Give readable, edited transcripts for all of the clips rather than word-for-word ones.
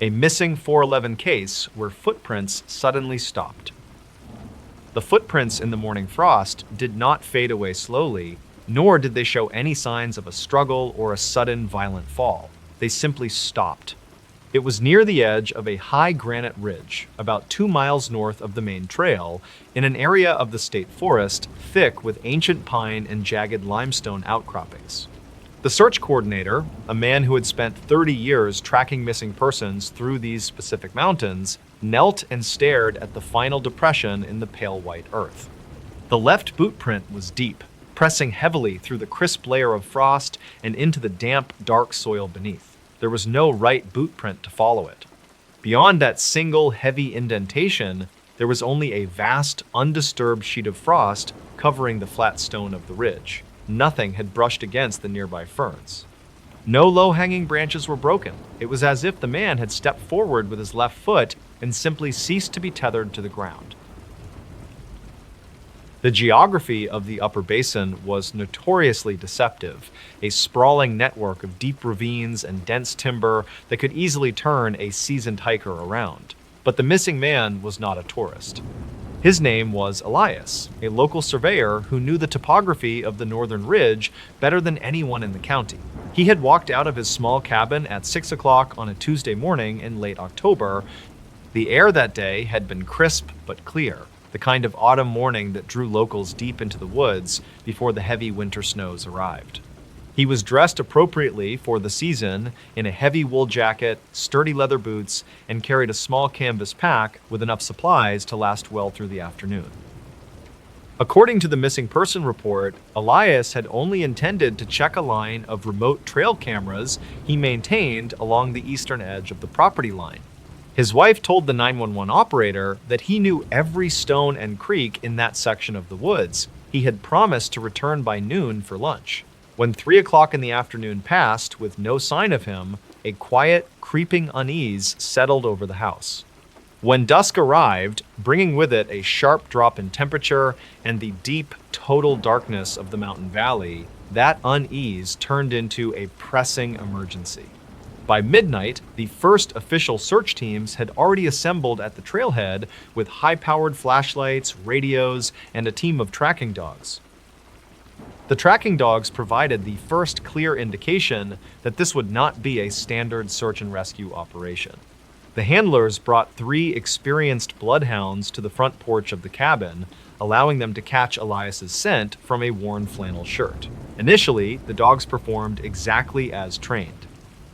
A missing 411 case where footprints suddenly stopped. The footprints in the morning frost did not fade away slowly, nor did they show any signs of a struggle or a sudden violent fall. They simply stopped. It was near the edge of a high granite ridge, about 2 miles north of the main trail, in an area of the state forest thick with ancient pine and jagged limestone outcroppings. The search coordinator, a man who had spent 30 years tracking missing persons through these specific mountains, knelt and stared at the final depression in the pale white earth. The left boot print was deep, pressing heavily through the crisp layer of frost and into the damp, dark soil beneath. There was no right boot print to follow it. Beyond that single heavy indentation, there was only a vast, undisturbed sheet of frost covering the flat stone of the ridge. Nothing had brushed against the nearby ferns. No low-hanging branches were broken. It was as if the man had stepped forward with his left foot and simply ceased to be tethered to the ground. The geography of the upper basin was notoriously deceptive, a sprawling network of deep ravines and dense timber that could easily turn a seasoned hiker around. But the missing man was not a tourist. His name was Elias, a local surveyor who knew the topography of the northern ridge better than anyone in the county. He had walked out of his small cabin at 6 o'clock on a Tuesday morning in late October. The air that day had been crisp but clear, the kind of autumn morning that drew locals deep into the woods before the heavy winter snows arrived. He was dressed appropriately for the season in a heavy wool jacket, sturdy leather boots, and carried a small canvas pack with enough supplies to last well through the afternoon. According to the missing person report, Elias had only intended to check a line of remote trail cameras he maintained along the eastern edge of the property line. His wife told the 911 operator that he knew every stone and creek in that section of the woods. He had promised to return by noon for lunch. When 3 o'clock in the afternoon passed with no sign of him, a quiet, creeping unease settled over the house. When dusk arrived, bringing with it a sharp drop in temperature and the deep, total darkness of the mountain valley, that unease turned into a pressing emergency. By midnight, the first official search teams had already assembled at the trailhead with high-powered flashlights, radios, and a team of tracking dogs. The tracking dogs provided the first clear indication that this would not be a standard search and rescue operation. The handlers brought 3 experienced bloodhounds to the front porch of the cabin, allowing them to catch Elias's scent from a worn flannel shirt. Initially, the dogs performed exactly as trained.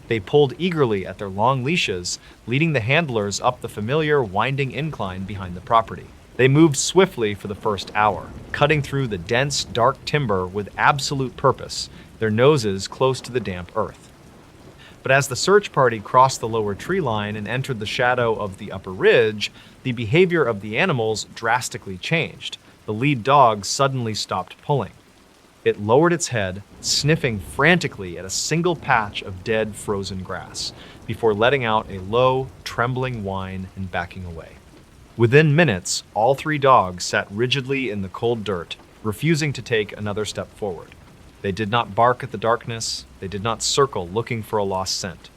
They pulled eagerly at their long leashes, leading the handlers up the familiar winding incline behind the property. They moved swiftly for the first hour, cutting through the dense, dark timber with absolute purpose, their noses close to the damp earth. But as the search party crossed the lower tree line and entered the shadow of the upper ridge, the behavior of the animals drastically changed. The lead dog suddenly stopped pulling. It lowered its head, sniffing frantically at a single patch of dead, frozen grass, before letting out a low, trembling whine and backing away. Within minutes, all 3 dogs sat rigidly in the cold dirt, refusing to take another step forward. They did not bark at the darkness. They did not circle looking for a lost scent.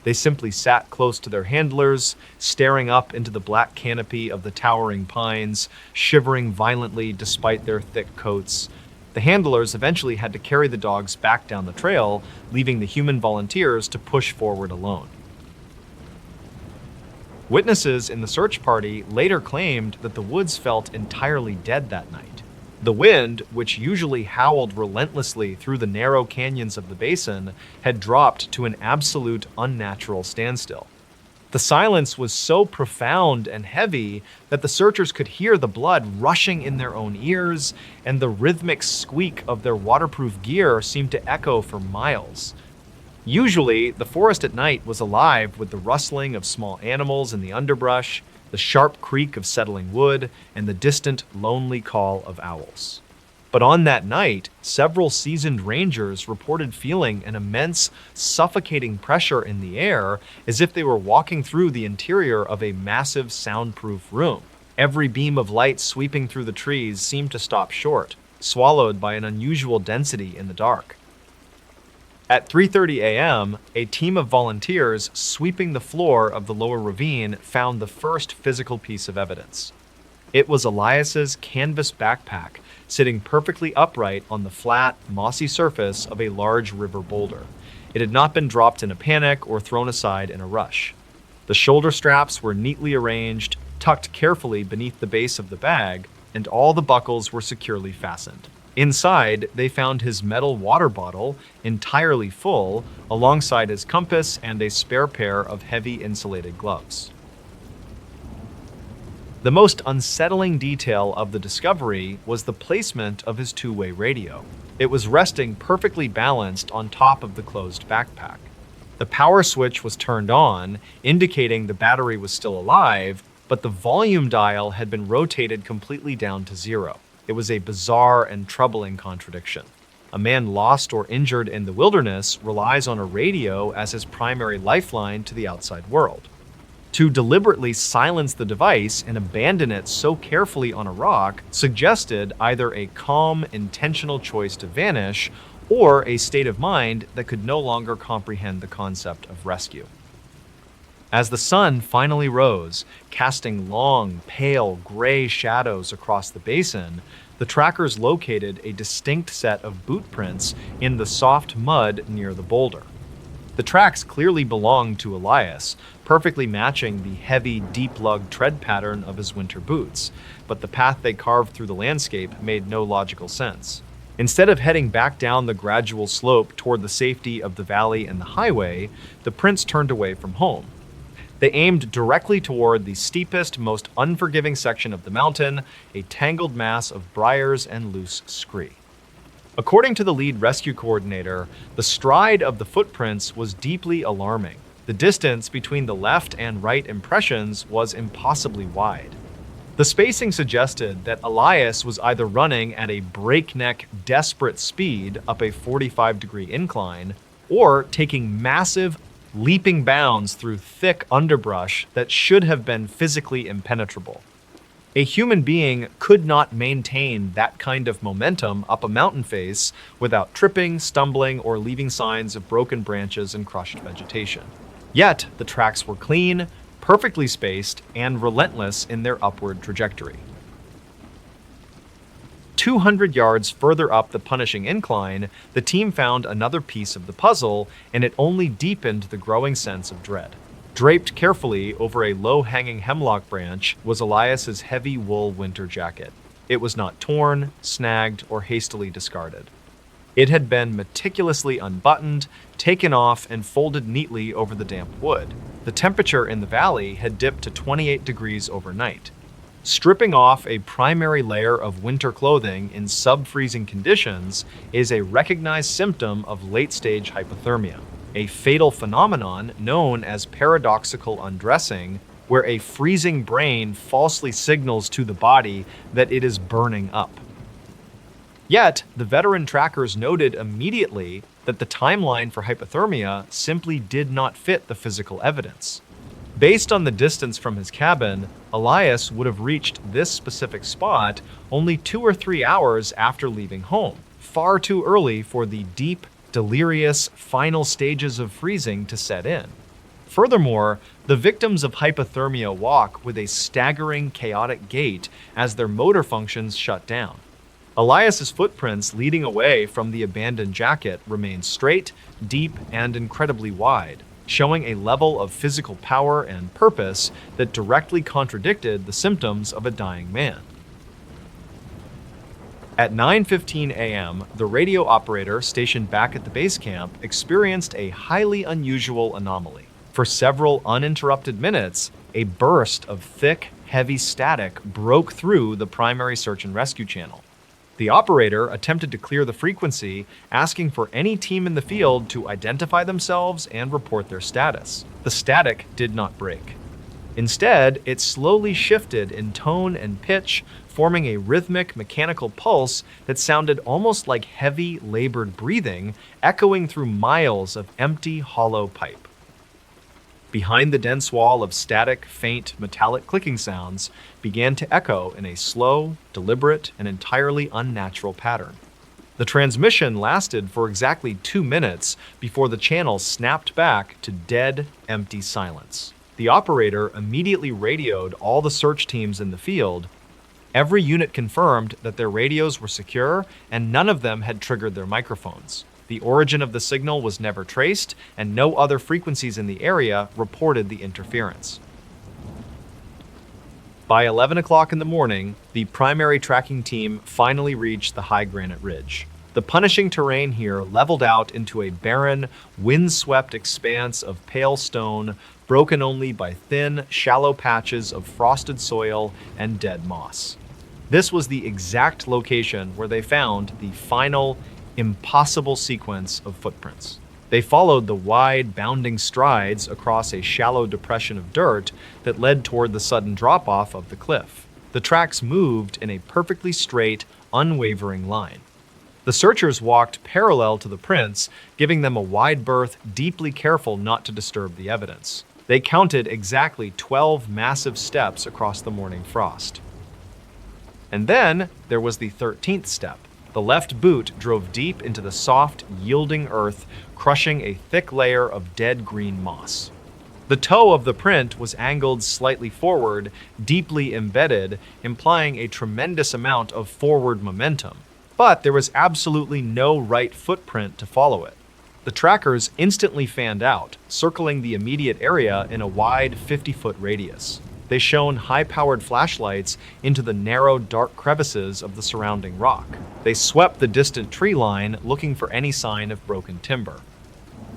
They simply sat close to their handlers, staring up into the black canopy of the towering pines, shivering violently despite their thick coats. The handlers eventually had to carry the dogs back down the trail, leaving the human volunteers to push forward alone. Witnesses in the search party later claimed that the woods felt entirely dead that night. The wind, which usually howled relentlessly through the narrow canyons of the basin, had dropped to an absolute unnatural standstill. The silence was so profound and heavy that the searchers could hear the blood rushing in their own ears, and the rhythmic squeak of their waterproof gear seemed to echo for miles. Usually, the forest at night was alive with the rustling of small animals in the underbrush, the sharp creak of settling wood, and the distant, lonely call of owls. But on that night, several seasoned rangers reported feeling an immense, suffocating pressure in the air, as if they were walking through the interior of a massive, soundproof room. Every beam of light sweeping through the trees seemed to stop short, swallowed by an unusual density in the dark. At 3:30 a.m., a team of volunteers sweeping the floor of the lower ravine found the first physical piece of evidence. It was Elias's canvas backpack sitting perfectly upright on the flat, mossy surface of a large river boulder. It had not been dropped in a panic or thrown aside in a rush. The shoulder straps were neatly arranged, tucked carefully beneath the base of the bag, and all the buckles were securely fastened. Inside, they found his metal water bottle entirely full, alongside his compass and a spare pair of heavy insulated gloves. The most unsettling detail of the discovery was the placement of his two-way radio. It was resting perfectly balanced on top of the closed backpack. The power switch was turned on, indicating the battery was still alive, but the volume dial had been rotated completely down to zero. It was a bizarre and troubling contradiction. A man lost or injured in the wilderness relies on a radio as his primary lifeline to the outside world. To deliberately silence the device and abandon it so carefully on a rock suggested either a calm, intentional choice to vanish or a state of mind that could no longer comprehend the concept of rescue. As the sun finally rose, casting long, pale, gray shadows across the basin, the trackers located a distinct set of boot prints in the soft mud near the boulder. The tracks clearly belonged to Elias, perfectly matching the heavy, deep-lug tread pattern of his winter boots, but the path they carved through the landscape made no logical sense. Instead of heading back down the gradual slope toward the safety of the valley and the highway, the prints turned away from home. They aimed directly toward the steepest, most unforgiving section of the mountain, a tangled mass of briars and loose scree. According to the lead rescue coordinator, the stride of the footprints was deeply alarming. The distance between the left and right impressions was impossibly wide. The spacing suggested that Elias was either running at a breakneck, desperate speed up a 45-degree incline, or taking massive, leaping bounds through thick underbrush that should have been physically impenetrable. A human being could not maintain that kind of momentum up a mountain face without tripping, stumbling, or leaving signs of broken branches and crushed vegetation. Yet, the tracks were clean, perfectly spaced, and relentless in their upward trajectory. 200 yards further up the punishing incline, the team found another piece of the puzzle, and it only deepened the growing sense of dread. Draped carefully over a low-hanging hemlock branch was Elias's heavy wool winter jacket. It was not torn, snagged, or hastily discarded. It had been meticulously unbuttoned, taken off, and folded neatly over the damp wood. The temperature in the valley had dipped to 28 degrees overnight. Stripping off a primary layer of winter clothing in sub-freezing conditions is a recognized symptom of late-stage hypothermia, a fatal phenomenon known as paradoxical undressing, where a freezing brain falsely signals to the body that it is burning up. Yet, the veteran trackers noted immediately that the timeline for hypothermia simply did not fit the physical evidence. Based on the distance from his cabin, Elias would have reached this specific spot only 2 or 3 hours after leaving home, far too early for the deep, delirious final stages of freezing to set in. Furthermore, the victims of hypothermia walk with a staggering, chaotic gait as their motor functions shut down. Elias's footprints leading away from the abandoned jacket remain straight, deep, and incredibly wide, showing a level of physical power and purpose that directly contradicted the symptoms of a dying man. At 9:15 a.m., the radio operator stationed back at the base camp experienced a highly unusual anomaly. For several uninterrupted minutes, a burst of thick, heavy static broke through the primary search and rescue channel. The operator attempted to clear the frequency, asking for any team in the field to identify themselves and report their status. The static did not break. Instead, it slowly shifted in tone and pitch, forming a rhythmic mechanical pulse that sounded almost like heavy, labored breathing, echoing through miles of empty, hollow pipe. Behind the dense wall of static, faint, metallic clicking sounds began to echo in a slow, deliberate, and entirely unnatural pattern. The transmission lasted for exactly 2 minutes before the channel snapped back to dead, empty silence. The operator immediately radioed all the search teams in the field. Every unit confirmed that their radios were secure and none of them had triggered their microphones. The origin of the signal was never traced, and no other frequencies in the area reported the interference. By 11 o'clock in the morning, the primary tracking team finally reached the high granite ridge. The punishing terrain here leveled out into a barren, wind-swept expanse of pale stone, broken only by thin, shallow patches of frosted soil and dead moss. This was the exact location where they found the final, impossible sequence of footprints. They followed the wide, bounding strides across a shallow depression of dirt that led toward the sudden drop-off of the cliff. The tracks moved in a perfectly straight, unwavering line. The searchers walked parallel to the prints, giving them a wide berth, deeply careful not to disturb the evidence. They counted exactly 12 massive steps across the morning frost. And then there was the 13th step. The left boot drove deep into the soft, yielding earth, crushing a thick layer of dead green moss. The toe of the print was angled slightly forward, deeply embedded, implying a tremendous amount of forward momentum. But there was absolutely no right footprint to follow it. The trackers instantly fanned out, circling the immediate area in a wide 50-foot radius. They shone high-powered flashlights into the narrow, dark crevices of the surrounding rock. They swept the distant tree line, looking for any sign of broken timber.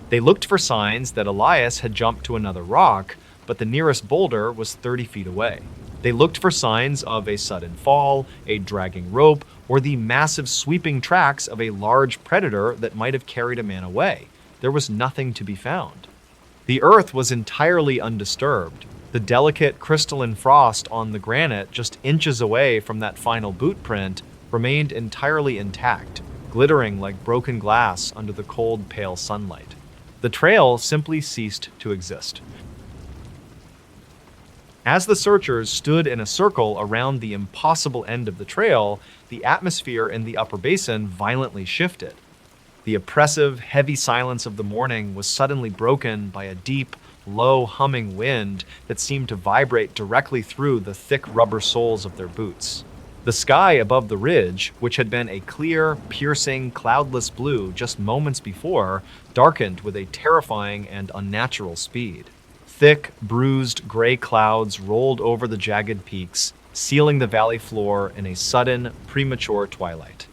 They looked for signs that Elias had jumped to another rock, but the nearest boulder was 30 feet away. They looked for signs of a sudden fall, a dragging rope, or the massive sweeping tracks of a large predator that might have carried a man away. There was nothing to be found. The earth was entirely undisturbed. The delicate crystalline frost on the granite just inches away from that final boot print remained entirely intact, glittering like broken glass under the cold, pale sunlight. The trail simply ceased to exist. As the searchers stood in a circle around the impossible end of the trail, the atmosphere in the upper basin violently shifted. The oppressive, heavy silence of the morning was suddenly broken by a deep, low humming wind that seemed to vibrate directly through the thick rubber soles of their boots. The sky above the ridge, which had been a clear, piercing, cloudless blue just moments before, darkened with a terrifying and unnatural speed. Thick, bruised gray clouds rolled over the jagged peaks, sealing the valley floor in a sudden, premature twilight.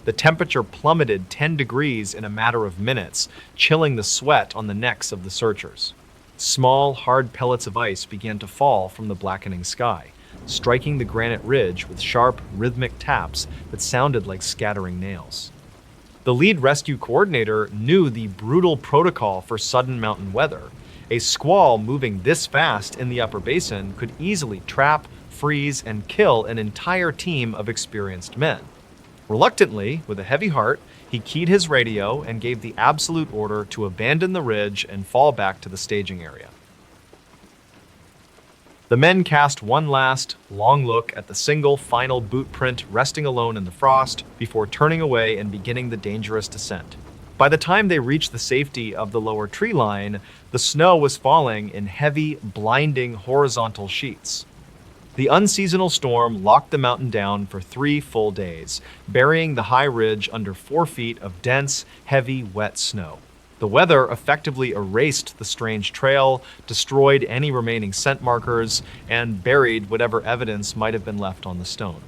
The temperature plummeted 10 degrees in a matter of minutes, chilling the sweat on the necks of the searchers. Small, hard pellets of ice began to fall from the blackening sky, striking the granite ridge with sharp, rhythmic taps that sounded like scattering nails. The lead rescue coordinator knew the brutal protocol for sudden mountain weather. A squall moving this fast in the upper basin could easily trap, freeze, and kill an entire team of experienced men. Reluctantly, with a heavy heart, he keyed his radio and gave the absolute order to abandon the ridge and fall back to the staging area. The men cast one last, long look at the single, final boot print resting alone in the frost before turning away and beginning the dangerous descent. By the time they reached the safety of the lower tree line, the snow was falling in heavy, blinding horizontal sheets. The unseasonal storm locked the mountain down for 3 full days, burying the high ridge under 4 feet of dense, heavy, wet snow. The weather effectively erased the strange trail, destroyed any remaining scent markers, and buried whatever evidence might have been left on the stone.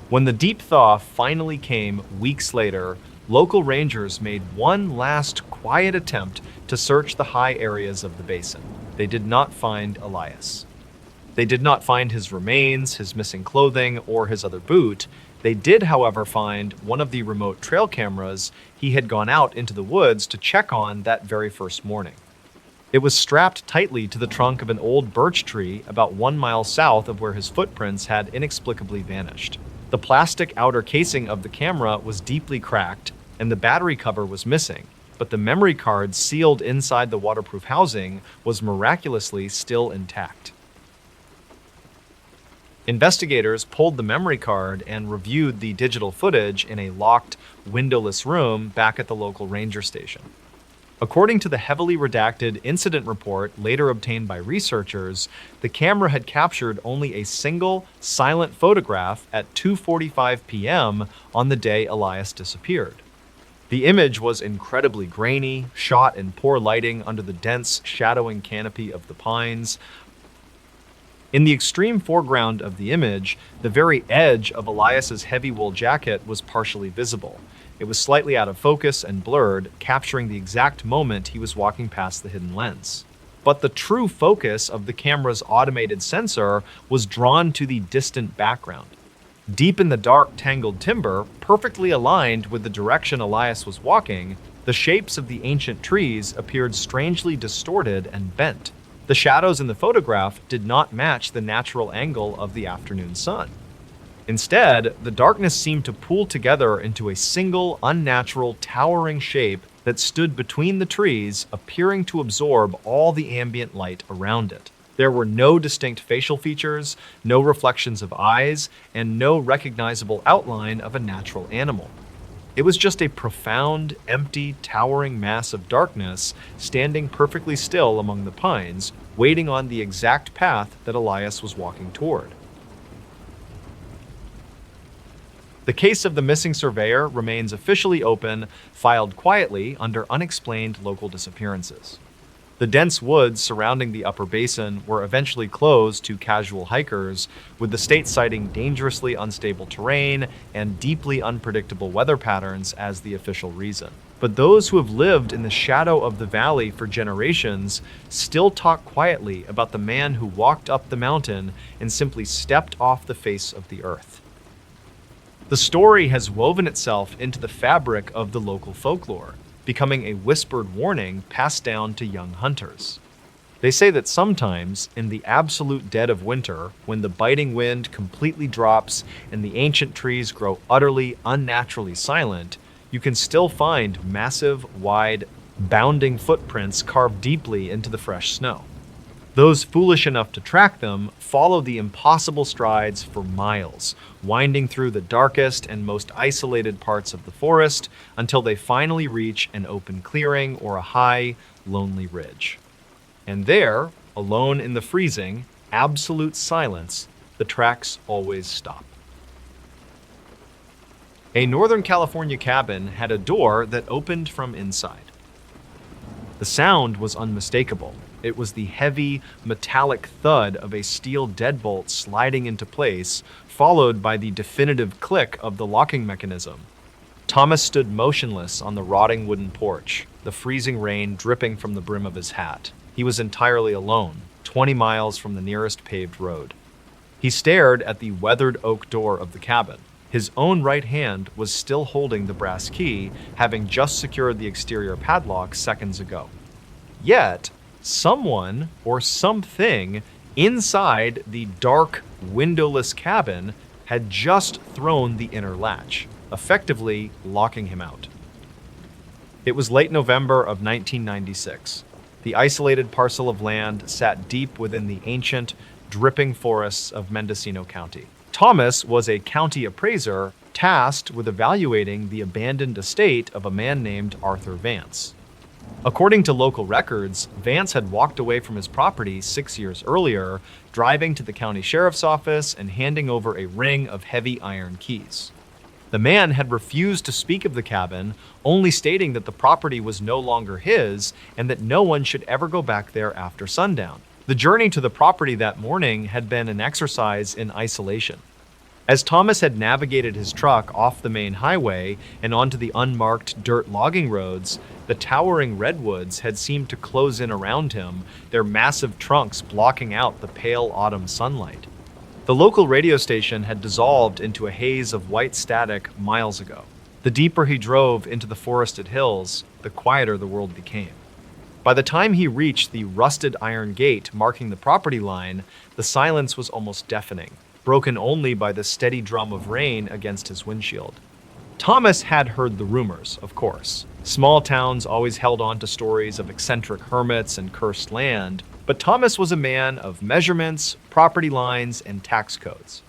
When the deep thaw finally came weeks later, local rangers made one last quiet attempt to search the high areas of the basin. They did not find Elias. They did not find his remains, his missing clothing, or his other boot. They did, however, find one of the remote trail cameras he had gone out into the woods to check on that very first morning. It was strapped tightly to the trunk of an old birch tree about 1 mile south of where his footprints had inexplicably vanished. The plastic outer casing of the camera was deeply cracked, and the battery cover was missing, but the memory card sealed inside the waterproof housing was miraculously still intact. Investigators pulled the memory card and reviewed the digital footage in a locked, windowless room back at the local ranger station. According to the heavily redacted incident report later obtained by researchers, the camera had captured only a single, silent photograph at 2:45 p.m. on the day Elias disappeared. The image was incredibly grainy, shot in poor lighting under the dense, shadowing canopy of the pines. In the extreme foreground of the image, the very edge of Elias's heavy wool jacket was partially visible. It was slightly out of focus and blurred, capturing the exact moment he was walking past the hidden lens. But the true focus of the camera's automated sensor was drawn to the distant background. Deep in the dark, tangled timber, perfectly aligned with the direction Elias was walking, the shapes of the ancient trees appeared strangely distorted and bent. The shadows in the photograph did not match the natural angle of the afternoon sun. Instead, the darkness seemed to pool together into a single, unnatural, towering shape that stood between the trees, appearing to absorb all the ambient light around it. There were no distinct facial features, no reflections of eyes, and no recognizable outline of a natural animal. It was just a profound, empty, towering mass of darkness standing perfectly still among the pines, waiting on the exact path that Elias was walking toward. The case of the missing surveyor remains officially open, filed quietly under unexplained local disappearances. The dense woods surrounding the upper basin were eventually closed to casual hikers, with the state citing dangerously unstable terrain and deeply unpredictable weather patterns as the official reason. But those who have lived in the shadow of the valley for generations still talk quietly about the man who walked up the mountain and simply stepped off the face of the earth. The story has woven itself into the fabric of the local folklore, becoming a whispered warning passed down to young hunters. They say that sometimes, in the absolute dead of winter, when the biting wind completely drops and the ancient trees grow utterly, unnaturally silent, you can still find massive, wide, bounding footprints carved deeply into the fresh snow. Those foolish enough to track them follow the impossible strides for miles, winding through the darkest and most isolated parts of the forest until they finally reach an open clearing or a high, lonely ridge. And there, alone in the freezing, absolute silence, the tracks always stop. A Northern California cabin had a door that opened from inside. The sound was unmistakable. It was the heavy, metallic thud of a steel deadbolt sliding into place, followed by the definitive click of the locking mechanism. Thomas stood motionless on the rotting wooden porch, the freezing rain dripping from the brim of his hat. He was entirely alone, 20 miles from the nearest paved road. He stared at the weathered oak door of the cabin. His own right hand was still holding the brass key, having just secured the exterior padlock seconds ago. Yet, someone or something inside the dark, windowless cabin had just thrown the inner latch, effectively locking him out. It was late November of 1996. The isolated parcel of land sat deep within the ancient, dripping forests of Mendocino County. Thomas was a county appraiser tasked with evaluating the abandoned estate of a man named Arthur Vance. According to local records, Vance had walked away from his property 6 years earlier, driving to the county sheriff's office and handing over a ring of heavy iron keys. The man had refused to speak of the cabin, only stating that the property was no longer his and that no one should ever go back there after sundown. The journey to the property that morning had been an exercise in isolation. As Thomas had navigated his truck off the main highway and onto the unmarked dirt logging roads, the towering redwoods had seemed to close in around him, their massive trunks blocking out the pale autumn sunlight. The local radio station had dissolved into a haze of white static miles ago. The deeper he drove into the forested hills, the quieter the world became. By the time he reached the rusted iron gate marking the property line, the silence was almost deafening, broken only by the steady drum of rain against his windshield. Thomas had heard the rumors, of course. Small towns always held on to stories of eccentric hermits and cursed land, but Thomas was a man of measurements, property lines, and tax codes.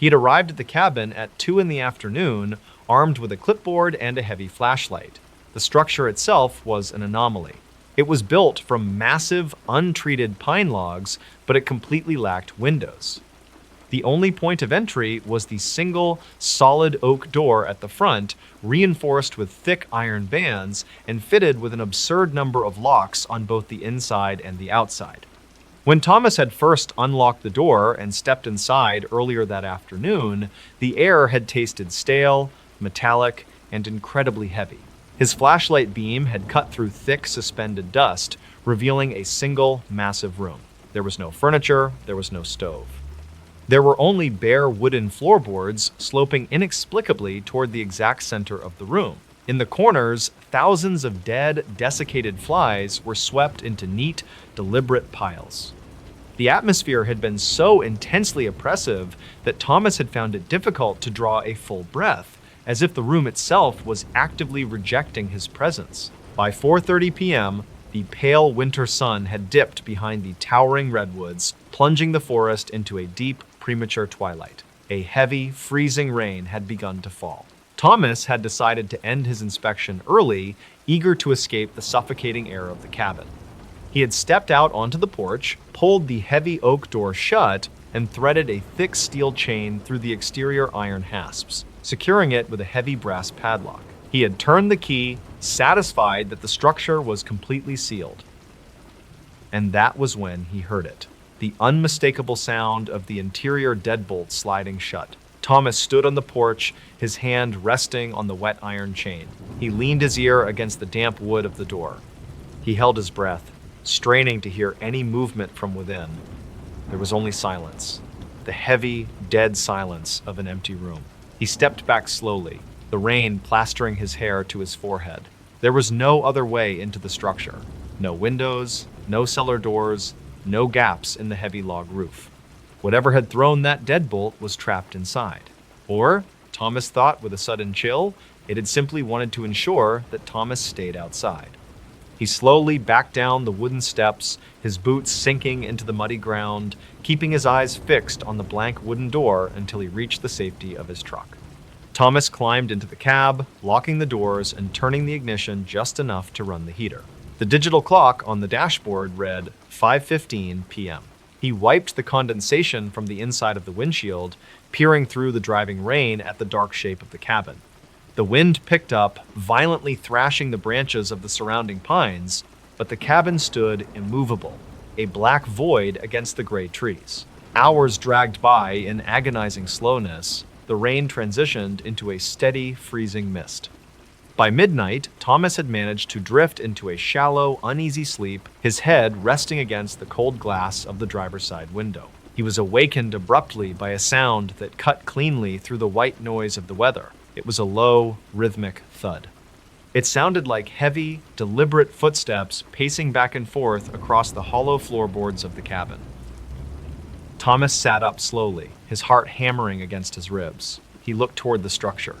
He had arrived at the cabin at 2 in the afternoon, armed with a clipboard and a heavy flashlight. The structure itself was an anomaly. It was built from massive, untreated pine logs, but it completely lacked windows. The only point of entry was the single, solid oak door at the front, reinforced with thick iron bands and fitted with an absurd number of locks on both the inside and the outside. When Thomas had first unlocked the door and stepped inside earlier that afternoon, the air had tasted stale, metallic, and incredibly heavy. His flashlight beam had cut through thick, suspended dust, revealing a single, massive room. There was no furniture, there was no stove. There were only bare wooden floorboards sloping inexplicably toward the exact center of the room. In the corners, thousands of dead, desiccated flies were swept into neat, deliberate piles. The atmosphere had been so intensely oppressive that Thomas had found it difficult to draw a full breath, as if the room itself was actively rejecting his presence. By 4:30 p.m., the pale winter sun had dipped behind the towering redwoods, plunging the forest into a deep, premature twilight. A heavy, freezing rain had begun to fall. Thomas had decided to end his inspection early, eager to escape the suffocating air of the cabin. He had stepped out onto the porch, pulled the heavy oak door shut, and threaded a thick steel chain through the exterior iron hasps, securing it with a heavy brass padlock. He had turned the key, satisfied that the structure was completely sealed. And that was when he heard it. The unmistakable sound of the interior deadbolt sliding shut. Thomas stood on the porch, his hand resting on the wet iron chain. He leaned his ear against the damp wood of the door. He held his breath, straining to hear any movement from within. There was only silence, the heavy, dead silence of an empty room. He stepped back slowly, the rain plastering his hair to his forehead. There was no other way into the structure. No windows, no cellar doors, no gaps in the heavy log roof. Whatever had thrown that deadbolt was trapped inside. Or, Thomas thought with a sudden chill, it had simply wanted to ensure that Thomas stayed outside. He slowly backed down the wooden steps, his boots sinking into the muddy ground, keeping his eyes fixed on the blank wooden door until he reached the safety of his truck. Thomas climbed into the cab, locking the doors and turning the ignition just enough to run the heater. The digital clock on the dashboard read 5:15 p.m. He wiped the condensation from the inside of the windshield, peering through the driving rain at the dark shape of the cabin. The wind picked up, violently thrashing the branches of the surrounding pines, but the cabin stood immovable, a black void against the gray trees. Hours dragged by in agonizing slowness. The rain transitioned into a steady, freezing mist. By midnight, Thomas had managed to drift into a shallow, uneasy sleep, his head resting against the cold glass of the driver's side window. He was awakened abruptly by a sound that cut cleanly through the white noise of the weather. It was a low, rhythmic thud. It sounded like heavy, deliberate footsteps pacing back and forth across the hollow floorboards of the cabin. Thomas sat up slowly, his heart hammering against his ribs. He looked toward the structure.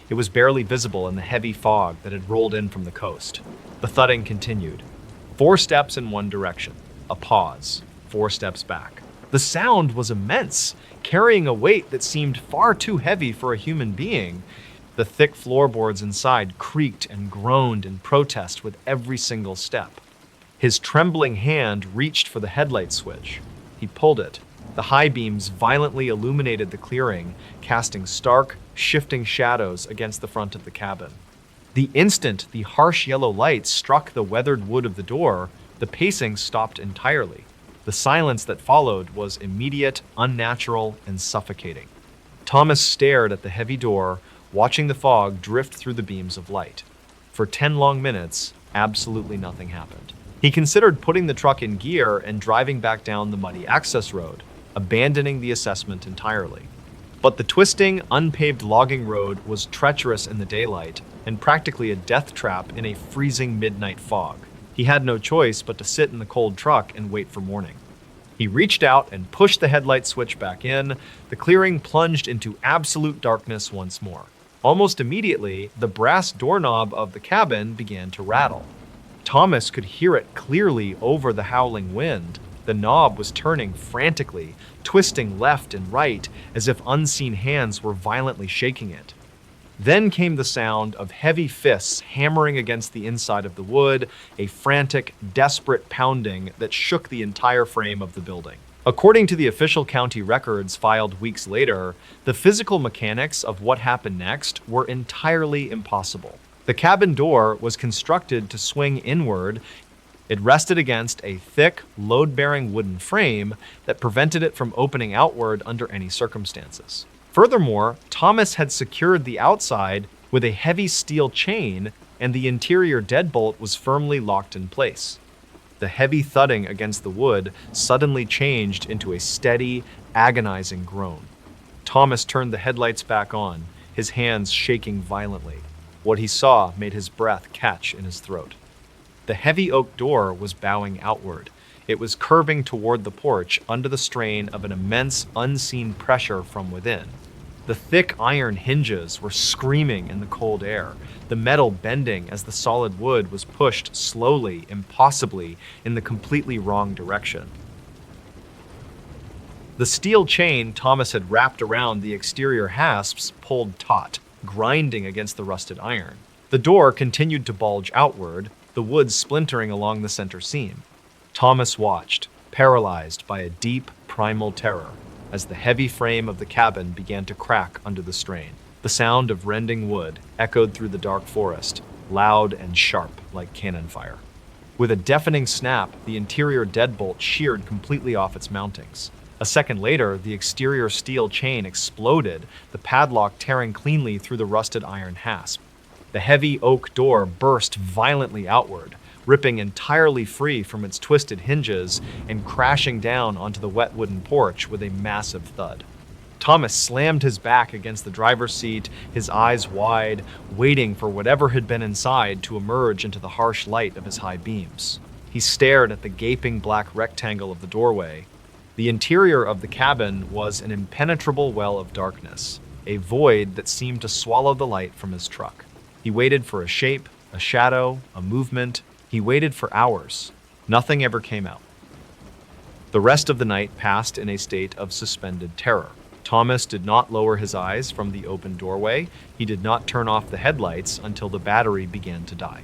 It was barely visible in the heavy fog that had rolled in from the coast. The thudding continued. 4 steps in one direction. A pause. 4 steps back. The sound was immense, carrying a weight that seemed far too heavy for a human being. The thick floorboards inside creaked and groaned in protest with every single step. His trembling hand reached for the headlight switch. He pulled it. The high beams violently illuminated the clearing, casting stark, shifting shadows against the front of the cabin. The instant the harsh yellow light struck the weathered wood of the door, the pacing stopped entirely. The silence that followed was immediate, unnatural, and suffocating. Thomas stared at the heavy door, watching the fog drift through the beams of light. For 10 long minutes, absolutely nothing happened. He considered putting the truck in gear and driving back down the muddy access road, abandoning the assessment entirely. But the twisting, unpaved logging road was treacherous in the daylight and practically a death trap in a freezing midnight fog. He had no choice but to sit in the cold truck and wait for morning. He reached out and pushed the headlight switch back in. The clearing plunged into absolute darkness once more. Almost immediately, the brass doorknob of the cabin began to rattle. Thomas could hear it clearly over the howling wind. The knob was turning frantically, twisting left and right as if unseen hands were violently shaking it. Then came the sound of heavy fists hammering against the inside of the wood, a frantic, desperate pounding that shook the entire frame of the building. According to the official county records filed weeks later, the physical mechanics of what happened next were entirely impossible. The cabin door was constructed to swing inward. It rested against a thick, load-bearing wooden frame that prevented it from opening outward under any circumstances. Furthermore, Thomas had secured the outside with a heavy steel chain, and the interior deadbolt was firmly locked in place. The heavy thudding against the wood suddenly changed into a steady, agonizing groan. Thomas turned the headlights back on, his hands shaking violently. What he saw made his breath catch in his throat. The heavy oak door was bowing outward. It was curving toward the porch under the strain of an immense, unseen pressure from within. The thick iron hinges were screaming in the cold air, the metal bending as the solid wood was pushed slowly, impossibly, in the completely wrong direction. The steel chain Thomas had wrapped around the exterior hasps pulled taut, grinding against the rusted iron. The door continued to bulge outward, the wood splintering along the center seam. Thomas watched, paralyzed by a deep, primal terror, as the heavy frame of the cabin began to crack under the strain. The sound of rending wood echoed through the dark forest, loud and sharp like cannon fire. With a deafening snap, the interior deadbolt sheared completely off its mountings. A second later, the exterior steel chain exploded, the padlock tearing cleanly through the rusted iron hasp. The heavy oak door burst violently outward, ripping entirely free from its twisted hinges and crashing down onto the wet wooden porch with a massive thud. Thomas slammed his back against the driver's seat, his eyes wide, waiting for whatever had been inside to emerge into the harsh light of his high beams. He stared at the gaping black rectangle of the doorway. The interior of the cabin was an impenetrable well of darkness, a void that seemed to swallow the light from his truck. He waited for a shape, a shadow, a movement. He waited for hours. Nothing ever came out. The rest of the night passed in a state of suspended terror. Thomas did not lower his eyes from the open doorway. He did not turn off the headlights until the battery began to die.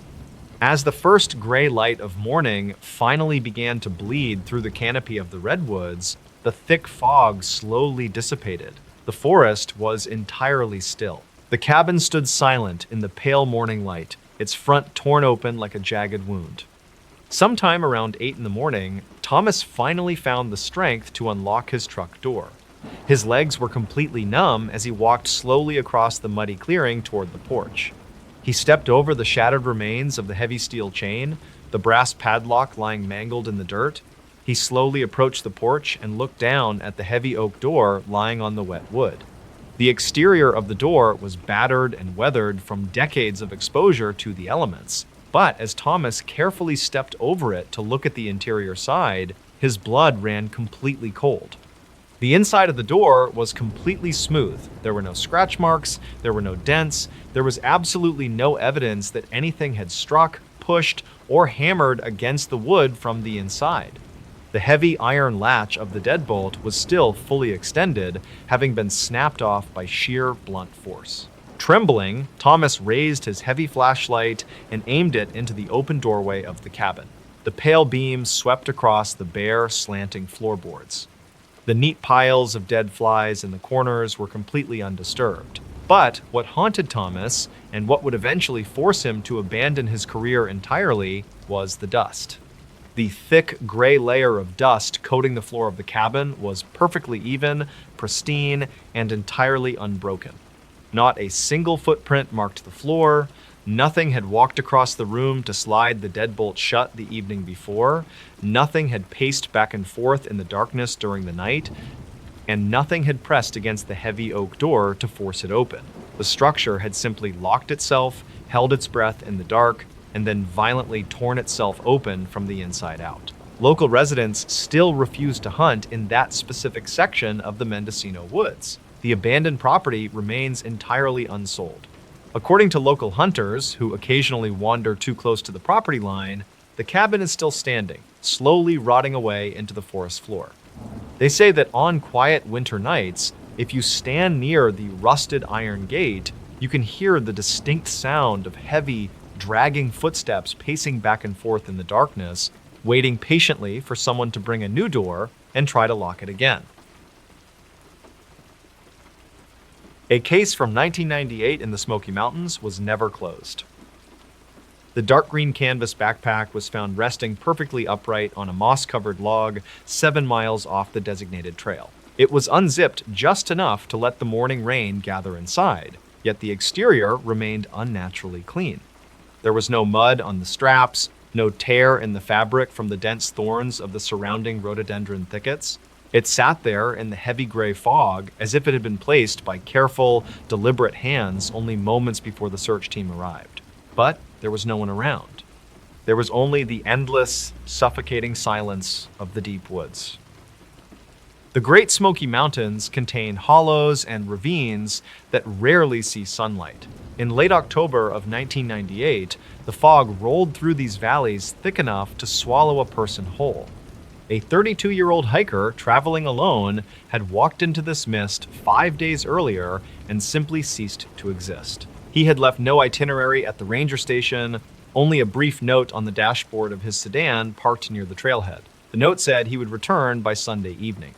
As the first gray light of morning finally began to bleed through the canopy of the redwoods, the thick fog slowly dissipated. The forest was entirely still. The cabin stood silent in the pale morning light, its front torn open like a jagged wound. Sometime around 8 in the morning, Thomas finally found the strength to unlock his truck door. His legs were completely numb as he walked slowly across the muddy clearing toward the porch. He stepped over the shattered remains of the heavy steel chain, the brass padlock lying mangled in the dirt. He slowly approached the porch and looked down at the heavy oak door lying on the wet wood. The exterior of the door was battered and weathered from decades of exposure to the elements, but as Thomas carefully stepped over it to look at the interior side, his blood ran completely cold. The inside of the door was completely smooth. There were no scratch marks, there were no dents, there was absolutely no evidence that anything had struck, pushed, or hammered against the wood from the inside. The heavy iron latch of the deadbolt was still fully extended, having been snapped off by sheer blunt force. Trembling, Thomas raised his heavy flashlight and aimed it into the open doorway of the cabin. The pale beams swept across the bare, slanting floorboards. The neat piles of dead flies in the corners were completely undisturbed. But what haunted Thomas, and what would eventually force him to abandon his career entirely, was the dust. The thick gray layer of dust coating the floor of the cabin was perfectly even, pristine, and entirely unbroken. Not a single footprint marked the floor. Nothing had walked across the room to slide the deadbolt shut the evening before. Nothing had paced back and forth in the darkness during the night. And nothing had pressed against the heavy oak door to force it open. The structure had simply locked itself, held its breath in the dark, and then violently torn itself open from the inside out. Local residents still refused to hunt in that specific section of the Mendocino woods. The abandoned property remains entirely unsold. According to local hunters, who occasionally wander too close to the property line, the cabin is still standing, slowly rotting away into the forest floor. They say that on quiet winter nights, if you stand near the rusted iron gate, you can hear the distinct sound of heavy, dragging footsteps pacing back and forth in the darkness, waiting patiently for someone to bring a new door and try to lock it again. A case from 1998 in the Smoky Mountains was never closed. The dark green canvas backpack was found resting perfectly upright on a moss-covered log 7 miles off the designated trail. It was unzipped just enough to let the morning rain gather inside, yet the exterior remained unnaturally clean. There was no mud on the straps, no tear in the fabric from the dense thorns of the surrounding rhododendron thickets. It sat there in the heavy gray fog as if it had been placed by careful, deliberate hands only moments before the search team arrived. But there was no one around. There was only the endless, suffocating silence of the deep woods. The Great Smoky Mountains contain hollows and ravines that rarely see sunlight. In late October of 1998, the fog rolled through these valleys thick enough to swallow a person whole. A 32-year-old hiker traveling alone had walked into this mist 5 days earlier and simply ceased to exist. He had left no itinerary at the ranger station, only a brief note on the dashboard of his sedan parked near the trailhead. The note said he would return by Sunday evening.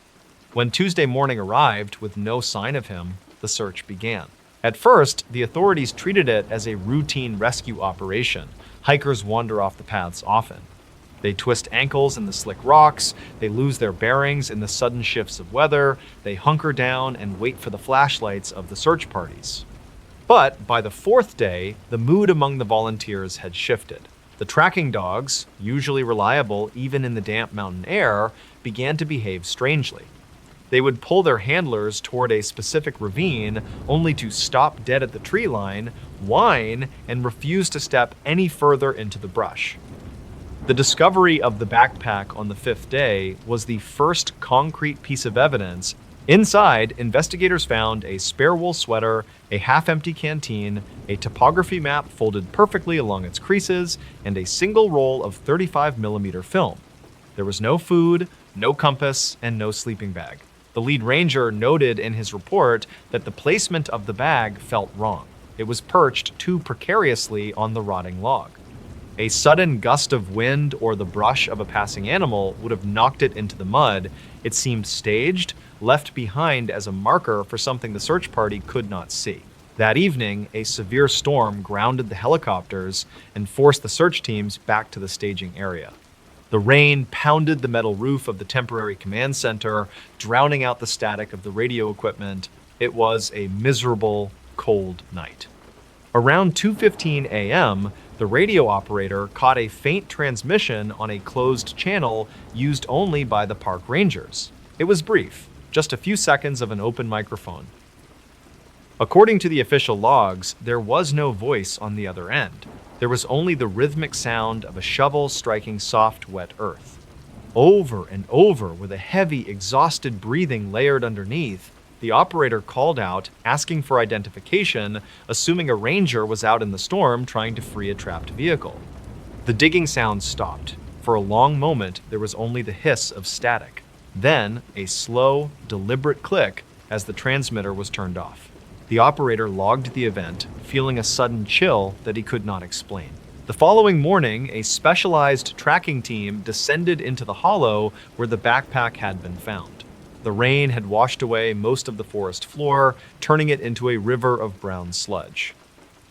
When Tuesday morning arrived with no sign of him, the search began. At first, the authorities treated it as a routine rescue operation. Hikers wander off the paths often. They twist ankles in the slick rocks, they lose their bearings in the sudden shifts of weather, they hunker down and wait for the flashlights of the search parties. But by the 4th day, the mood among the volunteers had shifted. The tracking dogs, usually reliable even in the damp mountain air, began to behave strangely. They would pull their handlers toward a specific ravine only to stop dead at the tree line, whine, and refuse to step any further into the brush. The discovery of the backpack on the 5th day was the first concrete piece of evidence. Inside, investigators found a spare wool sweater, a half-empty canteen, a topography map folded perfectly along its creases, and a single roll of 35mm film. There was no food, no compass, and no sleeping bag. The lead ranger noted in his report that the placement of the bag felt wrong. It was perched too precariously on the rotting log. A sudden gust of wind or the brush of a passing animal would have knocked it into the mud. It seemed staged, left behind as a marker for something the search party could not see. That evening, a severe storm grounded the helicopters and forced the search teams back to the staging area. The rain pounded the metal roof of the temporary command center, drowning out the static of the radio equipment. It was a miserable, cold night. Around 2:15 a.m., the radio operator caught a faint transmission on a closed channel used only by the park rangers. It was brief, just a few seconds of an open microphone. According to the official logs, there was no voice on the other end. There was only the rhythmic sound of a shovel striking soft, wet earth. Over and over, with a heavy, exhausted breathing layered underneath, the operator called out, asking for identification, assuming a ranger was out in the storm trying to free a trapped vehicle. The digging sound stopped. For a long moment, there was only the hiss of static. Then, a slow, deliberate click as the transmitter was turned off. The operator logged the event, feeling a sudden chill that he could not explain. The following morning, a specialized tracking team descended into the hollow where the backpack had been found. The rain had washed away most of the forest floor, turning it into a river of brown sludge.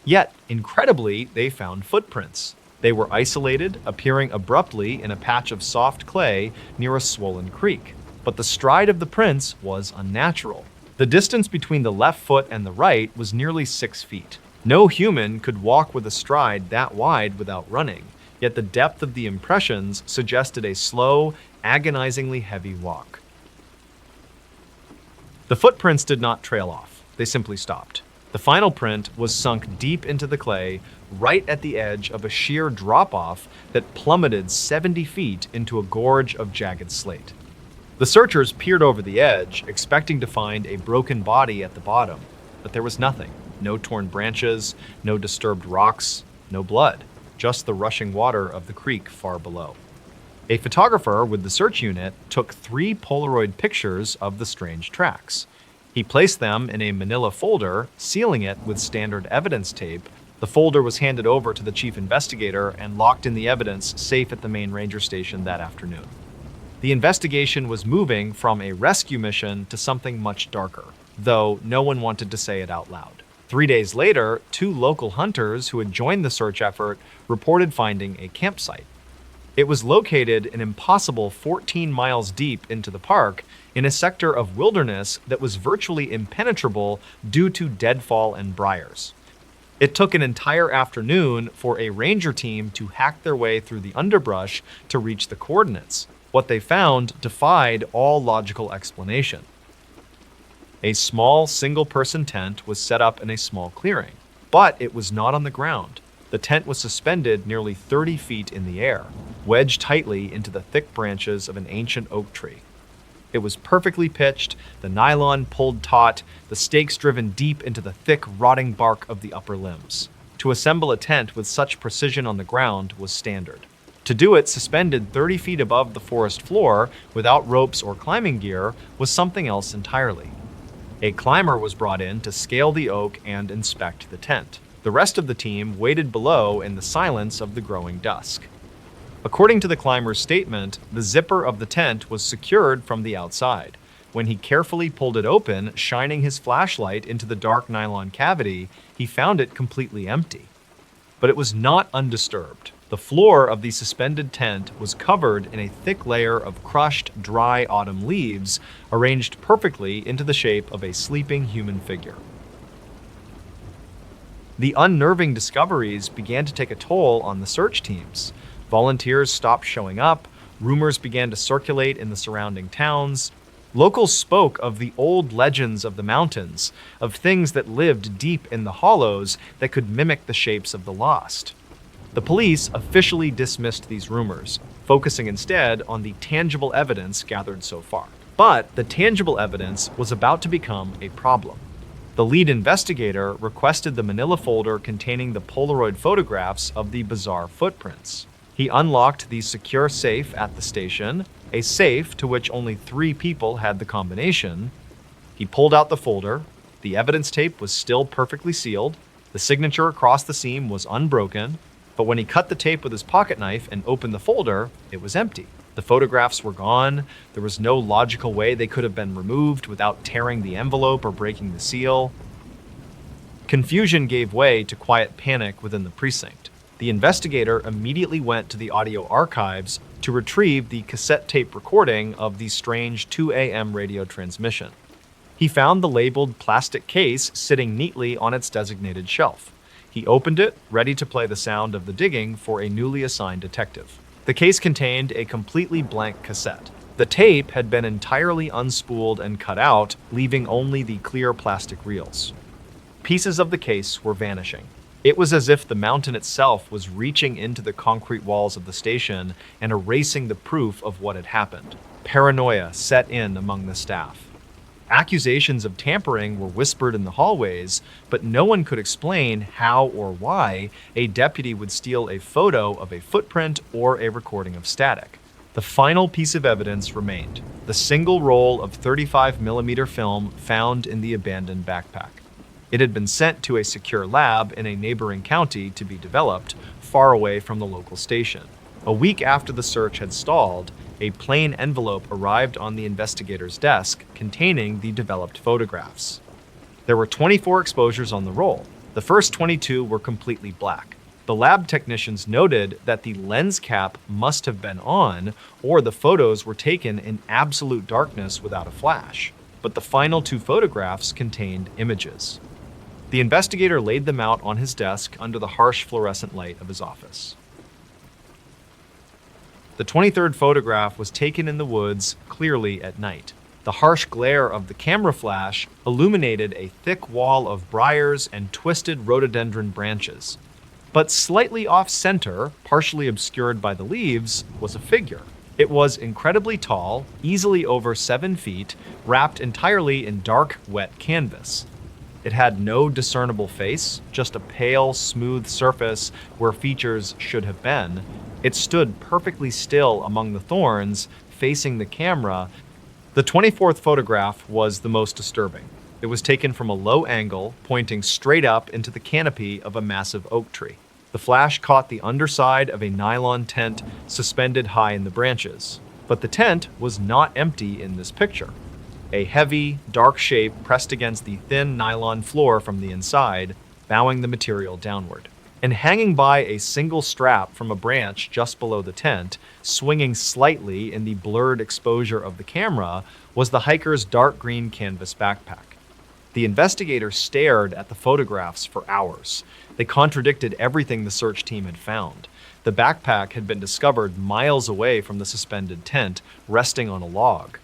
Yet, incredibly, they found footprints. They were isolated, appearing abruptly in a patch of soft clay near a swollen creek. But the stride of the prints was unnatural. The distance between the left foot and the right was nearly 6 feet. No human could walk with a stride that wide without running, yet the depth of the impressions suggested a slow, agonizingly heavy walk. The footprints did not trail off. They simply stopped. The final print was sunk deep into the clay, right at the edge of a sheer drop-off that plummeted 70 feet into a gorge of jagged slate. The searchers peered over the edge, expecting to find a broken body at the bottom, but there was nothing. No torn branches, no disturbed rocks, no blood, just the rushing water of the creek far below. A photographer with the search unit took 3 Polaroid pictures of the strange tracks. He placed them in a manila folder, sealing it with standard evidence tape. The folder was handed over to the chief investigator and locked in the evidence safe at the main ranger station that afternoon. The investigation was moving from a rescue mission to something much darker, though no one wanted to say it out loud. 3 days later, 2 local hunters who had joined the search effort reported finding a campsite. It was located an impossible 14 miles deep into the park in a sector of wilderness that was virtually impenetrable due to deadfall and briars. It took an entire afternoon for a ranger team to hack their way through the underbrush to reach the coordinates. What they found defied all logical explanation. A small single-person tent was set up in a small clearing, but it was not on the ground. The tent was suspended nearly 30 feet in the air, wedged tightly into the thick branches of an ancient oak tree. It was perfectly pitched, the nylon pulled taut, the stakes driven deep into the thick, rotting bark of the upper limbs. To assemble a tent with such precision on the ground was standard. To do it suspended 30 feet above the forest floor without ropes or climbing gear was something else entirely. A climber was brought in to scale the oak and inspect the tent. The rest of the team waited below in the silence of the growing dusk. According to the climber's statement, the zipper of the tent was secured from the outside. When he carefully pulled it open, shining his flashlight into the dark nylon cavity, he found it completely empty. But it was not undisturbed. The floor of the suspended tent was covered in a thick layer of crushed, dry autumn leaves, arranged perfectly into the shape of a sleeping human figure. The unnerving discoveries began to take a toll on the search teams. Volunteers stopped showing up, rumors began to circulate in the surrounding towns. Locals spoke of the old legends of the mountains, of things that lived deep in the hollows that could mimic the shapes of the lost. The police officially dismissed these rumors, focusing instead on the tangible evidence gathered so far. But the tangible evidence was about to become a problem. The lead investigator requested the manila folder containing the Polaroid photographs of the bizarre footprints. He unlocked the secure safe at the station, a safe to which only 3 people had the combination. He pulled out the folder. The evidence tape was still perfectly sealed. The signature across the seam was unbroken. But when he cut the tape with his pocket knife and opened the folder, it was empty. The photographs were gone. There was no logical way they could have been removed without tearing the envelope or breaking the seal. Confusion gave way to quiet panic within the precinct. The investigator immediately went to the audio archives to retrieve the cassette tape recording of the strange 2 a.m. radio transmission. He found the labeled plastic case sitting neatly on its designated shelf. He opened it, ready to play the sound of the digging for a newly assigned detective. The case contained a completely blank cassette. The tape had been entirely unspooled and cut out, leaving only the clear plastic reels. Pieces of the case were vanishing. It was as if the mountain itself was reaching into the concrete walls of the station and erasing the proof of what had happened. Paranoia set in among the staff. Accusations of tampering were whispered in the hallways, but no one could explain how or why a deputy would steal a photo of a footprint or a recording of static. The final piece of evidence remained: the single roll of 35mm film found in the abandoned backpack. It had been sent to a secure lab in a neighboring county to be developed, far away from the local station. A week after the search had stalled, a plain envelope arrived on the investigator's desk containing the developed photographs. There were 24 exposures on the roll. The first 22 were completely black. The lab technicians noted that the lens cap must have been on, or the photos were taken in absolute darkness without a flash. But the final 2 photographs contained images. The investigator laid them out on his desk under the harsh fluorescent light of his office. The 23rd photograph was taken in the woods, clearly at night. The harsh glare of the camera flash illuminated a thick wall of briars and twisted rhododendron branches. But slightly off-center, partially obscured by the leaves, was a figure. It was incredibly tall, easily over 7 feet, wrapped entirely in dark, wet canvas. It had no discernible face, just a pale, smooth surface where features should have been. It stood perfectly still among the thorns, facing the camera. The 24th photograph was the most disturbing. It was taken from a low angle, pointing straight up into the canopy of a massive oak tree. The flash caught the underside of a nylon tent suspended high in the branches. But the tent was not empty in this picture. A heavy, dark shape pressed against the thin nylon floor from the inside, bowing the material downward. And hanging by a single strap from a branch just below the tent, swinging slightly in the blurred exposure of the camera, was the hiker's dark green canvas backpack. The investigator stared at the photographs for hours. They contradicted everything the search team had found. The backpack had been discovered miles away from the suspended tent, resting on a log.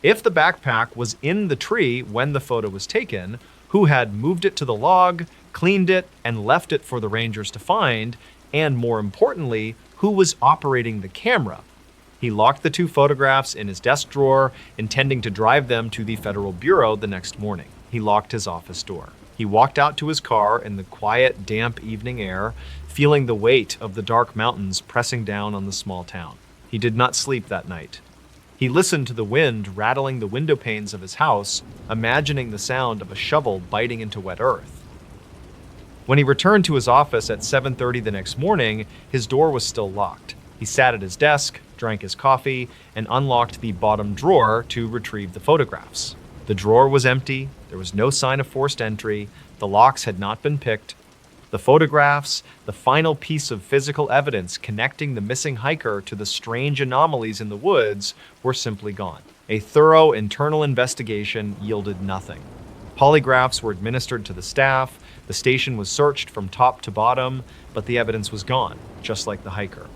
If the backpack was in the tree when the photo was taken, who had moved it to the log, cleaned it, and left it for the rangers to find, and more importantly, who was operating the camera? He locked the two photographs in his desk drawer, intending to drive them to the Federal Bureau the next morning. He locked his office door. He walked out to his car in the quiet, damp evening air, feeling the weight of the dark mountains pressing down on the small town. He did not sleep that night. He listened to the wind rattling the window panes of his house, imagining the sound of a shovel biting into wet earth. When he returned to his office at 7:30 the next morning, his door was still locked. He sat at his desk, drank his coffee, and unlocked the bottom drawer to retrieve the photographs. The drawer was empty, there was no sign of forced entry, the locks had not been picked. The photographs, the final piece of physical evidence connecting the missing hiker to the strange anomalies in the woods, were simply gone. A thorough internal investigation yielded nothing. Polygraphs were administered to the staff, the station was searched from top to bottom, but the evidence was gone, just like the hiker.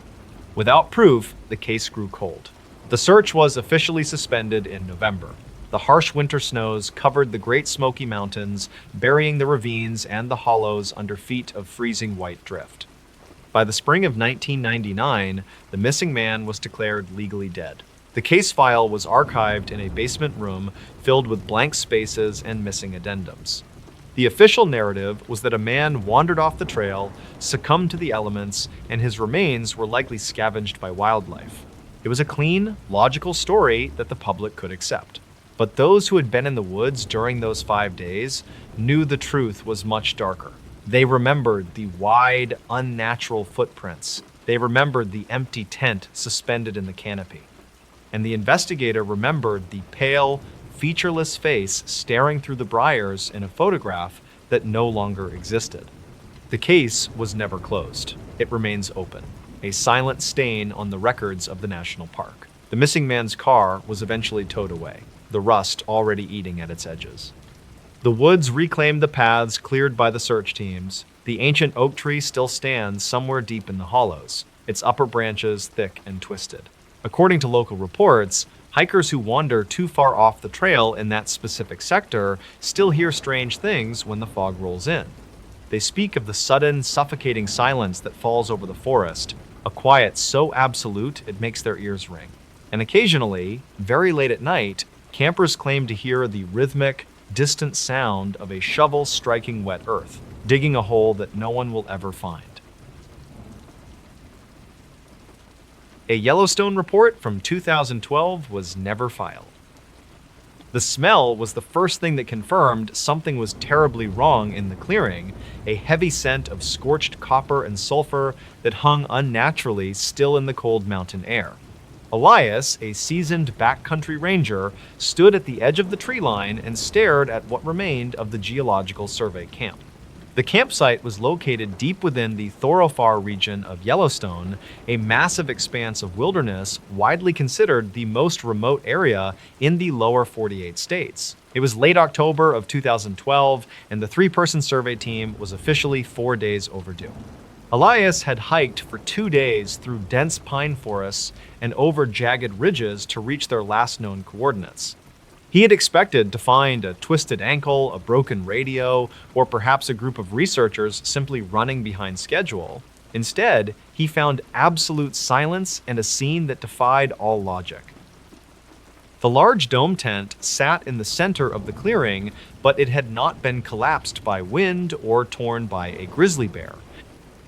Without proof, the case grew cold. The search was officially suspended in November. The harsh winter snows covered the Great Smoky Mountains, burying the ravines and the hollows under feet of freezing white drift. By the spring of 1999, the missing man was declared legally dead. The case file was archived in a basement room filled with blank spaces and missing addendums. The official narrative was that a man wandered off the trail, succumbed to the elements, and his remains were likely scavenged by wildlife. It was a clean, logical story that the public could accept. But those who had been in the woods during those 5 days knew the truth was much darker. They remembered the wide, unnatural footprints. They remembered the empty tent suspended in the canopy. And the investigator remembered the pale, featureless face staring through the briars in a photograph that no longer existed. The case was never closed. It remains open, a silent stain on the records of the national park. The missing man's car was eventually towed away, the rust already eating at its edges. The woods reclaimed the paths cleared by the search teams. The ancient oak tree still stands somewhere deep in the hollows, its upper branches thick and twisted. According to local reports, hikers who wander too far off the trail in that specific sector still hear strange things when the fog rolls in. They speak of the sudden, suffocating silence that falls over the forest, a quiet so absolute it makes their ears ring. And occasionally, very late at night, campers claim to hear the rhythmic, distant sound of a shovel striking wet earth, digging a hole that no one will ever find. A Yellowstone report from 2012 was never filed. The smell was the first thing that confirmed something was terribly wrong in the clearing, a heavy scent of scorched copper and sulfur that hung unnaturally still in the cold mountain air. Elias, a seasoned backcountry ranger, stood at the edge of the tree line and stared at what remained of the Geological Survey camp. The campsite was located deep within the Thoroughfare region of Yellowstone, a massive expanse of wilderness widely considered the most remote area in the lower 48 states. It was late October of 2012, and the three-person survey team was officially 4 days overdue. Elias had hiked for 2 days through dense pine forests and over jagged ridges to reach their last known coordinates. He had expected to find a twisted ankle, a broken radio, or perhaps a group of researchers simply running behind schedule. Instead, he found absolute silence and a scene that defied all logic. The large dome tent sat in the center of the clearing, but it had not been collapsed by wind or torn by a grizzly bear.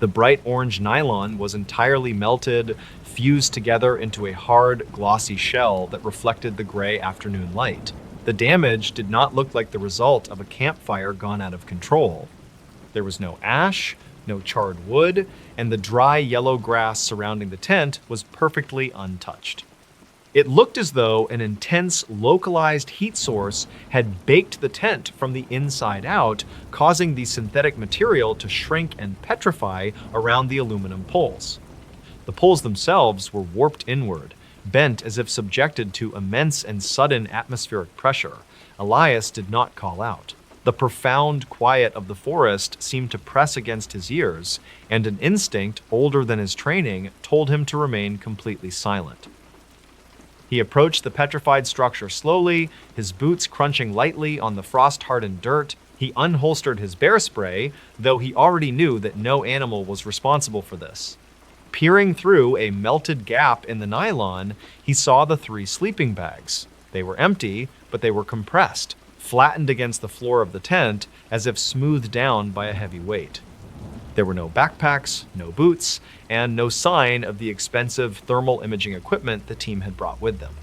The bright orange nylon was entirely melted, fused together into a hard, glossy shell that reflected the gray afternoon light. The damage did not look like the result of a campfire gone out of control. There was no ash, no charred wood, and the dry yellow grass surrounding the tent was perfectly untouched. It looked as though an intense, localized heat source had baked the tent from the inside out, causing the synthetic material to shrink and petrify around the aluminum poles. The poles themselves were warped inward, bent as if subjected to immense and sudden atmospheric pressure. Elias did not call out. The profound quiet of the forest seemed to press against his ears, and an instinct older than his training told him to remain completely silent. He approached the petrified structure slowly, his boots crunching lightly on the frost-hardened dirt. He unholstered his bear spray, though he already knew that no animal was responsible for this. Peering through a melted gap in the nylon, he saw the 3 sleeping bags. They were empty, but they were compressed, flattened against the floor of the tent as if smoothed down by a heavy weight. There were no backpacks, no boots, and no sign of the expensive thermal imaging equipment the team had brought with them.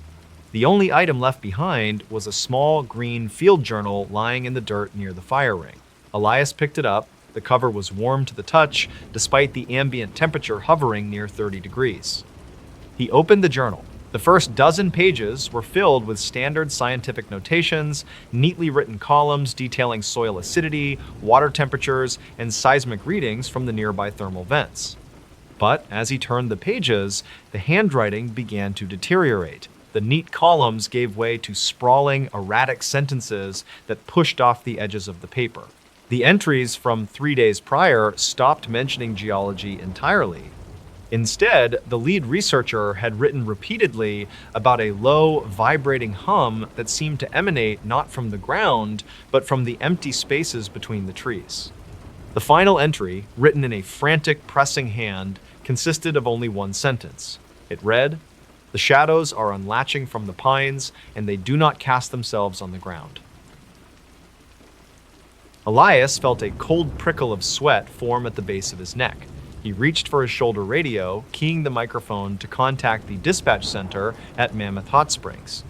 The only item left behind was a small green field journal lying in the dirt near the fire ring. Elias picked it up. The cover was warm to the touch, despite the ambient temperature hovering near 30 degrees. He opened the journal. The first dozen pages were filled with standard scientific notations, neatly written columns detailing soil acidity, water temperatures, and seismic readings from the nearby thermal vents. But as he turned the pages, the handwriting began to deteriorate. The neat columns gave way to sprawling, erratic sentences that pushed off the edges of the paper. The entries from 3 days prior stopped mentioning geology entirely. Instead, the lead researcher had written repeatedly about a low, vibrating hum that seemed to emanate not from the ground, but from the empty spaces between the trees. The final entry, written in a frantic, pressing hand, consisted of only one sentence. It read, "The shadows are unlatching from the pines, and they do not cast themselves on the ground." Elias felt a cold prickle of sweat form at the base of his neck. He reached for his shoulder radio, keying the microphone to contact the dispatch center at Mammoth Hot Springs.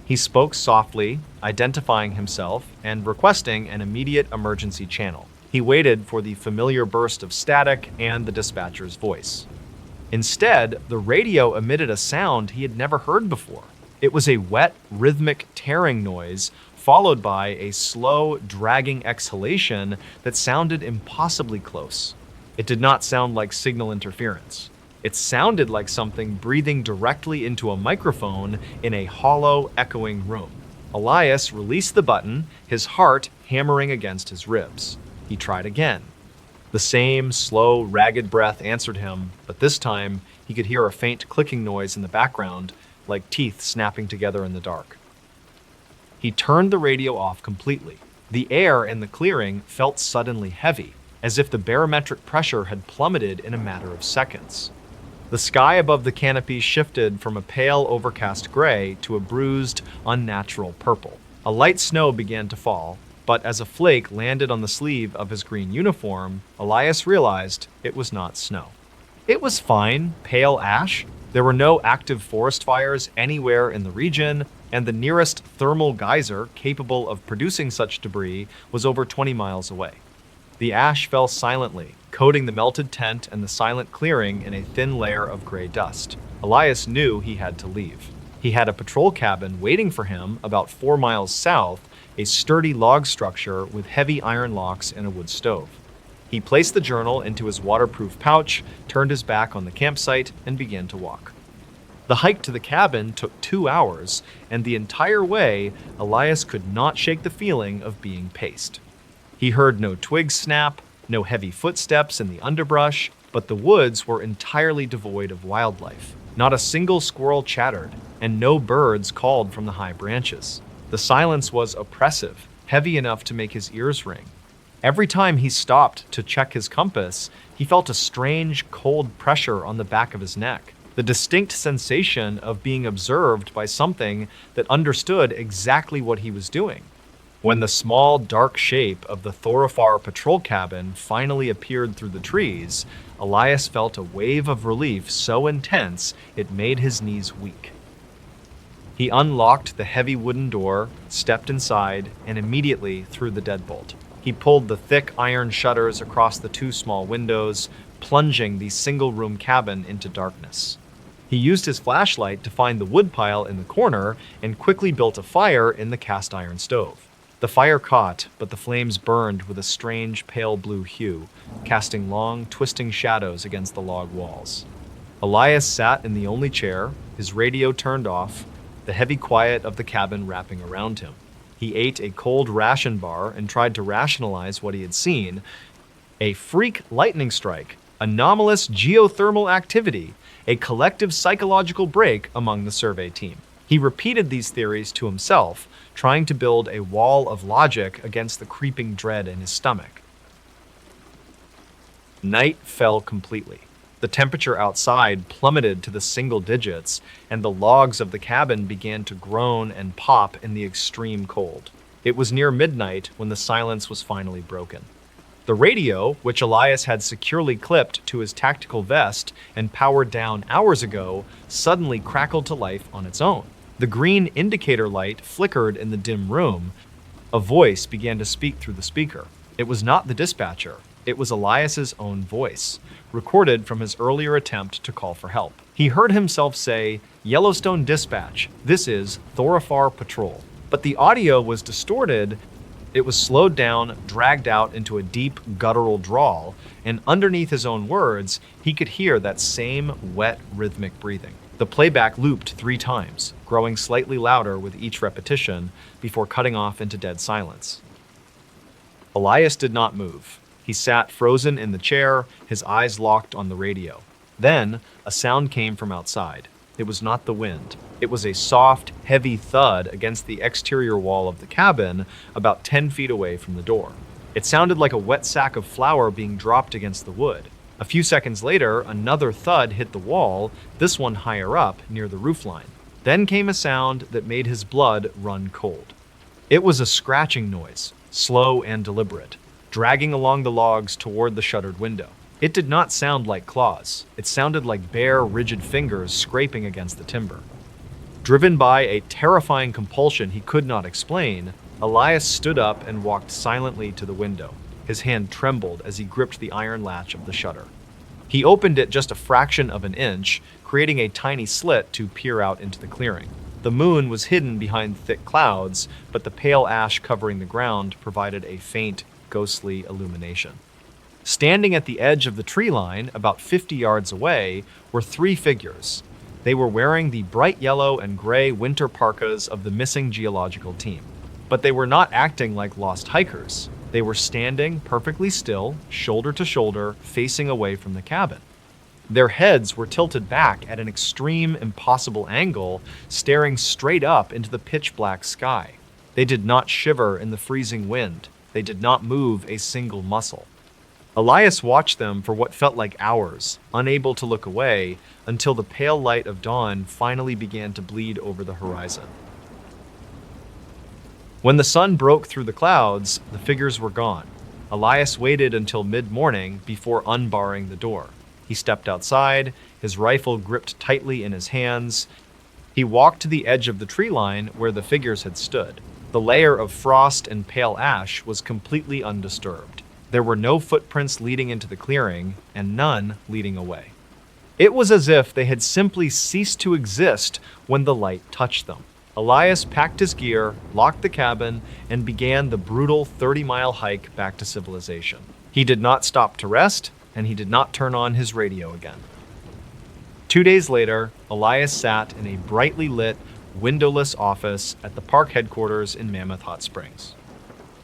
He spoke softly, identifying himself and requesting an immediate emergency channel. He waited for the familiar burst of static and the dispatcher's voice. Instead, the radio emitted a sound he had never heard before. It was a wet, rhythmic tearing noise, followed by a slow, dragging exhalation that sounded impossibly close. It did not sound like signal interference. It sounded like something breathing directly into a microphone in a hollow, echoing room. Elias released the button, his heart hammering against his ribs. He tried again. The same slow, ragged breath answered him, but this time he could hear a faint clicking noise in the background, like teeth snapping together in the dark. He turned the radio off completely. The air in the clearing felt suddenly heavy, as if the barometric pressure had plummeted in a matter of seconds. The sky above the canopy shifted from a pale, overcast gray to a bruised, unnatural purple. A light snow began to fall, but as a flake landed on the sleeve of his green uniform, Elias realized it was not snow. It was fine, pale ash. There were no active forest fires anywhere in the region, and the nearest thermal geyser capable of producing such debris was over 20 miles away. The ash fell silently, coating the melted tent and the silent clearing in a thin layer of gray dust. Elias knew he had to leave. He had a patrol cabin waiting for him about 4 miles south, a sturdy log structure with heavy iron locks and a wood stove. He placed the journal into his waterproof pouch, turned his back on the campsite, and began to walk. The hike to the cabin took 2 hours, and the entire way, Elias could not shake the feeling of being paced. He heard no twigs snap, no heavy footsteps in the underbrush, but the woods were entirely devoid of wildlife. Not a single squirrel chattered, and no birds called from the high branches. The silence was oppressive, heavy enough to make his ears ring. Every time he stopped to check his compass, he felt a strange, cold pressure on the back of his neck, the distinct sensation of being observed by something that understood exactly what he was doing. When the small, dark shape of the Thorifar patrol cabin finally appeared through the trees, Elias felt a wave of relief so intense it made his knees weak. He unlocked the heavy wooden door, stepped inside, and immediately threw the deadbolt. He pulled the thick iron shutters across the two small windows, plunging the single-room cabin into darkness. He used his flashlight to find the woodpile in the corner and quickly built a fire in the cast-iron stove. The fire caught, but the flames burned with a strange pale blue hue, casting long, twisting shadows against the log walls. Elias sat in the only chair, his radio turned off, the heavy quiet of the cabin wrapping around him. He ate a cold ration bar and tried to rationalize what he had seen. A freak lightning strike, anomalous geothermal activity, a collective psychological break among the survey team. He repeated these theories to himself, trying to build a wall of logic against the creeping dread in his stomach. Night fell completely. The temperature outside plummeted to the single digits, and the logs of the cabin began to groan and pop in the extreme cold. It was near midnight when the silence was finally broken. The radio, which Elias had securely clipped to his tactical vest and powered down hours ago, suddenly crackled to life on its own. The green indicator light flickered in the dim room. A voice began to speak through the speaker. It was not the dispatcher. It was Elias's own voice, recorded from his earlier attempt to call for help. He heard himself say, "Yellowstone Dispatch, this is Thorifar Patrol." But the audio was distorted. It was slowed down, dragged out into a deep, guttural drawl, and underneath his own words, he could hear that same wet, rhythmic breathing. The playback looped 3 times, growing slightly louder with each repetition before cutting off into dead silence. Elias did not move. He sat frozen in the chair, his eyes locked on the radio. Then, a sound came from outside. It was not the wind. It was a soft, heavy thud against the exterior wall of the cabin, about 10 feet away from the door. It sounded like a wet sack of flour being dropped against the wood. A few seconds later, another thud hit the wall, this one higher up, near the roofline. Then came a sound that made his blood run cold. It was a scratching noise, slow and deliberate, dragging along the logs toward the shuttered window. It did not sound like claws. It sounded like bare, rigid fingers scraping against the timber. Driven by a terrifying compulsion he could not explain, Elias stood up and walked silently to the window. His hand trembled as he gripped the iron latch of the shutter. He opened it just a fraction of an inch, creating a tiny slit to peer out into the clearing. The moon was hidden behind thick clouds, but the pale ash covering the ground provided a faint, ghostly illumination. Standing at the edge of the tree line, about 50 yards away, were 3 figures. They were wearing the bright yellow and gray winter parkas of the missing geological team. But they were not acting like lost hikers. They were standing perfectly still, shoulder to shoulder, facing away from the cabin. Their heads were tilted back at an extreme, impossible angle, staring straight up into the pitch-black sky. They did not shiver in the freezing wind. They did not move a single muscle. Elias watched them for what felt like hours, unable to look away, until the pale light of dawn finally began to bleed over the horizon. When the sun broke through the clouds, the figures were gone. Elias waited until mid-morning before unbarring the door. He stepped outside, his rifle gripped tightly in his hands. He walked to the edge of the tree line where the figures had stood. The layer of frost and pale ash was completely undisturbed. There were no footprints leading into the clearing, and none leading away. It was as if they had simply ceased to exist when the light touched them. Elias packed his gear, locked the cabin, and began the brutal 30-mile hike back to civilization. He did not stop to rest, and he did not turn on his radio again. 2 days later, Elias sat in a brightly lit, windowless office at the park headquarters in Mammoth Hot Springs.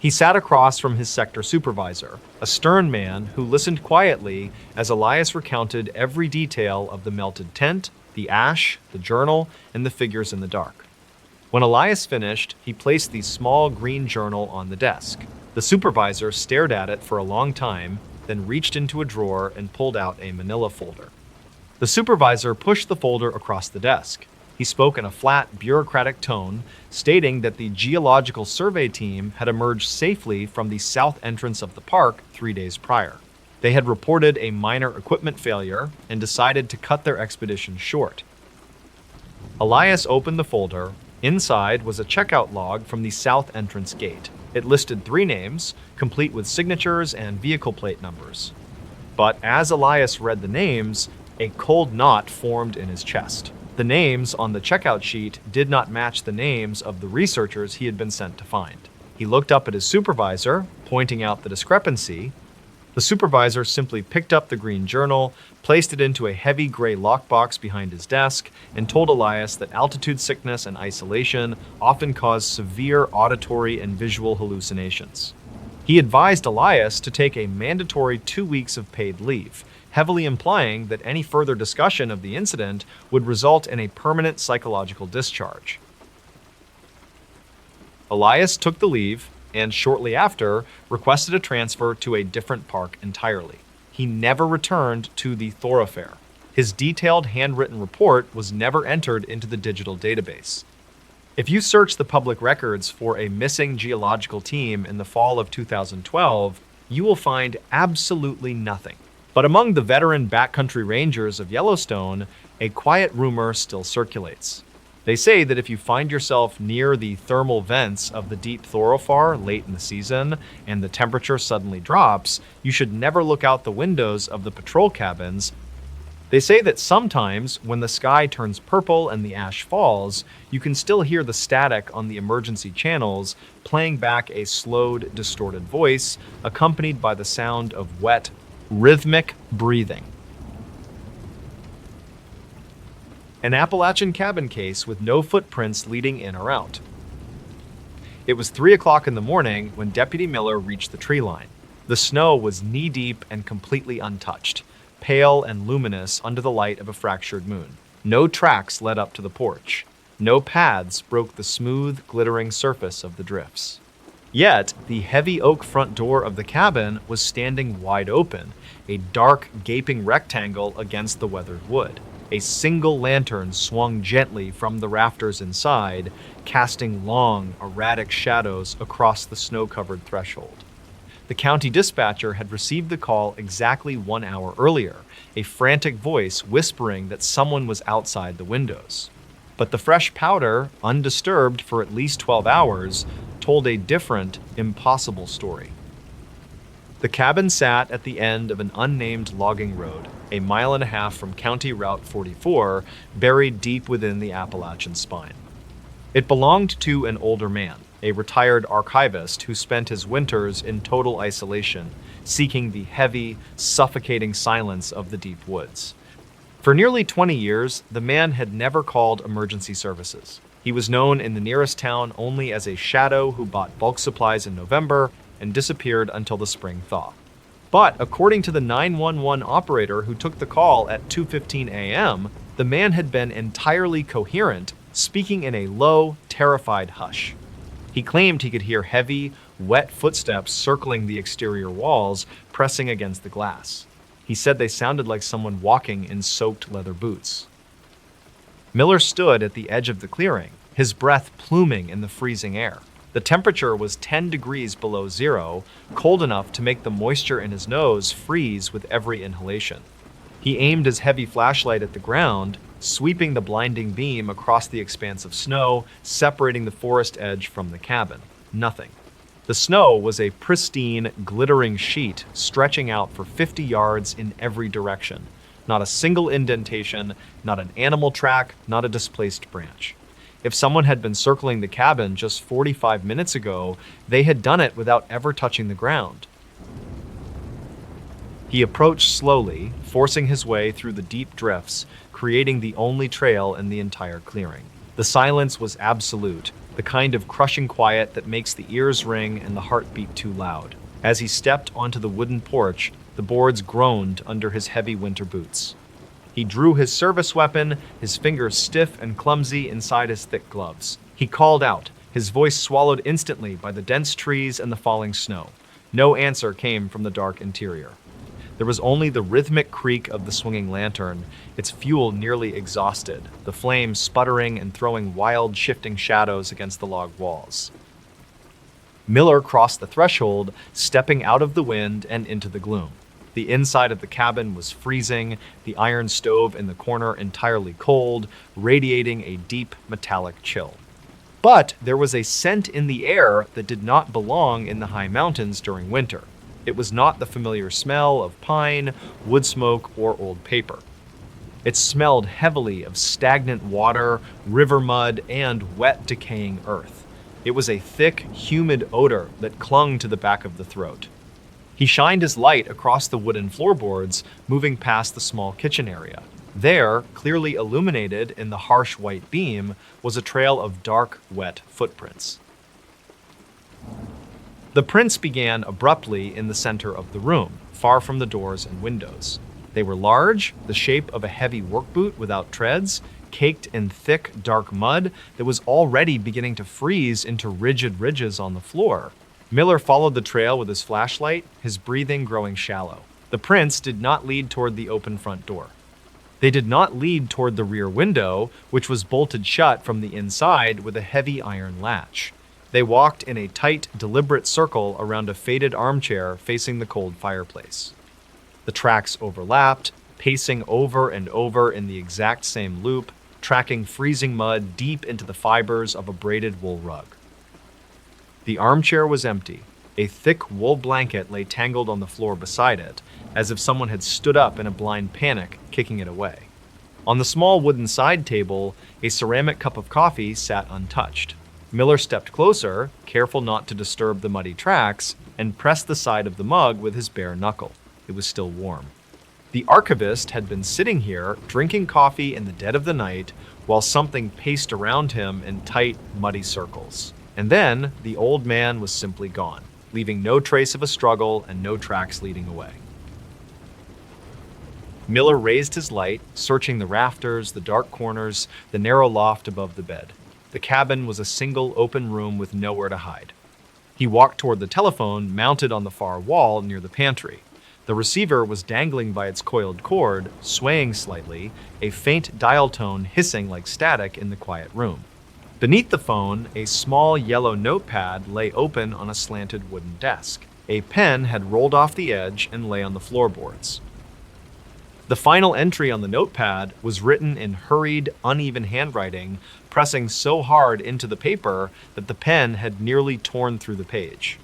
He sat across from his sector supervisor, a stern man who listened quietly as Elias recounted every detail of the melted tent, the ash, the journal, and the figures in the dark. When Elias finished, he placed the small green journal on the desk. The supervisor stared at it for a long time, then reached into a drawer and pulled out a manila folder. The supervisor pushed the folder across the desk. He spoke in a flat, bureaucratic tone, stating that the geological survey team had emerged safely from the south entrance of the park 3 days prior. They had reported a minor equipment failure and decided to cut their expedition short. Elias opened the folder. Inside was a checkout log from the south entrance gate. It listed 3 names, complete with signatures and vehicle plate numbers. But as Elias read the names, a cold knot formed in his chest. The names on the checkout sheet did not match the names of the researchers he had been sent to find. He looked up at his supervisor, pointing out the discrepancy. The supervisor simply picked up the green journal, placed it into a heavy gray lockbox behind his desk, and told Elias that altitude sickness and isolation often cause severe auditory and visual hallucinations. He advised Elias to take a mandatory 2 weeks of paid leave, heavily implying that any further discussion of the incident would result in a permanent psychological discharge. Elias took the leave and shortly after requested a transfer to a different park entirely. He never returned to the thoroughfare. His detailed handwritten report was never entered into the digital database. If you search the public records for a missing geological team in the fall of 2012, you will find absolutely nothing. But among the veteran backcountry rangers of Yellowstone, a quiet rumor still circulates. They say that if you find yourself near the thermal vents of the deep thoroughfare late in the season and the temperature suddenly drops, you should never look out the windows of the patrol cabins. They say that sometimes when the sky turns purple and the ash falls, you can still hear the static on the emergency channels playing back a slowed, distorted voice accompanied by the sound of wet, rhythmic breathing. An Appalachian cabin case with no footprints leading in or out. It was 3 o'clock in the morning when Deputy Miller reached the tree line. The snow was knee-deep and completely untouched, pale and luminous under the light of a fractured moon. No tracks led up to the porch. No paths broke the smooth, glittering surface of the drifts. Yet, the heavy oak front door of the cabin was standing wide open, a dark, gaping rectangle against the weathered wood. A single lantern swung gently from the rafters inside, casting long, erratic shadows across the snow-covered threshold. The county dispatcher had received the call exactly 1 hour earlier, a frantic voice whispering that someone was outside the windows. But the fresh powder, undisturbed for at least 12 hours, told a different, impossible story. The cabin sat at the end of an unnamed logging road, a 1.5 miles from County Route 44, buried deep within the Appalachian spine. It belonged to an older man, a retired archivist who spent his winters in total isolation, seeking the heavy, suffocating silence of the deep woods. For nearly 20 years, the man had never called emergency services. He was known in the nearest town only as a shadow who bought bulk supplies in November and disappeared until the spring thaw. But according to the 911 operator who took the call at 2:15 a.m., the man had been entirely coherent, speaking in a low, terrified hush. He claimed he could hear heavy, wet footsteps circling the exterior walls, pressing against the glass. He said they sounded like someone walking in soaked leather boots. Miller stood at the edge of the clearing, his breath pluming in the freezing air. The temperature was 10 degrees below zero, cold enough to make the moisture in his nose freeze with every inhalation. He aimed his heavy flashlight at the ground, sweeping the blinding beam across the expanse of snow, separating the forest edge from the cabin. Nothing. The snow was a pristine, glittering sheet stretching out for 50 yards in every direction. Not a single indentation, not an animal track, not a displaced branch. If someone had been circling the cabin just 45 minutes ago, they had done it without ever touching the ground. He approached slowly, forcing his way through the deep drifts, creating the only trail in the entire clearing. The silence was absolute, the kind of crushing quiet that makes the ears ring and the heart beat too loud. As he stepped onto the wooden porch, the boards groaned under his heavy winter boots. He drew his service weapon, his fingers stiff and clumsy inside his thick gloves. He called out, his voice swallowed instantly by the dense trees and the falling snow. No answer came from the dark interior. There was only the rhythmic creak of the swinging lantern, its fuel nearly exhausted, the flame sputtering and throwing wild, shifting shadows against the log walls. Miller crossed the threshold, stepping out of the wind and into the gloom. The inside of the cabin was freezing, the iron stove in the corner entirely cold, radiating a deep metallic chill. But there was a scent in the air that did not belong in the high mountains during winter. It was not the familiar smell of pine, wood smoke, or old paper. It smelled heavily of stagnant water, river mud, and wet, decaying earth. It was a thick, humid odor that clung to the back of the throat. He shined his light across the wooden floorboards, moving past the small kitchen area. There, clearly illuminated in the harsh white beam, was a trail of dark, wet footprints. The prints began abruptly in the center of the room, far from the doors and windows. They were large, the shape of a heavy work boot without treads, caked in thick, dark mud that was already beginning to freeze into rigid ridges on the floor. Miller followed the trail with his flashlight, his breathing growing shallow. The prints did not lead toward the open front door. They did not lead toward the rear window, which was bolted shut from the inside with a heavy iron latch. They walked in a tight, deliberate circle around a faded armchair facing the cold fireplace. The tracks overlapped, pacing over and over in the exact same loop, tracking freezing mud deep into the fibers of a braided wool rug. The armchair was empty. A thick wool blanket lay tangled on the floor beside it, as if someone had stood up in a blind panic, kicking it away. On the small wooden side table, a ceramic cup of coffee sat untouched. Miller stepped closer, careful not to disturb the muddy tracks, and pressed the side of the mug with his bare knuckle. It was still warm. The archivist had been sitting here, drinking coffee in the dead of the night, while something paced around him in tight, muddy circles. And then, the old man was simply gone, leaving no trace of a struggle and no tracks leading away. Miller raised his light, searching the rafters, the dark corners, the narrow loft above the bed. The cabin was a single open room with nowhere to hide. He walked toward the telephone mounted on the far wall near the pantry. The receiver was dangling by its coiled cord, swaying slightly, a faint dial tone hissing like static in the quiet room. Beneath the phone, a small yellow notepad lay open on a slanted wooden desk. A pen had rolled off the edge and lay on the floorboards. The final entry on the notepad was written in hurried, uneven handwriting, pressing so hard into the paper that the pen had nearly torn through the page.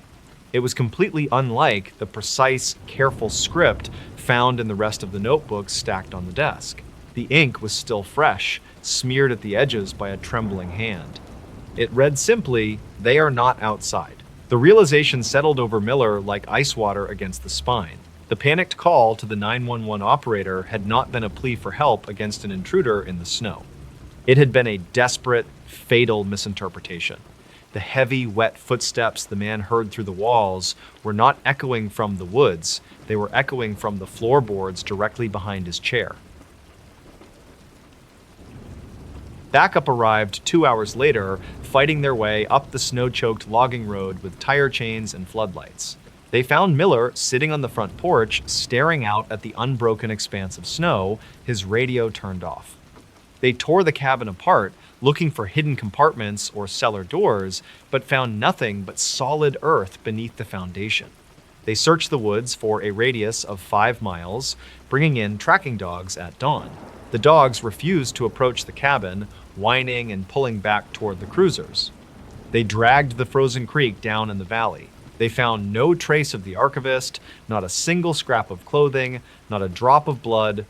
It was completely unlike the precise, careful script found in the rest of the notebooks stacked on the desk. The ink was still fresh, smeared at the edges by a trembling hand. It read simply, "They are not outside." The realization settled over Miller like ice water against the spine. The panicked call to the 911 operator had not been a plea for help against an intruder in the snow. It had been a desperate, fatal misinterpretation. The heavy, wet footsteps the man heard through the walls were not echoing from the woods, they were echoing from the floorboards directly behind his chair. Backup arrived 2 hours later, fighting their way up the snow-choked logging road with tire chains and floodlights. They found Miller sitting on the front porch, staring out at the unbroken expanse of snow, his radio turned off. They tore the cabin apart, looking for hidden compartments or cellar doors, but found nothing but solid earth beneath the foundation. They searched the woods for a radius of 5 miles, bringing in tracking dogs at dawn. The dogs refused to approach the cabin, whining and pulling back toward the cruisers. They dragged the frozen creek down in the valley. They found no trace of the archivist, not a single scrap of clothing, not a drop of blood.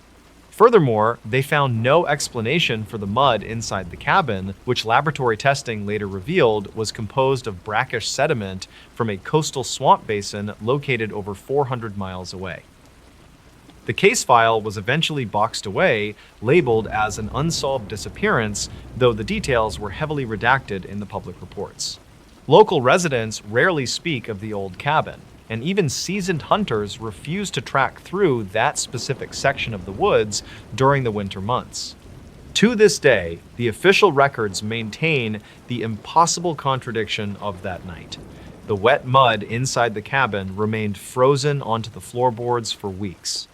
Furthermore, they found no explanation for the mud inside the cabin, which laboratory testing later revealed was composed of brackish sediment from a coastal swamp basin located over 400 miles away. The case file was eventually boxed away, labeled as an unsolved disappearance, though the details were heavily redacted in the public reports. Local residents rarely speak of the old cabin, and even seasoned hunters refuse to track through that specific section of the woods during the winter months. To this day, the official records maintain the impossible contradiction of that night. The wet mud inside the cabin remained frozen onto the floorboards for weeks.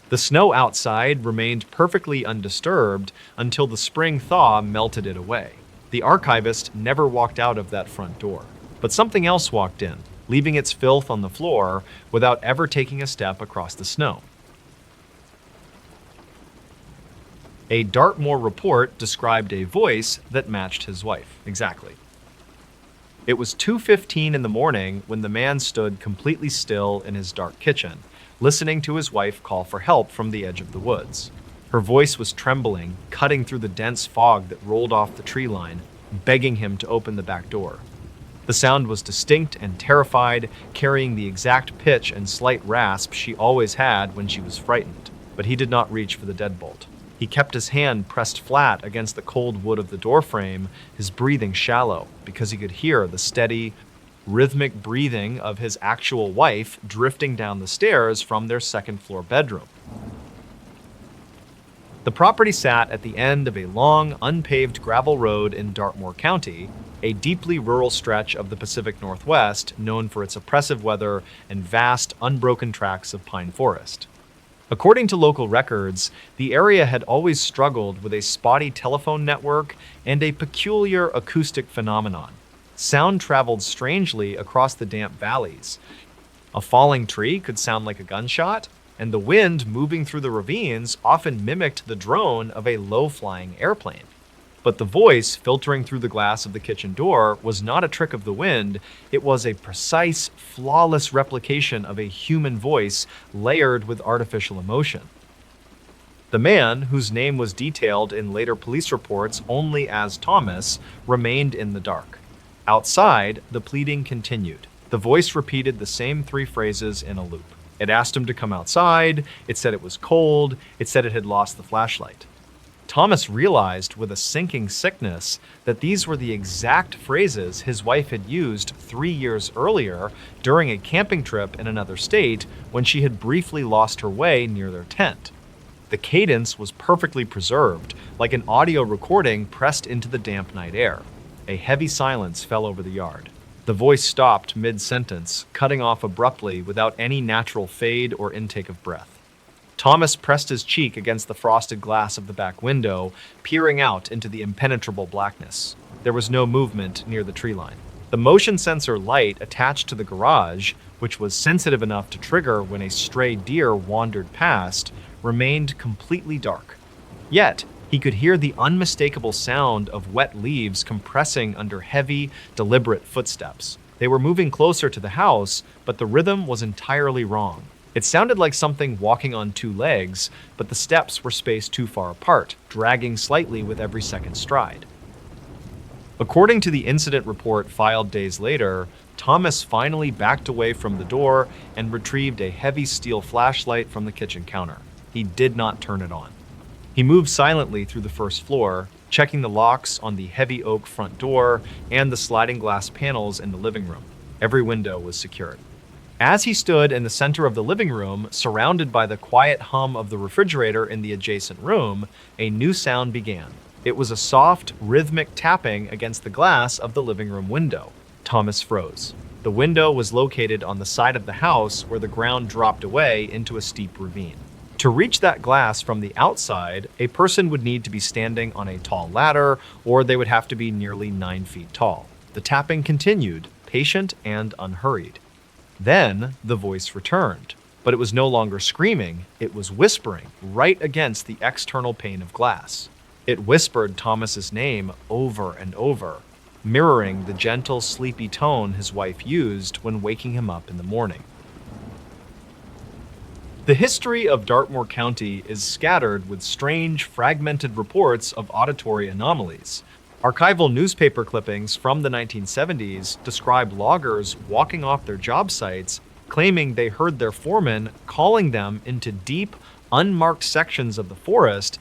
The snow outside remained perfectly undisturbed until the spring thaw melted it away. The archivist never walked out of that front door. But something else walked in, leaving its filth on the floor without ever taking a step across the snow. A Dartmoor report described a voice that matched his wife. Exactly. It was 2:15 in the morning when the man stood completely still in his dark kitchen, listening to his wife call for help from the edge of the woods. Her voice was trembling, cutting through the dense fog that rolled off the tree line, begging him to open the back door. The sound was distinct and terrified, carrying the exact pitch and slight rasp she always had when she was frightened. But he did not reach for the deadbolt. He kept his hand pressed flat against the cold wood of the doorframe, his breathing shallow, because he could hear the steady, rhythmic breathing of his actual wife drifting down the stairs from their second-floor bedroom. The property sat at the end of a long, unpaved gravel road in Dartmoor County, a deeply rural stretch of the Pacific Northwest known for its oppressive weather and vast, unbroken tracts of pine forest. According to local records, the area had always struggled with a spotty telephone network and a peculiar acoustic phenomenon. Sound traveled strangely across the damp valleys. A falling tree could sound like a gunshot, and the wind moving through the ravines often mimicked the drone of a low-flying airplane. But the voice filtering through the glass of the kitchen door was not a trick of the wind. It was a precise, flawless replication of a human voice layered with artificial emotion. The man, whose name was detailed in later police reports only as Thomas, remained in the dark. Outside, the pleading continued. The voice repeated the same 3 phrases in a loop. It asked him to come outside, it said it was cold, it said it had lost the flashlight. Thomas realized with a sinking sickness that these were the exact phrases his wife had used 3 years earlier during a camping trip in another state when she had briefly lost her way near their tent. The cadence was perfectly preserved, like an audio recording pressed into the damp night air. A heavy silence fell over the yard. The voice stopped mid-sentence, cutting off abruptly without any natural fade or intake of breath. Thomas pressed his cheek against the frosted glass of the back window, peering out into the impenetrable blackness. There was no movement near the tree line. The motion sensor light attached to the garage, which was sensitive enough to trigger when a stray deer wandered past, remained completely dark. Yet, he could hear the unmistakable sound of wet leaves compressing under heavy, deliberate footsteps. They were moving closer to the house, but the rhythm was entirely wrong. It sounded like something walking on 2 legs, but the steps were spaced too far apart, dragging slightly with every second stride. According to the incident report filed days later, Thomas finally backed away from the door and retrieved a heavy steel flashlight from the kitchen counter. He did not turn it on. He moved silently through the first floor, checking the locks on the heavy oak front door and the sliding glass panels in the living room. Every window was secured. As he stood in the center of the living room, surrounded by the quiet hum of the refrigerator in the adjacent room, a new sound began. It was a soft, rhythmic tapping against the glass of the living room window. Thomas froze. The window was located on the side of the house where the ground dropped away into a steep ravine. To reach that glass from the outside, a person would need to be standing on a tall ladder, or they would have to be nearly 9 feet tall. The tapping continued, patient and unhurried. Then the voice returned, but it was no longer screaming, it was whispering right against the external pane of glass. It whispered Thomas's name over and over, mirroring the gentle, sleepy tone his wife used when waking him up in the morning. The history of Dartmoor County is scattered with strange, fragmented reports of auditory anomalies. Archival newspaper clippings from the 1970s describe loggers walking off their job sites, claiming they heard their foreman calling them into deep, unmarked sections of the forest.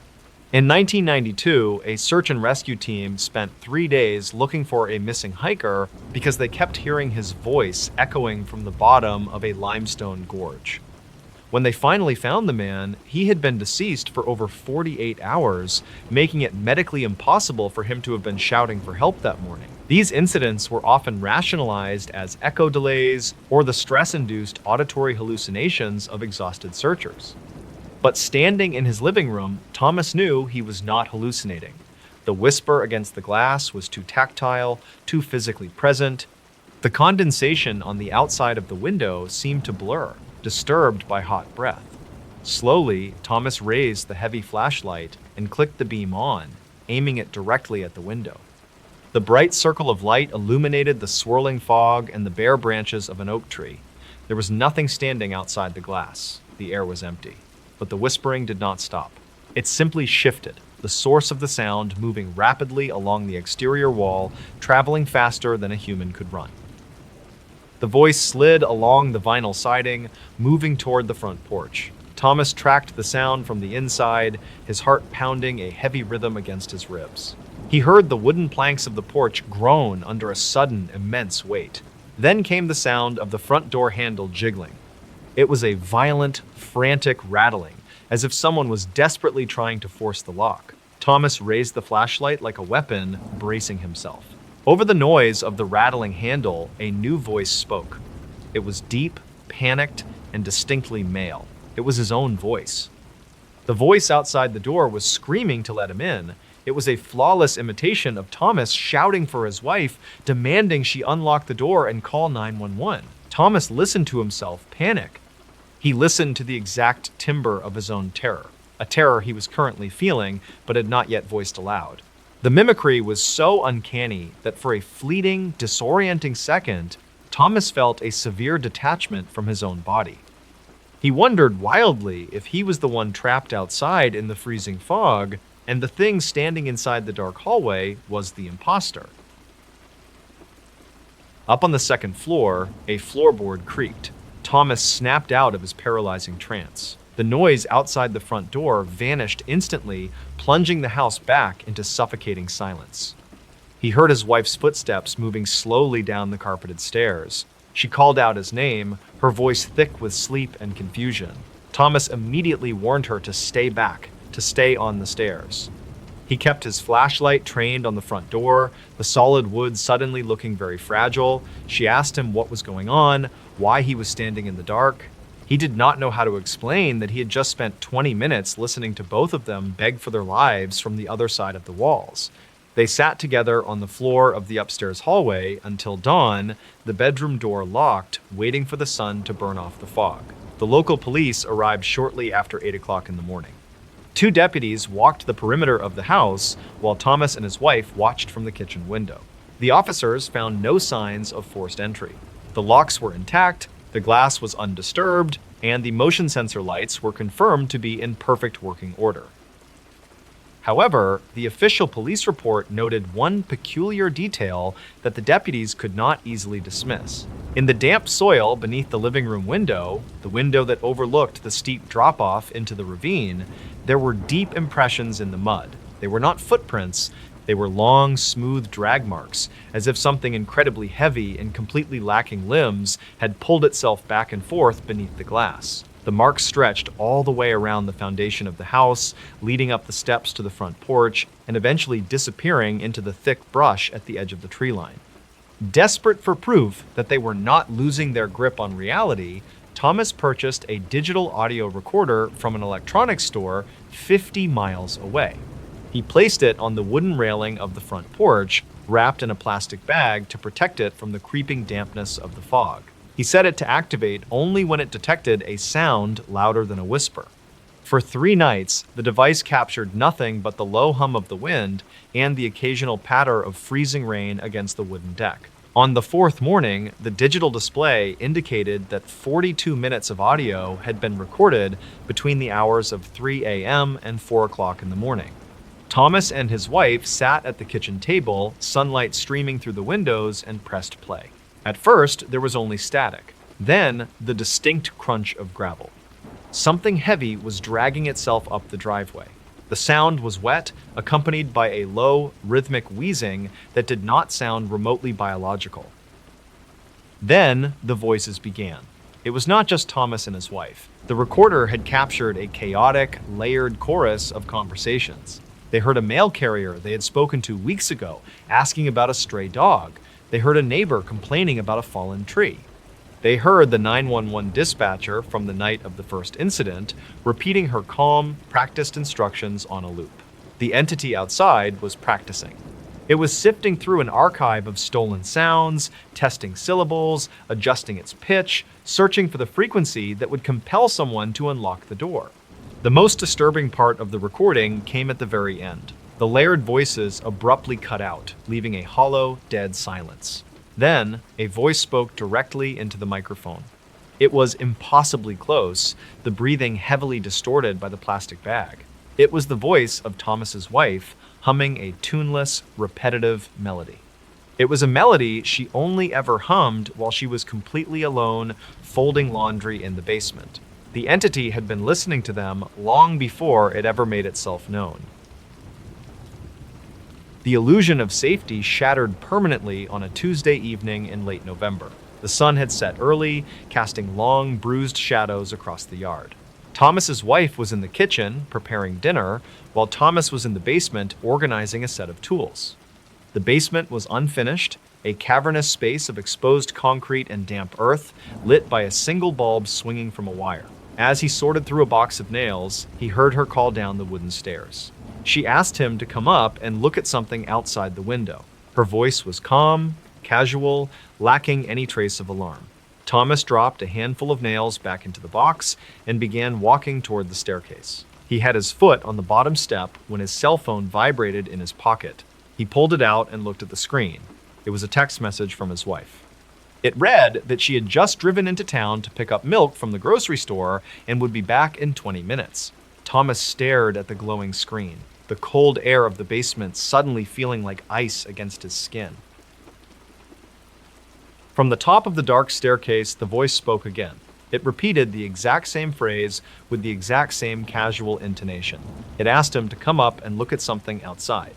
In 1992, a search and rescue team spent 3 days looking for a missing hiker because they kept hearing his voice echoing from the bottom of a limestone gorge. When they finally found the man, he had been deceased for over 48 hours, making it medically impossible for him to have been shouting for help that morning. These incidents were often rationalized as echo delays or the stress-induced auditory hallucinations of exhausted searchers. But standing in his living room, Thomas knew he was not hallucinating. The whisper against the glass was too tactile, too physically present. The condensation on the outside of the window seemed to blur, disturbed by hot breath. Slowly, Thomas raised the heavy flashlight and clicked the beam on, aiming it directly at the window. The bright circle of light illuminated the swirling fog and the bare branches of an oak tree. There was nothing standing outside the glass. The air was empty. But the whispering did not stop. It simply shifted, the source of the sound moving rapidly along the exterior wall, traveling faster than a human could run. The voice slid along the vinyl siding, moving toward the front porch. Thomas tracked the sound from the inside, his heart pounding a heavy rhythm against his ribs. He heard the wooden planks of the porch groan under a sudden, immense weight. Then came the sound of the front door handle jiggling. It was a violent, frantic rattling, as if someone was desperately trying to force the lock. Thomas raised the flashlight like a weapon, bracing himself. Over the noise of the rattling handle, a new voice spoke. It was deep, panicked, and distinctly male. It was his own voice. The voice outside the door was screaming to let him in. It was a flawless imitation of Thomas shouting for his wife, demanding she unlock the door and call 911. Thomas listened to himself panic. He listened to the exact timbre of his own terror, a terror he was currently feeling but had not yet voiced aloud. The mimicry was so uncanny that for a fleeting, disorienting second, Thomas felt a severe detachment from his own body. He wondered wildly if he was the one trapped outside in the freezing fog, and the thing standing inside the dark hallway was the imposter. Up on the second floor, a floorboard creaked. Thomas snapped out of his paralyzing trance. The noise outside the front door vanished instantly, plunging the house back into suffocating silence. He heard his wife's footsteps moving slowly down the carpeted stairs. She called out his name, her voice thick with sleep and confusion. Thomas immediately warned her to stay back, to stay on the stairs. He kept his flashlight trained on the front door, the solid wood suddenly looking very fragile. She asked him what was going on, why he was standing in the dark. He did not know how to explain that he had just spent 20 minutes listening to both of them beg for their lives from the other side of the walls. They sat together on the floor of the upstairs hallway until dawn, the bedroom door locked, waiting for the sun to burn off the fog. The local police arrived shortly after 8 o'clock in the morning. 2 deputies walked the perimeter of the house while Thomas and his wife watched from the kitchen window. The officers found no signs of forced entry. The locks were intact, the glass was undisturbed, and the motion sensor lights were confirmed to be in perfect working order. However, the official police report noted one peculiar detail that the deputies could not easily dismiss. In the damp soil beneath the living room window, the window that overlooked the steep drop-off into the ravine, there were deep impressions in the mud. They were not footprints, they were long, smooth drag marks, as if something incredibly heavy and completely lacking limbs had pulled itself back and forth beneath the glass. The marks stretched all the way around the foundation of the house, leading up the steps to the front porch, and eventually disappearing into the thick brush at the edge of the tree line. Desperate for proof that they were not losing their grip on reality, Thomas purchased a digital audio recorder from an electronics store 50 miles away. He placed it on the wooden railing of the front porch, wrapped in a plastic bag to protect it from the creeping dampness of the fog. He set it to activate only when it detected a sound louder than a whisper. For 3 nights, the device captured nothing but the low hum of the wind and the occasional patter of freezing rain against the wooden deck. On the 4th morning, the digital display indicated that 42 minutes of audio had been recorded between the hours of 3 a.m. and 4 o'clock in the morning. Thomas and his wife sat at the kitchen table, sunlight streaming through the windows, and pressed play. At first, there was only static. Then, the distinct crunch of gravel. Something heavy was dragging itself up the driveway. The sound was wet, accompanied by a low, rhythmic wheezing that did not sound remotely biological. Then, the voices began. It was not just Thomas and his wife. The recorder had captured a chaotic, layered chorus of conversations. They heard a mail carrier they had spoken to weeks ago asking about a stray dog. They heard a neighbor complaining about a fallen tree. They heard the 911 dispatcher from the night of the first incident repeating her calm, practiced instructions on a loop. The entity outside was practicing. It was sifting through an archive of stolen sounds, testing syllables, adjusting its pitch, searching for the frequency that would compel someone to unlock the door. The most disturbing part of the recording came at the very end. The layered voices abruptly cut out, leaving a hollow, dead silence. Then, a voice spoke directly into the microphone. It was impossibly close, the breathing heavily distorted by the plastic bag. It was the voice of Thomas's wife, humming a tuneless, repetitive melody. It was a melody she only ever hummed while she was completely alone, folding laundry in the basement. The entity had been listening to them long before it ever made itself known. The illusion of safety shattered permanently on a Tuesday evening in late November. The sun had set early, casting long, bruised shadows across the yard. Thomas's wife was in the kitchen, preparing dinner, while Thomas was in the basement organizing a set of tools. The basement was unfinished, a cavernous space of exposed concrete and damp earth, lit by a single bulb swinging from a wire. As he sorted through a box of nails, he heard her call down the wooden stairs. She asked him to come up and look at something outside the window. Her voice was calm, casual, lacking any trace of alarm. Thomas dropped a handful of nails back into the box and began walking toward the staircase. He had his foot on the bottom step when his cell phone vibrated in his pocket. He pulled it out and looked at the screen. It was a text message from his wife. It read that she had just driven into town to pick up milk from the grocery store and would be back in 20 minutes. Thomas stared at the glowing screen, the cold air of the basement suddenly feeling like ice against his skin. From the top of the dark staircase, the voice spoke again. It repeated the exact same phrase with the exact same casual intonation. It asked him to come up and look at something outside.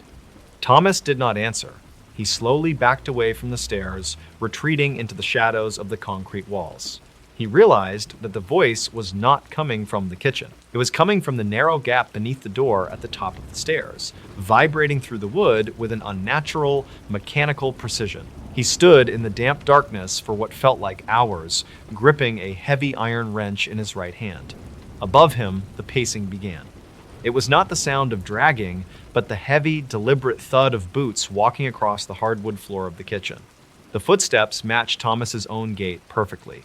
Thomas did not answer. He slowly backed away from the stairs, retreating into the shadows of the concrete walls. He realized that the voice was not coming from the kitchen. It was coming from the narrow gap beneath the door at the top of the stairs, vibrating through the wood with an unnatural, mechanical precision. He stood in the damp darkness for what felt like hours, gripping a heavy iron wrench in his right hand. Above him, the pacing began. It was not the sound of dragging, but the heavy, deliberate thud of boots walking across the hardwood floor of the kitchen. The footsteps matched Thomas's own gait perfectly.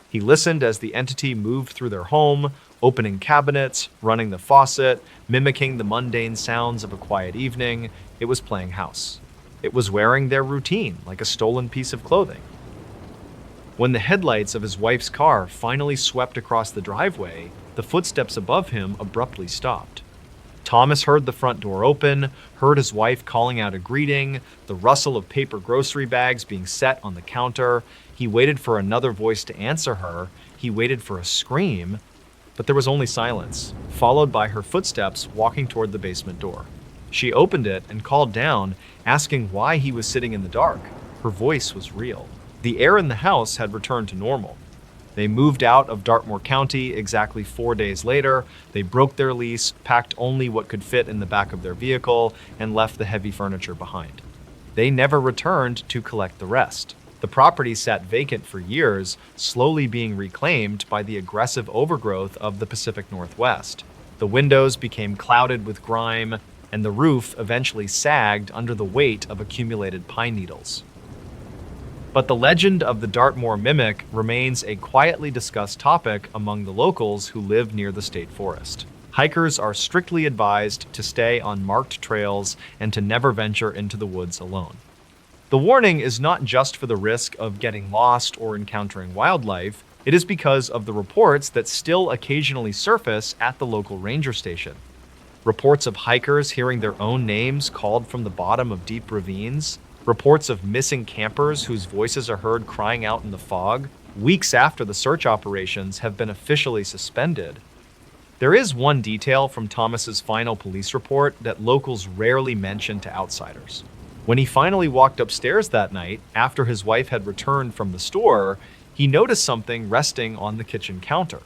He listened as the entity moved through their home, opening cabinets, running the faucet, mimicking the mundane sounds of a quiet evening. It was playing house. It was wearing their routine like a stolen piece of clothing. When the headlights of his wife's car finally swept across the driveway, the footsteps above him abruptly stopped. Thomas heard the front door open, heard his wife calling out a greeting, the rustle of paper grocery bags being set on the counter. He waited for another voice to answer her. He waited for a scream, but there was only silence, followed by her footsteps walking toward the basement door. She opened it and called down, asking why he was sitting in the dark. Her voice was real. The air in the house had returned to normal. They moved out of Dartmoor County exactly 4 days later. They broke their lease, packed only what could fit in the back of their vehicle, and left the heavy furniture behind. They never returned to collect the rest. The property sat vacant for years, slowly being reclaimed by the aggressive overgrowth of the Pacific Northwest. The windows became clouded with grime, and the roof eventually sagged under the weight of accumulated pine needles. But the legend of the Dartmoor mimic remains a quietly discussed topic among the locals who live near the state forest. Hikers are strictly advised to stay on marked trails and to never venture into the woods alone. The warning is not just for the risk of getting lost or encountering wildlife, it is because of the reports that still occasionally surface at the local ranger station. Reports of hikers hearing their own names called from the bottom of deep ravines, reports of missing campers whose voices are heard crying out in the fog, weeks after the search operations have been officially suspended. There is one detail from Thomas's final police report that locals rarely mention to outsiders. When he finally walked upstairs that night, after his wife had returned from the store, he noticed something resting on the kitchen counter.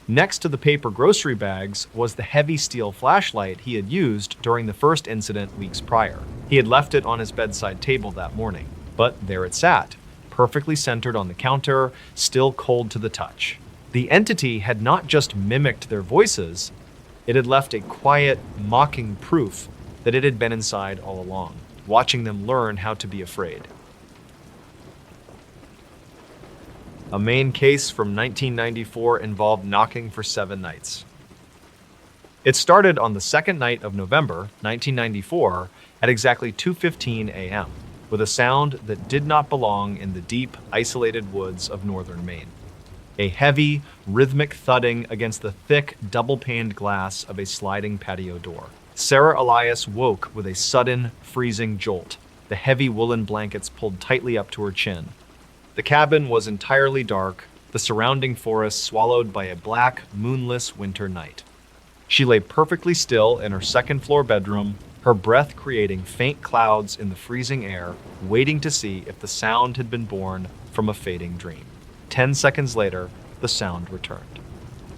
Next to the paper grocery bags was the heavy steel flashlight he had used during the first incident weeks prior. He had left it on his bedside table that morning, but there it sat, perfectly centered on the counter, still cold to the touch. The entity had not just mimicked their voices, it had left a quiet, mocking proof that it had been inside all along, watching them learn how to be afraid. A main case from 1994 involved knocking for 7 nights. It started on the second night of November 1994 at exactly 2:15 a.m. with a sound that did not belong in the deep, isolated woods of northern Maine. A heavy, rhythmic thudding against the thick, double-paned glass of a sliding patio door. Sarah Elias woke with a sudden, freezing jolt, the heavy woolen blankets pulled tightly up to her chin. The cabin was entirely dark, the surrounding forest swallowed by a black, moonless winter night. She lay perfectly still in her second-floor bedroom, her breath creating faint clouds in the freezing air, waiting to see if the sound had been born from a fading dream. 10 seconds later, the sound returned.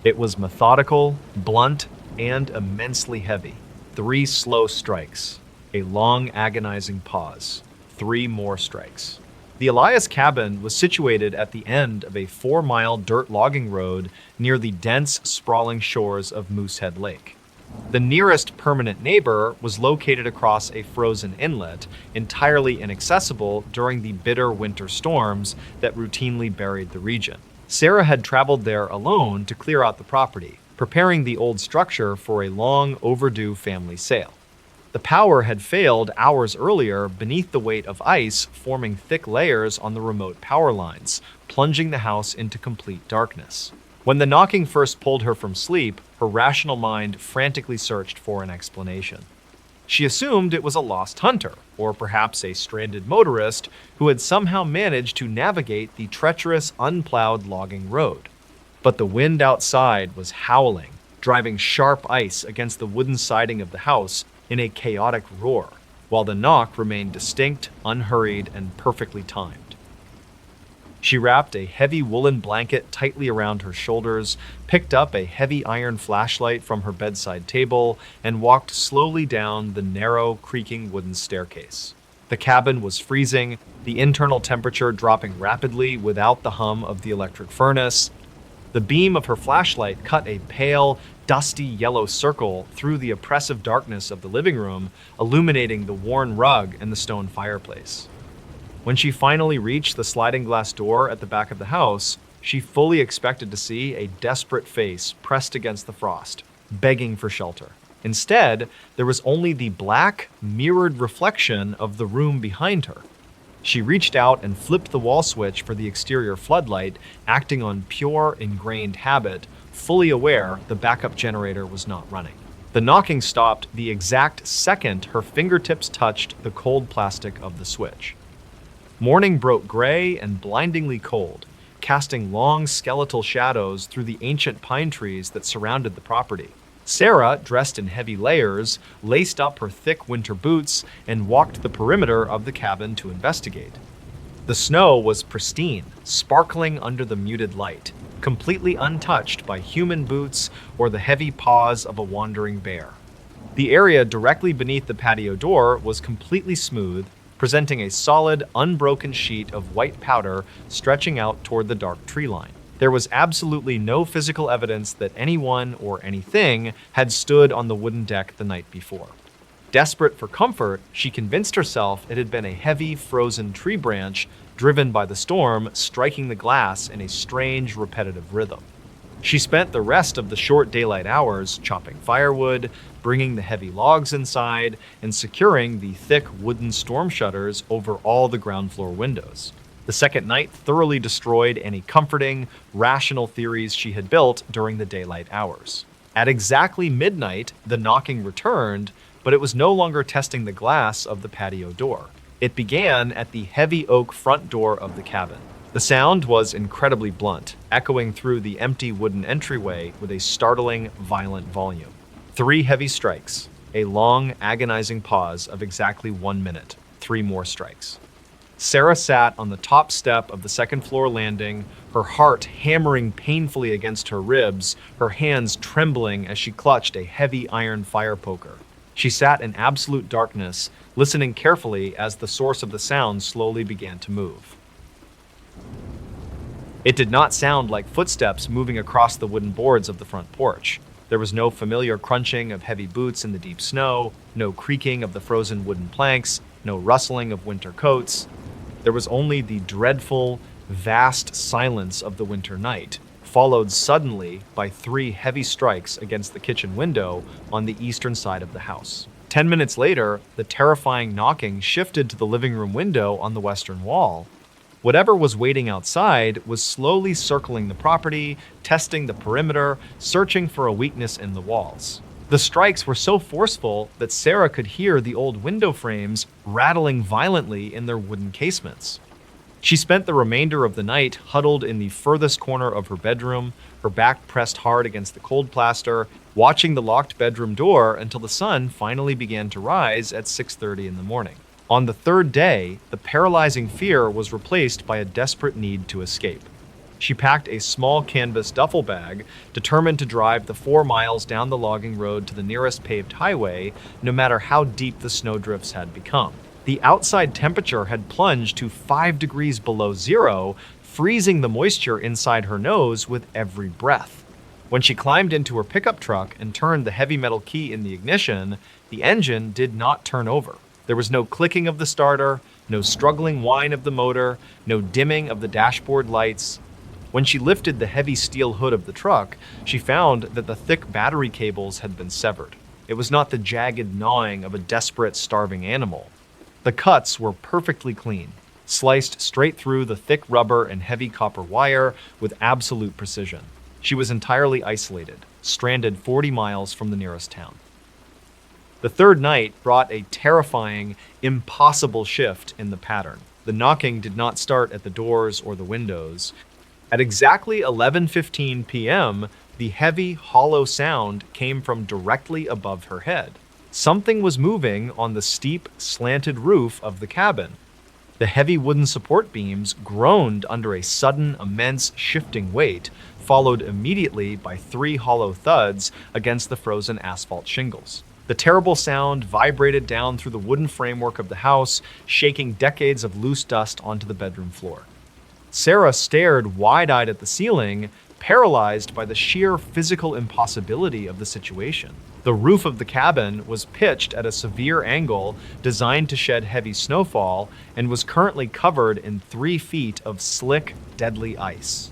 It was methodical, blunt, and immensely heavy. 3 slow strikes, a long, agonizing pause, 3 more strikes. The Elias cabin was situated at the end of a 4-mile dirt logging road near the dense, sprawling shores of Moosehead Lake. The nearest permanent neighbor was located across a frozen inlet, entirely inaccessible during the bitter winter storms that routinely buried the region. Sarah had traveled there alone to clear out the property, preparing the old structure for a long overdue family sale. The power had failed hours earlier beneath the weight of ice forming thick layers on the remote power lines, plunging the house into complete darkness. When the knocking first pulled her from sleep, her rational mind frantically searched for an explanation. She assumed it was a lost hunter, or perhaps a stranded motorist who had somehow managed to navigate the treacherous, unplowed logging road. But the wind outside was howling, driving sharp ice against the wooden siding of the house in a chaotic roar, while the knock remained distinct, unhurried, and perfectly timed. She wrapped a heavy woolen blanket tightly around her shoulders, picked up a heavy iron flashlight from her bedside table, and walked slowly down the narrow, creaking wooden staircase. The cabin was freezing, the internal temperature dropping rapidly without the hum of the electric furnace. The beam of her flashlight cut a pale, dusty yellow circle through the oppressive darkness of the living room, illuminating the worn rug and the stone fireplace. When she finally reached the sliding glass door at the back of the house, she fully expected to see a desperate face pressed against the frost, begging for shelter. Instead, there was only the black, mirrored reflection of the room behind her. She reached out and flipped the wall switch for the exterior floodlight, acting on pure, ingrained habit, fully aware the backup generator was not running. The knocking stopped the exact second her fingertips touched the cold plastic of the switch. Morning broke gray and blindingly cold, casting long skeletal shadows through the ancient pine trees that surrounded the property. Sarah, dressed in heavy layers, laced up her thick winter boots and walked the perimeter of the cabin to investigate. The snow was pristine, sparkling under the muted light, completely untouched by human boots or the heavy paws of a wandering bear. The area directly beneath the patio door was completely smooth, presenting a solid, unbroken sheet of white powder stretching out toward the dark tree line. There was absolutely no physical evidence that anyone or anything had stood on the wooden deck the night before. Desperate for comfort, she convinced herself it had been a heavy, frozen tree branch driven by the storm striking the glass in a strange, repetitive rhythm. She spent the rest of the short daylight hours chopping firewood, bringing the heavy logs inside, and securing the thick wooden storm shutters over all the ground floor windows. The second night thoroughly destroyed any comforting, rational theories she had built during the daylight hours. At exactly midnight, the knocking returned, but it was no longer testing the glass of the patio door. It began at the heavy oak front door of the cabin. The sound was incredibly blunt, echoing through the empty wooden entryway with a startling, violent volume. 3 heavy strikes, a long, agonizing pause of exactly 1 minute, 3 more strikes. Sarah sat on the top step of the second floor landing, her heart hammering painfully against her ribs, her hands trembling as she clutched a heavy iron fire poker. She sat in absolute darkness, listening carefully as the source of the sound slowly began to move. It did not sound like footsteps moving across the wooden boards of the front porch. There was no familiar crunching of heavy boots in the deep snow, no creaking of the frozen wooden planks, no rustling of winter coats. There was only the dreadful, vast silence of the winter night, followed suddenly by 3 heavy strikes against the kitchen window on the eastern side of the house. 10 minutes later, the terrifying knocking shifted to the living room window on the western wall. Whatever was waiting outside was slowly circling the property, testing the perimeter, searching for a weakness in the walls. The strikes were so forceful that Sarah could hear the old window frames rattling violently in their wooden casements. She spent the remainder of the night huddled in the furthest corner of her bedroom, her back pressed hard against the cold plaster, watching the locked bedroom door until the sun finally began to rise at 6:30 in the morning. On the third day, the paralyzing fear was replaced by a desperate need to escape. She packed a small canvas duffel bag, determined to drive the 4 miles down the logging road to the nearest paved highway, no matter how deep the snowdrifts had become. The outside temperature had plunged to 5 degrees below zero, freezing the moisture inside her nose with every breath. When she climbed into her pickup truck and turned the heavy metal key in the ignition, the engine did not turn over. There was no clicking of the starter, no struggling whine of the motor, no dimming of the dashboard lights. When she lifted the heavy steel hood of the truck, she found that the thick battery cables had been severed. It was not the jagged gnawing of a desperate, starving animal. The cuts were perfectly clean, sliced straight through the thick rubber and heavy copper wire with absolute precision. She was entirely isolated, stranded 40 miles from the nearest town. The third night brought a terrifying, impossible shift in the pattern. The knocking did not start at the doors or the windows. At exactly 11:15 p.m., the heavy, hollow sound came from directly above her head. Something was moving on the steep, slanted roof of the cabin. The heavy wooden support beams groaned under a sudden, immense, shifting weight, followed immediately by 3 hollow thuds against the frozen asphalt shingles. The terrible sound vibrated down through the wooden framework of the house, shaking decades of loose dust onto the bedroom floor. Sarah stared wide-eyed at the ceiling, paralyzed by the sheer physical impossibility of the situation. The roof of the cabin was pitched at a severe angle designed to shed heavy snowfall and was currently covered in 3 feet of slick, deadly ice.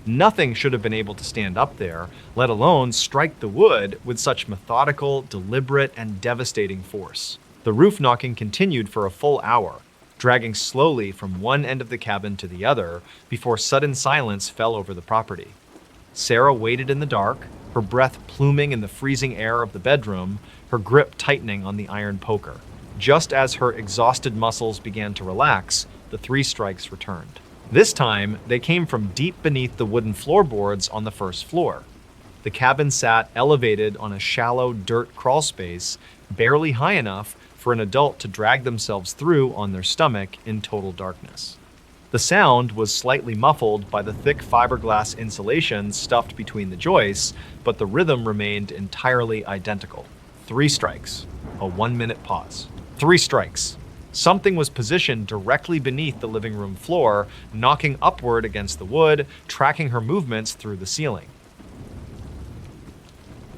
Nothing should have been able to stand up there, let alone strike the wood with such methodical, deliberate, and devastating force. The roof knocking continued for a full hour, dragging slowly from one end of the cabin to the other before sudden silence fell over the property. Sarah waited in the dark, her breath pluming in the freezing air of the bedroom, her grip tightening on the iron poker. Just as her exhausted muscles began to relax, the 3 strikes returned. This time, they came from deep beneath the wooden floorboards on the first floor. The cabin sat elevated on a shallow dirt crawl space, barely high enough for an adult to drag themselves through on their stomach in total darkness. The sound was slightly muffled by the thick fiberglass insulation stuffed between the joists, but the rhythm remained entirely identical. 3 strikes, a 1-minute pause. 3 strikes. Something was positioned directly beneath the living room floor, knocking upward against the wood, tracking her movements through the ceiling.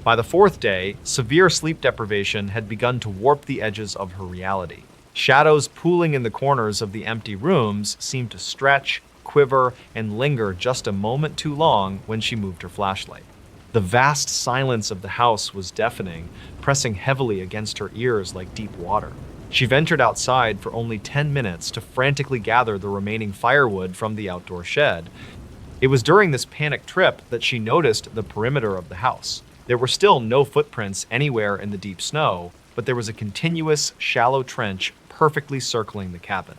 By the 4th day, severe sleep deprivation had begun to warp the edges of her reality. Shadows pooling in the corners of the empty rooms seemed to stretch, quiver, and linger just a moment too long when she moved her flashlight. The vast silence of the house was deafening, pressing heavily against her ears like deep water. She ventured outside for only 10 minutes to frantically gather the remaining firewood from the outdoor shed. It was during this panic trip that she noticed the perimeter of the house. There were still no footprints anywhere in the deep snow, but there was a continuous, shallow trench perfectly circling the cabin.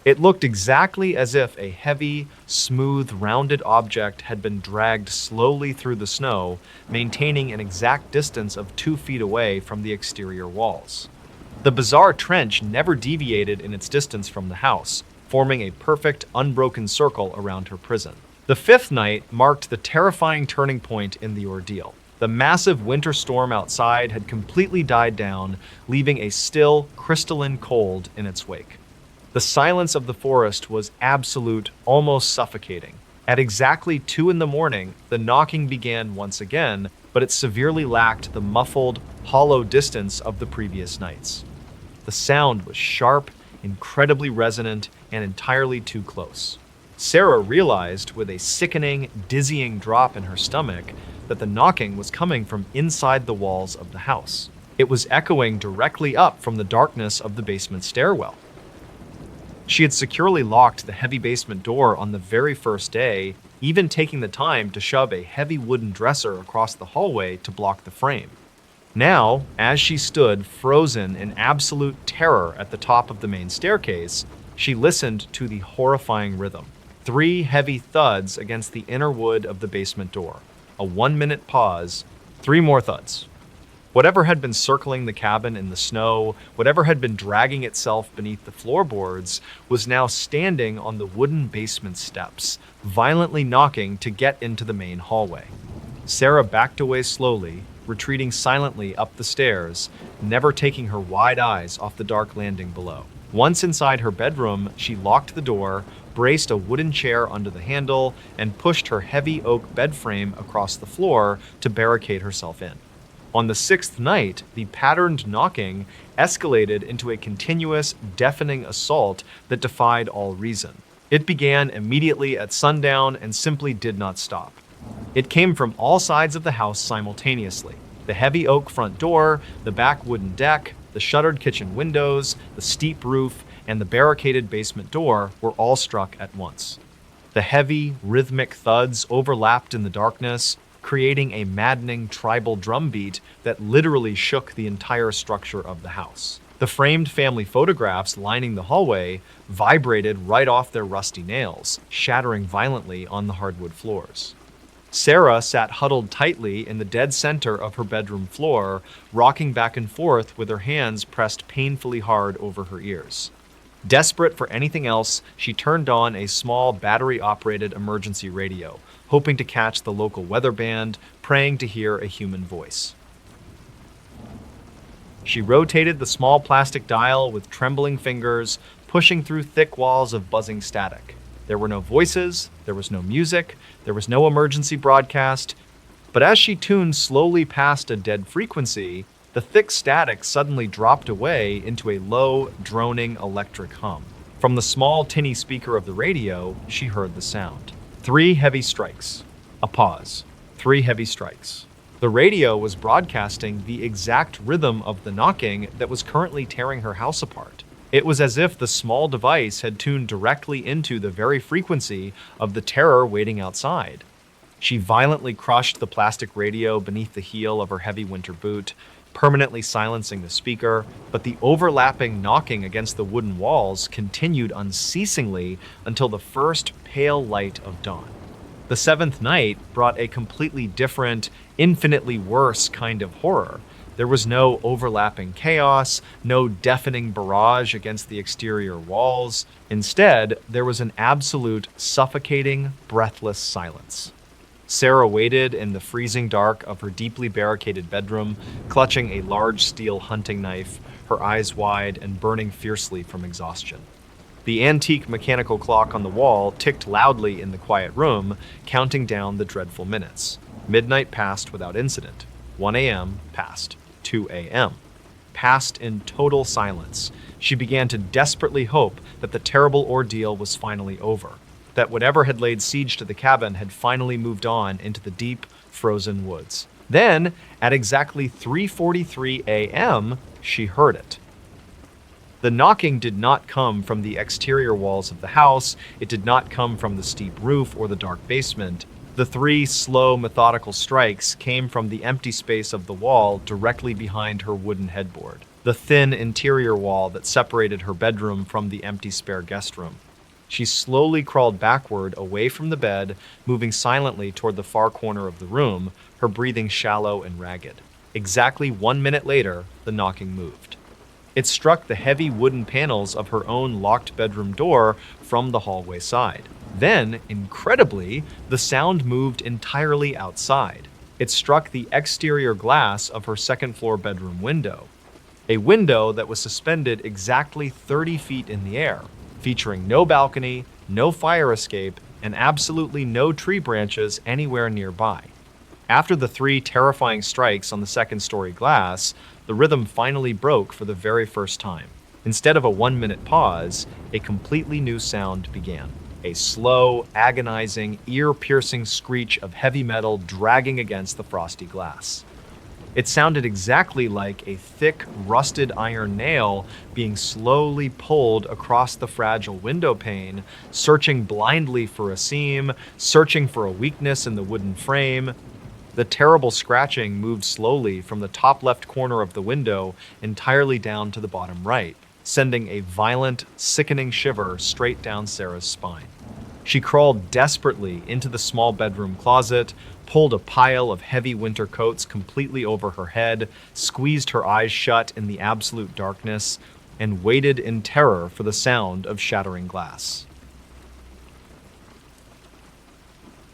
It looked exactly as if a heavy, smooth, rounded object had been dragged slowly through the snow, maintaining an exact distance of 2 feet away from the exterior walls. The bizarre trench never deviated in its distance from the house, forming a perfect, unbroken circle around her prison. The fifth night marked the terrifying turning point in the ordeal. The massive winter storm outside had completely died down, leaving a still, crystalline cold in its wake. The silence of the forest was absolute, almost suffocating. At exactly 2 in the morning, the knocking began once again, but it severely lacked the muffled, hollow distance of the previous nights. The sound was sharp, incredibly resonant, and entirely too close. Sarah realized, with a sickening, dizzying drop in her stomach, that the knocking was coming from inside the walls of the house. It was echoing directly up from the darkness of the basement stairwell. She had securely locked the heavy basement door on the very first day, even taking the time to shove a heavy wooden dresser across the hallway to block the frame. Now, as she stood frozen in absolute terror at the top of the main staircase, she listened to the horrifying rhythm. 3 heavy thuds against the inner wood of the basement door. A 1-minute pause. 3 more thuds. Whatever had been circling the cabin in the snow, whatever had been dragging itself beneath the floorboards, was now standing on the wooden basement steps, violently knocking to get into the main hallway. Sarah backed away slowly, retreating silently up the stairs, never taking her wide eyes off the dark landing below. Once inside her bedroom, she locked the door, braced a wooden chair under the handle, and pushed her heavy oak bed frame across the floor to barricade herself in. On the 6th night, the patterned knocking escalated into a continuous, deafening assault that defied all reason. It began immediately at sundown and simply did not stop. It came from all sides of the house simultaneously. The heavy oak front door, the back wooden deck, the shuttered kitchen windows, the steep roof, and the barricaded basement door were all struck at once. The heavy, rhythmic thuds overlapped in the darkness, creating a maddening tribal drumbeat that literally shook the entire structure of the house. The framed family photographs lining the hallway vibrated right off their rusty nails, shattering violently on the hardwood floors. Sarah sat huddled tightly in the dead center of her bedroom floor, rocking back and forth with her hands pressed painfully hard over her ears. Desperate for anything else, she turned on a small battery-operated emergency radio, hoping to catch the local weather band, praying to hear a human voice. She rotated the small plastic dial with trembling fingers, pushing through thick walls of buzzing static. There were no voices, there was no music, there was no emergency broadcast, but as she tuned slowly past a dead frequency, the thick static suddenly dropped away into a low, droning electric hum. From the small, tinny speaker of the radio, she heard the sound. 3 heavy strikes. A pause. 3 heavy strikes. The radio was broadcasting the exact rhythm of the knocking that was currently tearing her house apart. It was as if the small device had tuned directly into the very frequency of the terror waiting outside. She violently crushed the plastic radio beneath the heel of her heavy winter boot, permanently silencing the speaker, but the overlapping knocking against the wooden walls continued unceasingly until the first pale light of dawn. The 7th night brought a completely different, infinitely worse kind of horror. There was no overlapping chaos, no deafening barrage against the exterior walls. Instead, there was an absolute, suffocating, breathless silence. Sarah waited in the freezing dark of her deeply barricaded bedroom, clutching a large steel hunting knife, her eyes wide and burning fiercely from exhaustion. The antique mechanical clock on the wall ticked loudly in the quiet room, counting down the dreadful minutes. Midnight passed without incident. 1 a.m. passed. 2 a.m. passed in total silence. She began to desperately hope that the terrible ordeal was finally over, that whatever had laid siege to the cabin had finally moved on into the deep, frozen woods. Then, at exactly 3:43 a.m., she heard it. The knocking did not come from the exterior walls of the house. It did not come from the steep roof or the dark basement. The 3 slow, methodical strikes came from the empty space of the wall directly behind her wooden headboard, the thin interior wall that separated her bedroom from the empty spare guest room. She slowly crawled backward away from the bed, moving silently toward the far corner of the room, her breathing shallow and ragged. Exactly 1 minute later, the knocking moved. It struck the heavy wooden panels of her own locked bedroom door from the hallway side. Then, incredibly, the sound moved entirely outside. It struck the exterior glass of her second floor bedroom window, a window that was suspended exactly 30 feet in the air, featuring no balcony, no fire escape, and absolutely no tree branches anywhere nearby. After the 3 terrifying strikes on the second-story glass, the rhythm finally broke for the very first time. Instead of a 1-minute pause, a completely new sound began. A slow, agonizing, ear-piercing screech of heavy metal dragging against the frosty glass. It sounded exactly like a thick, rusted iron nail being slowly pulled across the fragile window pane, searching blindly for a seam, searching for a weakness in the wooden frame. The terrible scratching moved slowly from the top left corner of the window entirely down to the bottom right, sending a violent, sickening shiver straight down Sarah's spine. She crawled desperately into the small bedroom closet, pulled a pile of heavy winter coats completely over her head, squeezed her eyes shut in the absolute darkness, and waited in terror for the sound of shattering glass.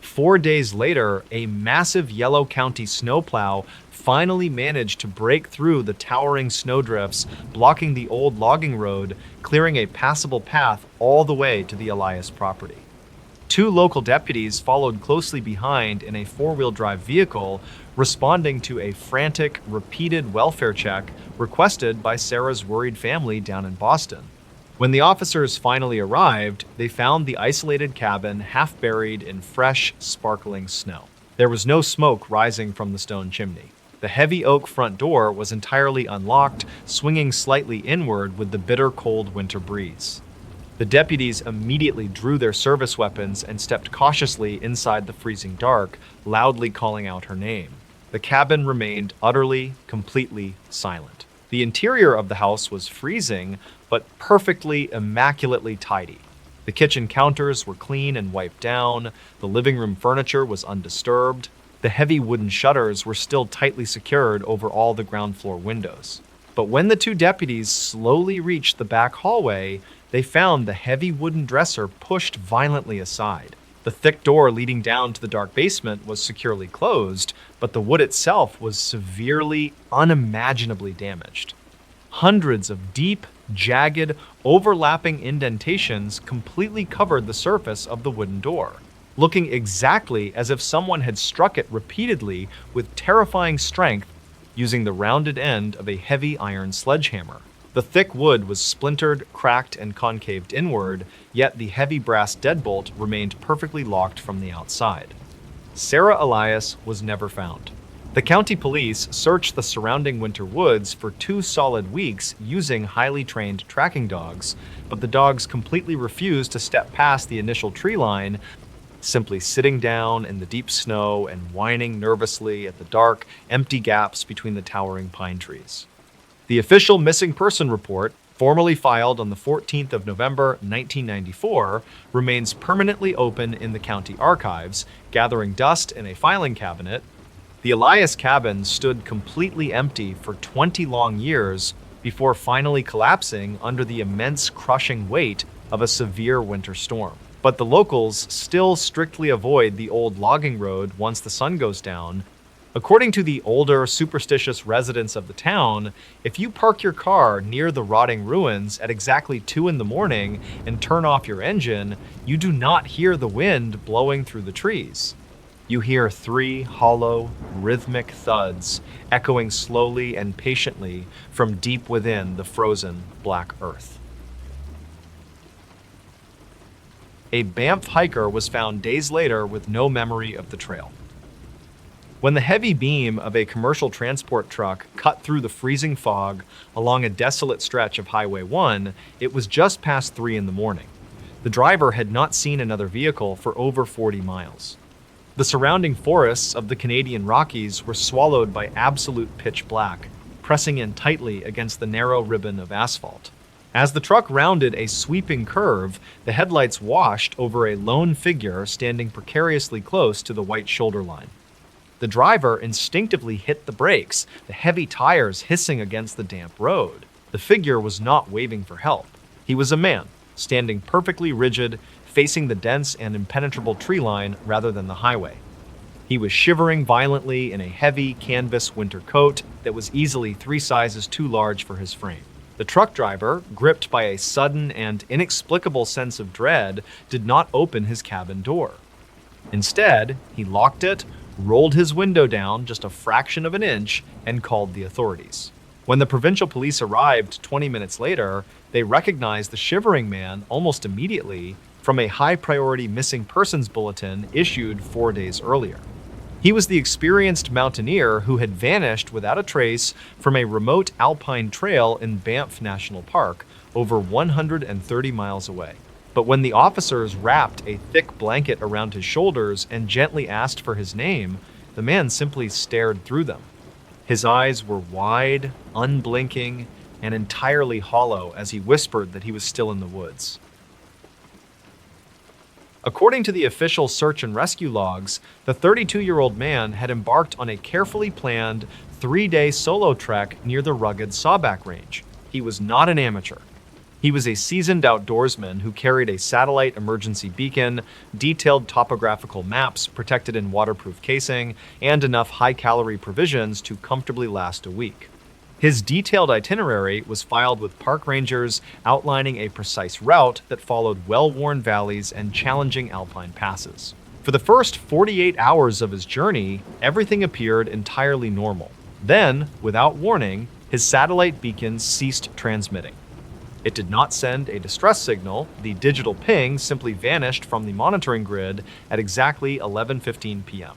4 days later, a massive Yellow County snowplow finally managed to break through the towering snowdrifts blocking the old logging road, clearing a passable path all the way to the Elias property. 2 local deputies followed closely behind in a 4-wheel drive vehicle, responding to a frantic, repeated welfare check requested by Sarah's worried family down in Boston. When the officers finally arrived, they found the isolated cabin half buried in fresh, sparkling snow. There was no smoke rising from the stone chimney. The heavy oak front door was entirely unlocked, swinging slightly inward with the bitter cold winter breeze. The deputies immediately drew their service weapons and stepped cautiously inside the freezing dark, loudly calling out her name. The cabin remained utterly, completely silent. The interior of the house was freezing, but perfectly, immaculately tidy. The kitchen counters were clean and wiped down, the living room furniture was undisturbed, the heavy wooden shutters were still tightly secured over all the ground floor windows. But when the 2 deputies slowly reached the back hallway, they found the heavy wooden dresser pushed violently aside. The thick door leading down to the dark basement was securely closed, but the wood itself was severely, unimaginably damaged. Hundreds of deep, jagged, overlapping indentations completely covered the surface of the wooden door, looking exactly as if someone had struck it repeatedly with terrifying strength using the rounded end of a heavy iron sledgehammer. The thick wood was splintered, cracked, and concaved inward, yet the heavy brass deadbolt remained perfectly locked from the outside. Sarah Elias was never found. The county police searched the surrounding winter woods for 2 solid weeks using highly trained tracking dogs, but the dogs completely refused to step past the initial tree line, simply sitting down in the deep snow and whining nervously at the dark, empty gaps between the towering pine trees. The official missing person report, formally filed on the 14th of November 1994, remains permanently open in the county archives, gathering dust in a filing cabinet. The Elias cabin stood completely empty for 20 long years before finally collapsing under the immense crushing weight of a severe winter storm. But the locals still strictly avoid the old logging road once the sun goes down. According to the older, superstitious residents of the town, if you park your car near the rotting ruins at exactly 2 in the morning and turn off your engine, you do not hear the wind blowing through the trees. You hear 3 hollow, rhythmic thuds echoing slowly and patiently from deep within the frozen black earth. A Banff hiker was found days later with no memory of the trail. When the heavy beam of a commercial transport truck cut through the freezing fog along a desolate stretch of Highway 1, it was just past 3 in the morning. The driver had not seen another vehicle for over 40 miles. The surrounding forests of the Canadian Rockies were swallowed by absolute pitch black, pressing in tightly against the narrow ribbon of asphalt. As the truck rounded a sweeping curve, the headlights washed over a lone figure standing precariously close to the white shoulder line. The driver instinctively hit the brakes, the heavy tires hissing against the damp road. The figure was not waving for help. He was a man, standing perfectly rigid, facing the dense and impenetrable tree line rather than the highway. He was shivering violently in a heavy canvas winter coat that was easily 3 sizes too large for his frame. The truck driver, gripped by a sudden and inexplicable sense of dread, did not open his cabin door. Instead, he locked it, rolled his window down just a fraction of an inch, and called the authorities. When the provincial police arrived 20 minutes later, they recognized the shivering man almost immediately from a high-priority missing persons bulletin issued 4 days earlier. He was the experienced mountaineer who had vanished without a trace from a remote alpine trail in Banff National Park, over 130 miles away. But when the officers wrapped a thick blanket around his shoulders and gently asked for his name, the man simply stared through them. His eyes were wide, unblinking, and entirely hollow as he whispered that he was still in the woods. According to the official search and rescue logs, the 32-year-old man had embarked on a carefully planned 3-day solo trek near the rugged Sawback Range. He was not an amateur. He was a seasoned outdoorsman who carried a satellite emergency beacon, detailed topographical maps protected in waterproof casing, and enough high-calorie provisions to comfortably last a week. His detailed itinerary was filed with park rangers, outlining a precise route that followed well-worn valleys and challenging alpine passes. For the first 48 hours of his journey, everything appeared entirely normal. Then, without warning, his satellite beacon ceased transmitting. It did not send a distress signal. The digital ping simply vanished from the monitoring grid at exactly 11:15 p.m.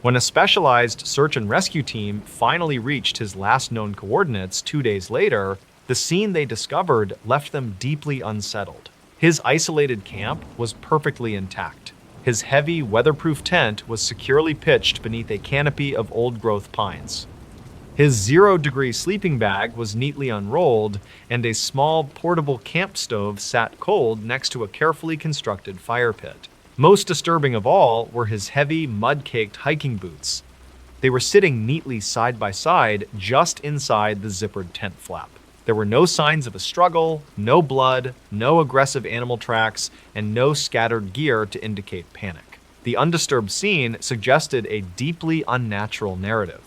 When a specialized search and rescue team finally reached his last known coordinates 2 days later, the scene they discovered left them deeply unsettled. His isolated camp was perfectly intact. His heavy, weatherproof tent was securely pitched beneath a canopy of old-growth pines. His 0-degree sleeping bag was neatly unrolled, and a small, portable camp stove sat cold next to a carefully constructed fire pit. Most disturbing of all were his heavy, mud-caked hiking boots. They were sitting neatly side by side just inside the zippered tent flap. There were no signs of a struggle, no blood, no aggressive animal tracks, and no scattered gear to indicate panic. The undisturbed scene suggested a deeply unnatural narrative.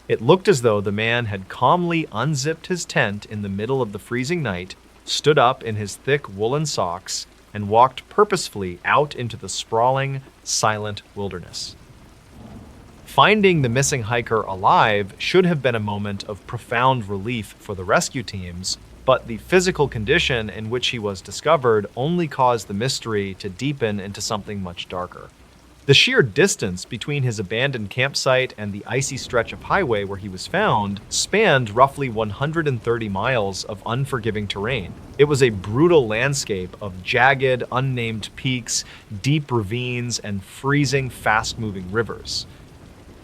It looked as though the man had calmly unzipped his tent in the middle of the freezing night, stood up in his thick woolen socks, and walked purposefully out into the sprawling, silent wilderness. Finding the missing hiker alive should have been a moment of profound relief for the rescue teams, but the physical condition in which he was discovered only caused the mystery to deepen into something much darker. The sheer distance between his abandoned campsite and the icy stretch of highway where he was found spanned roughly 130 miles of unforgiving terrain. It was a brutal landscape of jagged, unnamed peaks, deep ravines, and freezing, fast-moving rivers.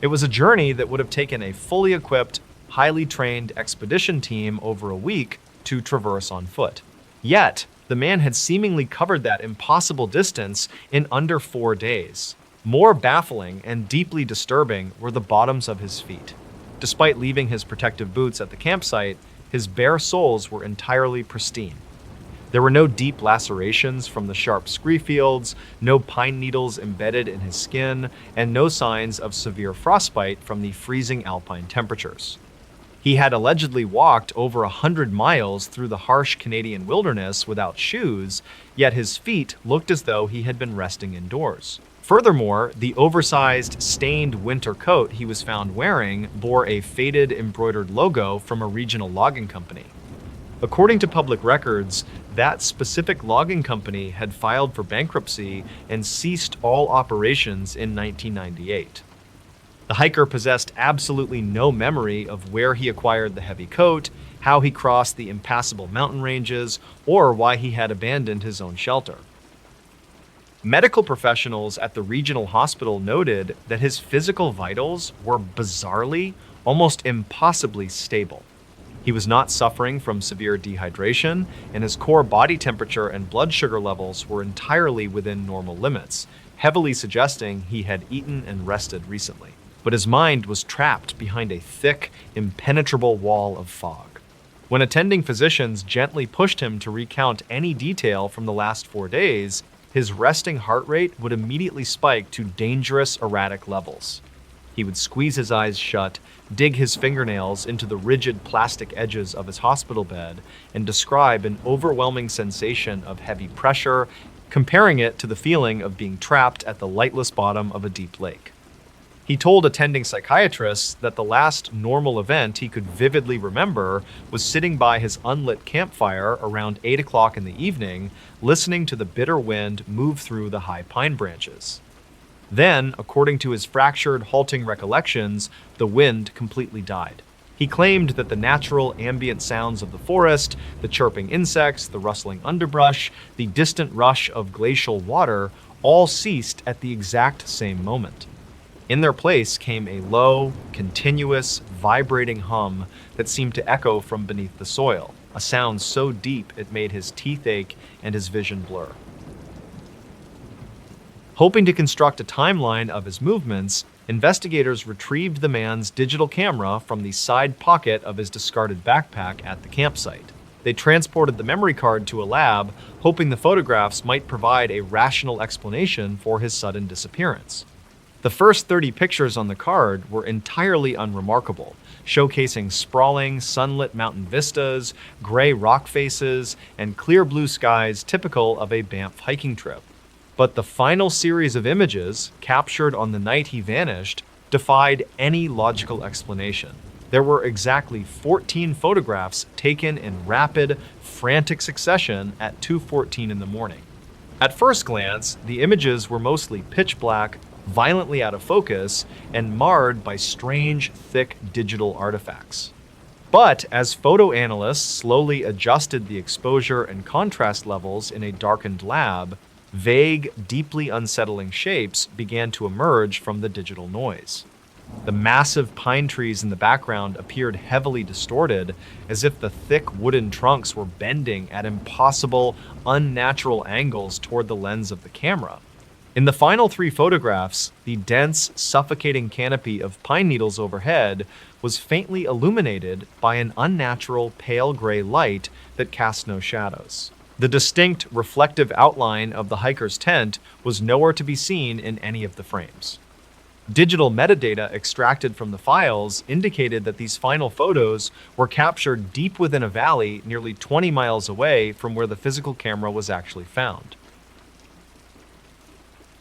It was a journey that would have taken a fully equipped, highly trained expedition team over a week to traverse on foot. Yet, the man had seemingly covered that impossible distance in under 4 days. More baffling and deeply disturbing were the bottoms of his feet. Despite leaving his protective boots at the campsite, his bare soles were entirely pristine. There were no deep lacerations from the sharp scree fields, no pine needles embedded in his skin, and no signs of severe frostbite from the freezing alpine temperatures. He had allegedly walked over 100 miles through the harsh Canadian wilderness without shoes, yet his feet looked as though he had been resting indoors. Furthermore, the oversized, stained winter coat he was found wearing bore a faded embroidered logo from a regional logging company. According to public records, that specific logging company had filed for bankruptcy and ceased all operations in 1998. The hiker possessed absolutely no memory of where he acquired the heavy coat, how he crossed the impassable mountain ranges, or why he had abandoned his own shelter. Medical professionals at the regional hospital noted that his physical vitals were bizarrely, almost impossibly stable. He was not suffering from severe dehydration, and his core body temperature and blood sugar levels were entirely within normal limits, heavily suggesting he had eaten and rested recently. But his mind was trapped behind a thick, impenetrable wall of fog. When attending physicians gently pushed him to recount any detail from the last 4 days, his resting heart rate would immediately spike to dangerous erratic levels. He would squeeze his eyes shut, dig his fingernails into the rigid plastic edges of his hospital bed, and describe an overwhelming sensation of heavy pressure, comparing it to the feeling of being trapped at the lightless bottom of a deep lake. He told attending psychiatrists that the last normal event he could vividly remember was sitting by his unlit campfire around 8 o'clock in the evening, listening to the bitter wind move through the high pine branches. Then, according to his fractured, halting recollections, the wind completely died. He claimed that the natural ambient sounds of the forest, the chirping insects, the rustling underbrush, the distant rush of glacial water, all ceased at the exact same moment. In their place came a low, continuous, vibrating hum that seemed to echo from beneath the soil, a sound so deep it made his teeth ache and his vision blur. Hoping to construct a timeline of his movements, investigators retrieved the man's digital camera from the side pocket of his discarded backpack at the campsite. They transported the memory card to a lab, hoping the photographs might provide a rational explanation for his sudden disappearance. The first 30 pictures on the card were entirely unremarkable, showcasing sprawling, sunlit mountain vistas, gray rock faces, and clear blue skies typical of a Banff hiking trip. But the final series of images, captured on the night he vanished, defied any logical explanation. There were exactly 14 photographs taken in rapid, frantic succession at 2:14 in the morning. At first glance, the images were mostly pitch black, violently out of focus, and marred by strange, thick digital artifacts. But as photo analysts slowly adjusted the exposure and contrast levels in a darkened lab, vague, deeply unsettling shapes began to emerge from the digital noise. The massive pine trees in the background appeared heavily distorted, as if the thick wooden trunks were bending at impossible, unnatural angles toward the lens of the camera. In the final 3 photographs, the dense, suffocating canopy of pine needles overhead was faintly illuminated by an unnatural pale gray light that cast no shadows. The distinct, reflective outline of the hiker's tent was nowhere to be seen in any of the frames. Digital metadata extracted from the files indicated that these final photos were captured deep within a valley nearly 20 miles away from where the physical camera was actually found.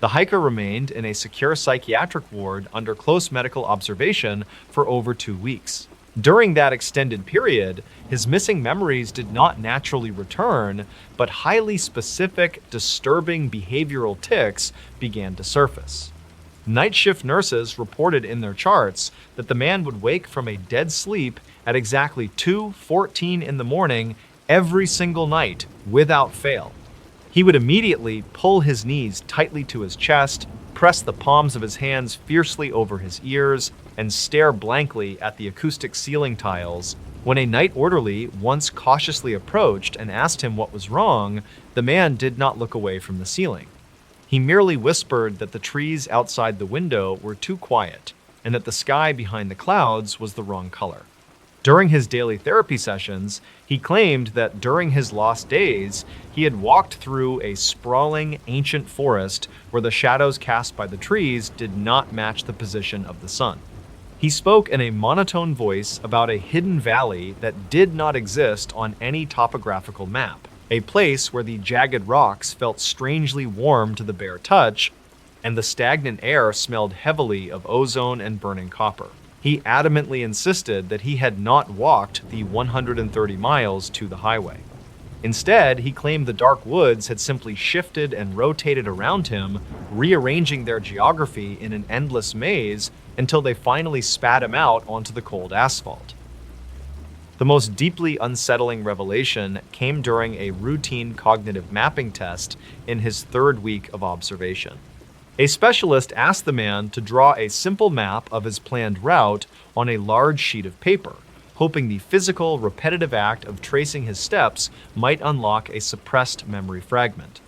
The hiker remained in a secure psychiatric ward under close medical observation for over 2 weeks. During that extended period, his missing memories did not naturally return, but highly specific, disturbing behavioral tics began to surface. Night shift nurses reported in their charts that the man would wake from a dead sleep at exactly 2:14 in the morning every single night, without fail. He would immediately pull his knees tightly to his chest, press the palms of his hands fiercely over his ears, and stare blankly at the acoustic ceiling tiles. When a night orderly once cautiously approached and asked him what was wrong, the man did not look away from the ceiling. He merely whispered that the trees outside the window were too quiet and that the sky behind the clouds was the wrong color. During his daily therapy sessions, he claimed that during his lost days, he had walked through a sprawling, ancient forest where the shadows cast by the trees did not match the position of the sun. He spoke in a monotone voice about a hidden valley that did not exist on any topographical map, a place where the jagged rocks felt strangely warm to the bare touch, and the stagnant air smelled heavily of ozone and burning copper. He adamantly insisted that he had not walked the 130 miles to the highway. Instead, he claimed the dark woods had simply shifted and rotated around him, rearranging their geography in an endless maze until they finally spat him out onto the cold asphalt. The most deeply unsettling revelation came during a routine cognitive mapping test in his 3rd week of observation. A specialist asked the man to draw a simple map of his planned route on a large sheet of paper, hoping the physical, repetitive act of tracing his steps might unlock a suppressed memory fragment.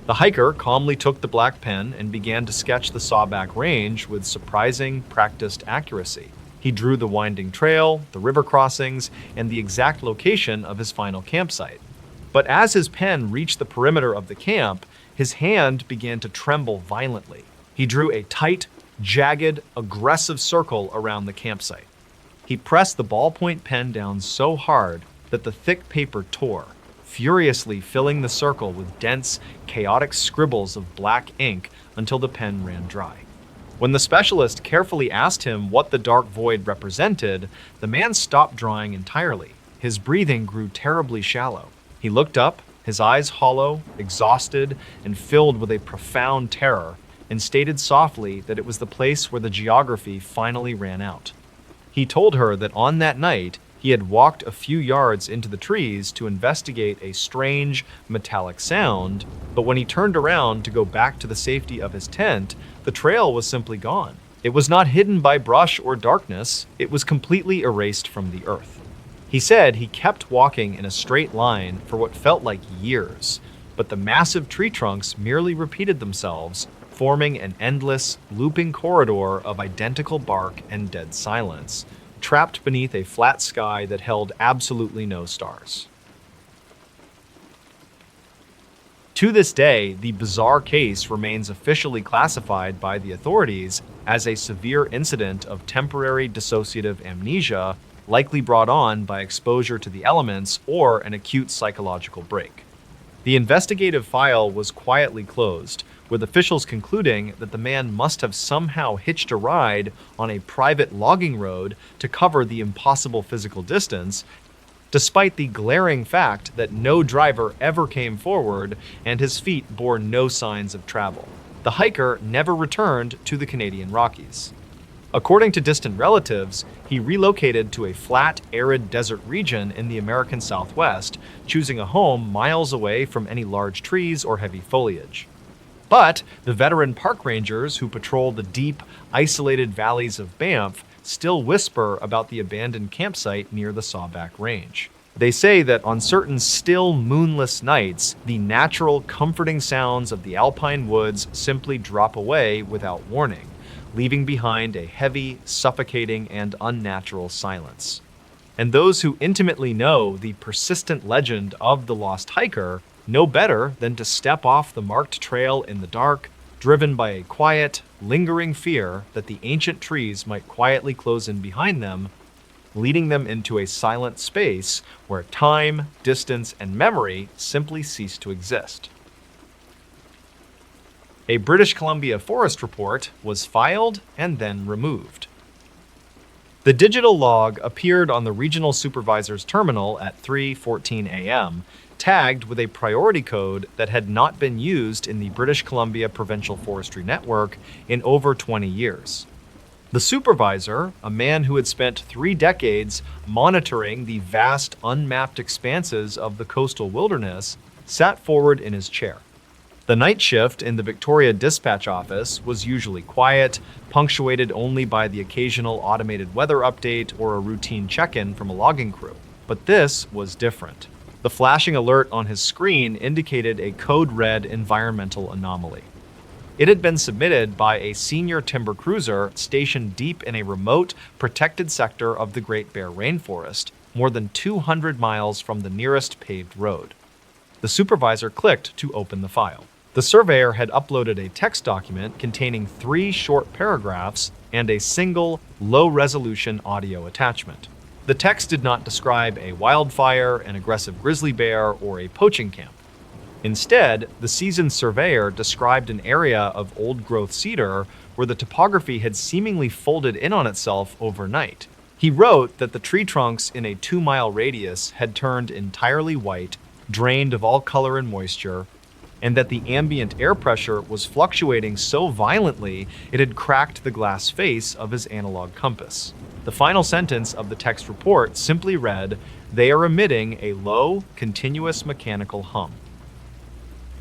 The hiker calmly took the black pen and began to sketch the Sawback Range with surprising, practiced accuracy. He He drew the winding trail, the river crossings, and the exact location of his final campsite. But as his pen reached the perimeter of the camp, his hand began to tremble violently. He drew a tight, jagged, aggressive circle around the campsite. He pressed the ballpoint pen down so hard that the thick paper tore, furiously filling the circle with dense, chaotic scribbles of black ink until the pen ran dry. When the specialist carefully asked him what the dark void represented, the man stopped drawing entirely. His breathing grew terribly shallow. He looked up, his eyes hollow, exhausted, and filled with a profound terror, and stated softly that it was the place where the geography finally ran out. He told her that on that night, he had walked a few yards into the trees to investigate a strange, metallic sound, but when he turned around to go back to the safety of his tent, the trail was simply gone. It was not hidden by brush or darkness, it was completely erased from the earth. He said he kept walking in a straight line for what felt like years, but the massive tree trunks merely repeated themselves, forming an endless, looping corridor of identical bark and dead silence, trapped beneath a flat sky that held absolutely no stars. To this day, the bizarre case remains officially classified by the authorities as a severe incident of temporary dissociative amnesia, likely brought on by exposure to the elements or an acute psychological break. The investigative file was quietly closed, with officials concluding that the man must have somehow hitched a ride on a private logging road to cover the impossible physical distance, despite the glaring fact that no driver ever came forward and his feet bore no signs of travel. The hiker never returned to the Canadian Rockies. According to distant relatives, he relocated to a flat, arid desert region in the American Southwest, choosing a home miles away from any large trees or heavy foliage. But the veteran park rangers who patrol the deep, isolated valleys of Banff still whisper about the abandoned campsite near the Sawback Range. They say that on certain still, moonless nights, the natural, comforting sounds of the alpine woods simply drop away without warning, leaving behind a heavy, suffocating, and unnatural silence. And those who intimately know the persistent legend of the lost hiker know better than to step off the marked trail in the dark, driven by a quiet, lingering fear that the ancient trees might quietly close in behind them, leading them into a silent space where time, distance, and memory simply cease to exist. A British Columbia forest report was filed and then removed. The digital log appeared on the regional supervisor's terminal at 3:14 a.m., tagged with a priority code that had not been used in the British Columbia Provincial Forestry Network in over 20 years. The supervisor, a man who had spent 3 decades monitoring the vast, unmapped expanses of the coastal wilderness, sat forward in his chair. The night shift in the Victoria Dispatch Office was usually quiet, punctuated only by the occasional automated weather update or a routine check-in from a logging crew. But this was different. The flashing alert on his screen indicated a code-red environmental anomaly. It had been submitted by a senior timber cruiser stationed deep in a remote, protected sector of the Great Bear Rainforest, more than 200 miles from the nearest paved road. The supervisor clicked to open the file. The surveyor had uploaded a text document containing 3 short paragraphs and a single, low-resolution audio attachment. The text did not describe a wildfire, an aggressive grizzly bear, or a poaching camp. Instead, the seasoned surveyor described an area of old-growth cedar where the topography had seemingly folded in on itself overnight. He wrote that the tree trunks in a 2-mile radius had turned entirely white, drained of all color and moisture, and that the ambient air pressure was fluctuating so violently it had cracked the glass face of his analog compass. The final sentence of the text report simply read, "They are emitting a low, continuous mechanical hum."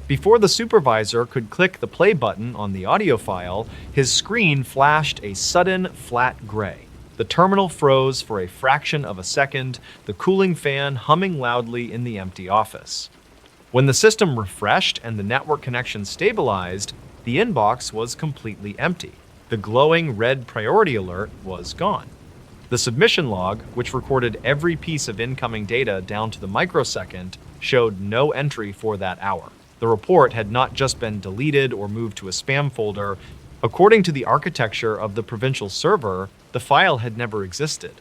Before the supervisor could click the play button on the audio file, his screen flashed a sudden flat gray. The terminal froze for a fraction of a second, the cooling fan humming loudly in the empty office. When the system refreshed and the network connection stabilized, the inbox was completely empty. The glowing red priority alert was gone. The submission log, which recorded every piece of incoming data down to the microsecond, showed no entry for that hour. The report had not just been deleted or moved to a spam folder. According to the architecture of the provincial server, the file had never existed.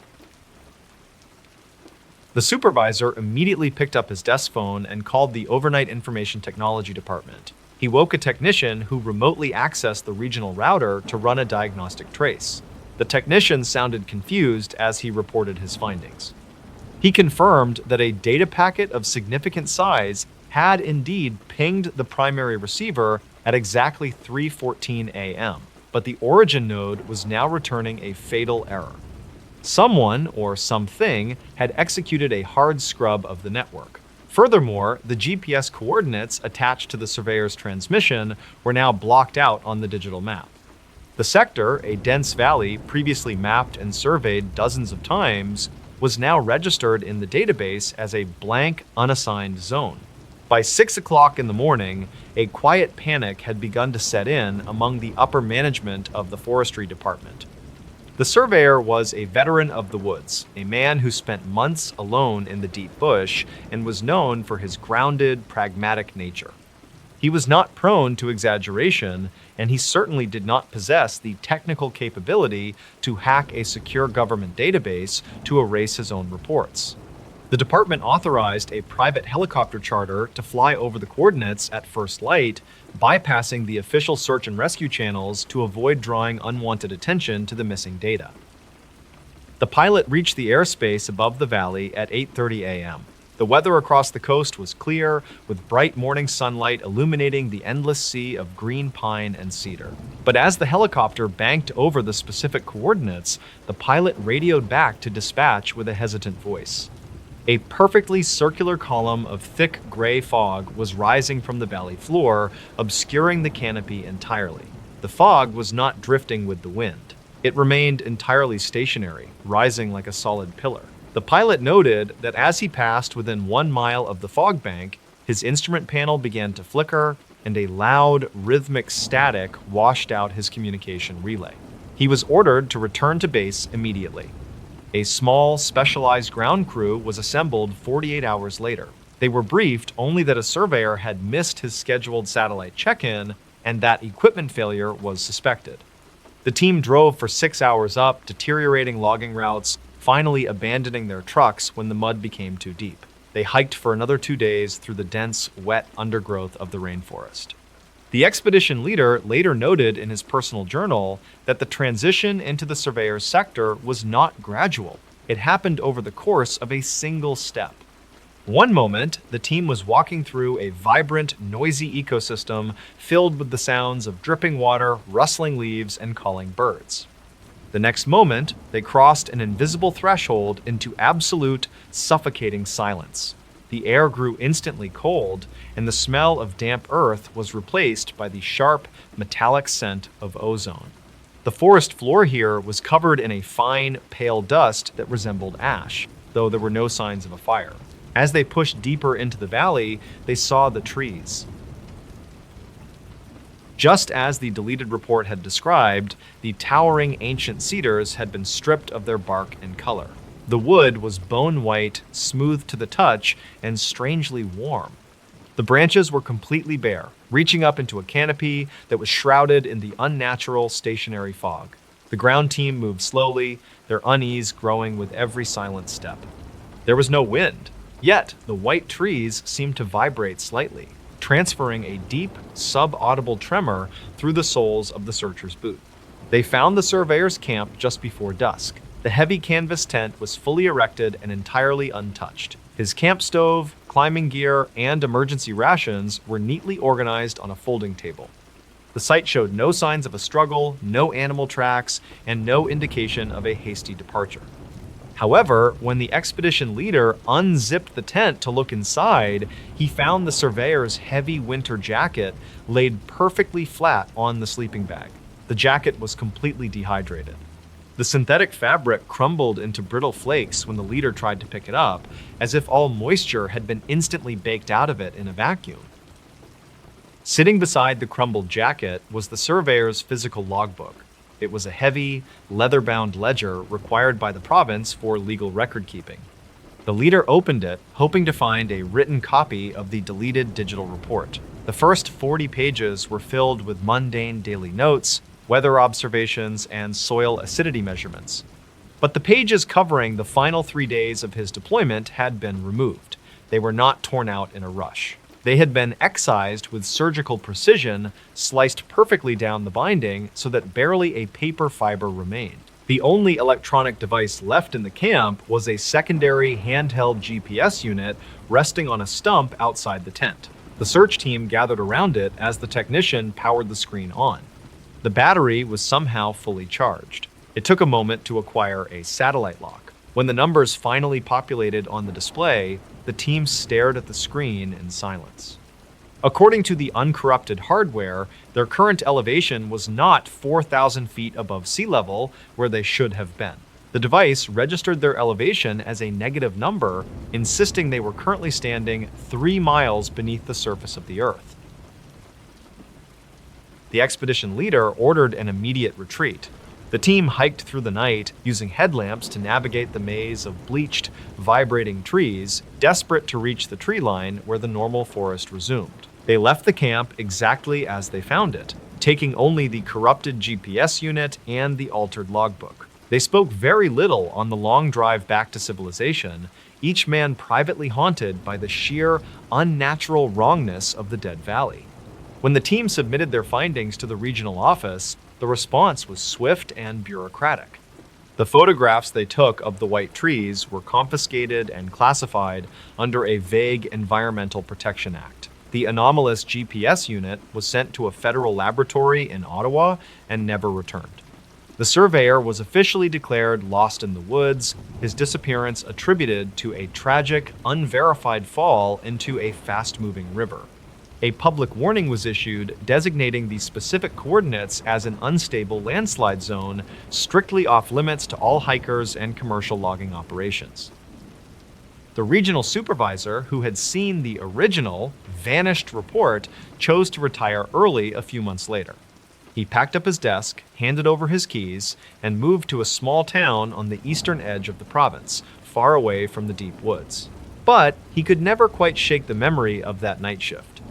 The supervisor immediately picked up his desk phone and called the overnight information technology department. He woke a technician who remotely accessed the regional router to run a diagnostic trace. The technician sounded confused as he reported his findings. He confirmed that a data packet of significant size had indeed pinged the primary receiver at exactly 3:14 a.m., but the origin node was now returning a fatal error. Someone or something had executed a hard scrub of the network. Furthermore, the GPS coordinates attached to the surveyor's transmission were now blocked out on the digital map. The sector, a dense valley previously mapped and surveyed dozens of times, was now registered in the database as a blank, unassigned zone. By 6 o'clock in the morning, a quiet panic had begun to set in among the upper management of the forestry department. The surveyor was a veteran of the woods, a man who spent months alone in the deep bush and was known for his grounded, pragmatic nature. He was not prone to exaggeration, and he certainly did not possess the technical capability to hack a secure government database to erase his own reports. The department authorized a private helicopter charter to fly over the coordinates at first light, bypassing the official search and rescue channels to avoid drawing unwanted attention to the missing data. The pilot reached the airspace above the valley at 8:30 a.m. The weather across the coast was clear, with bright morning sunlight illuminating the endless sea of green pine and cedar. But as the helicopter banked over the specific coordinates, the pilot radioed back to dispatch with a hesitant voice. A perfectly circular column of thick gray fog was rising from the valley floor, obscuring the canopy entirely. The fog was not drifting with the wind. It remained entirely stationary, rising like a solid pillar. The pilot noted that as he passed within 1 mile of the fog bank, his instrument panel began to flicker, and a loud, rhythmic static washed out his communication relay. He was ordered to return to base immediately. A small, specialized ground crew was assembled 48 hours later. They were briefed only that a surveyor had missed his scheduled satellite check-in and that equipment failure was suspected. The team drove for 6 hours up deteriorating logging routes, finally abandoning their trucks when the mud became too deep. They hiked for another 2 days through the dense, wet undergrowth of the rainforest. The expedition leader later noted in his personal journal that the transition into the surveyor's sector was not gradual. It happened over the course of a single step. One moment, the team was walking through a vibrant, noisy ecosystem filled with the sounds of dripping water, rustling leaves, and calling birds. The next moment, they crossed an invisible threshold into absolute, suffocating silence. The air grew instantly cold, and the smell of damp earth was replaced by the sharp, metallic scent of ozone. The forest floor here was covered in a fine, pale dust that resembled ash, though there were no signs of a fire. As they pushed deeper into the valley, they saw the trees. Just as the deleted report had described, the towering ancient cedars had been stripped of their bark and color. The wood was bone white, smooth to the touch, and strangely warm. The branches were completely bare, reaching up into a canopy that was shrouded in the unnatural stationary fog. The ground team moved slowly, their unease growing with every silent step. There was no wind, yet the white trees seemed to vibrate slightly, transferring a deep, sub-audible tremor through the soles of the searchers' boots. They found the surveyor's camp just before dusk. The heavy canvas tent was fully erected and entirely untouched. His camp stove, climbing gear, and emergency rations were neatly organized on a folding table. The site showed no signs of a struggle, no animal tracks, and no indication of a hasty departure. However, when the expedition leader unzipped the tent to look inside, he found the surveyor's heavy winter jacket laid perfectly flat on the sleeping bag. The jacket was completely dehydrated. The synthetic fabric crumbled into brittle flakes when the leader tried to pick it up, as if all moisture had been instantly baked out of it in a vacuum. Sitting beside the crumbled jacket was the surveyor's physical logbook. It was a heavy, leather-bound ledger required by the province for legal record-keeping. The leader opened it, hoping to find a written copy of the deleted digital report. The first 40 pages were filled with mundane daily notes, weather observations, and soil acidity measurements. But the pages covering the final 3 days of his deployment had been removed. They were not torn out in a rush. They had been excised with surgical precision, sliced perfectly down the binding so that barely a paper fiber remained. The only electronic device left in the camp was a secondary handheld GPS unit resting on a stump outside the tent. The search team gathered around it as the technician powered the screen on. The battery was somehow fully charged. It took a moment to acquire a satellite lock. When the numbers finally populated on the display, the team stared at the screen in silence. According to the uncorrupted hardware, their current elevation was not 4,000 feet above sea level, where they should have been. The device registered their elevation as a negative number, insisting they were currently standing 3 miles beneath the surface of the Earth. The expedition leader ordered an immediate retreat. The team hiked through the night, using headlamps to navigate the maze of bleached, vibrating trees, desperate to reach the tree line where the normal forest resumed. They left the camp exactly as they found it, taking only the corrupted GPS unit and the altered logbook. They spoke very little on the long drive back to civilization, each man privately haunted by the sheer, unnatural wrongness of the dead valley. When the team submitted their findings to the regional office, the response was swift and bureaucratic. The photographs they took of the white trees were confiscated and classified under a vague Environmental Protection Act. The anomalous GPS unit was sent to a federal laboratory in Ottawa and never returned. The surveyor was officially declared lost in the woods, his disappearance attributed to a tragic, unverified fall into a fast-moving river. A public warning was issued designating the specific coordinates as an unstable landslide zone, strictly off-limits to all hikers and commercial logging operations. The regional supervisor, who had seen the original, vanished report, chose to retire early a few months later. He packed up his desk, handed over his keys, and moved to a small town on the eastern edge of the province, far away from the deep woods. But he could never quite shake the memory of that night shift.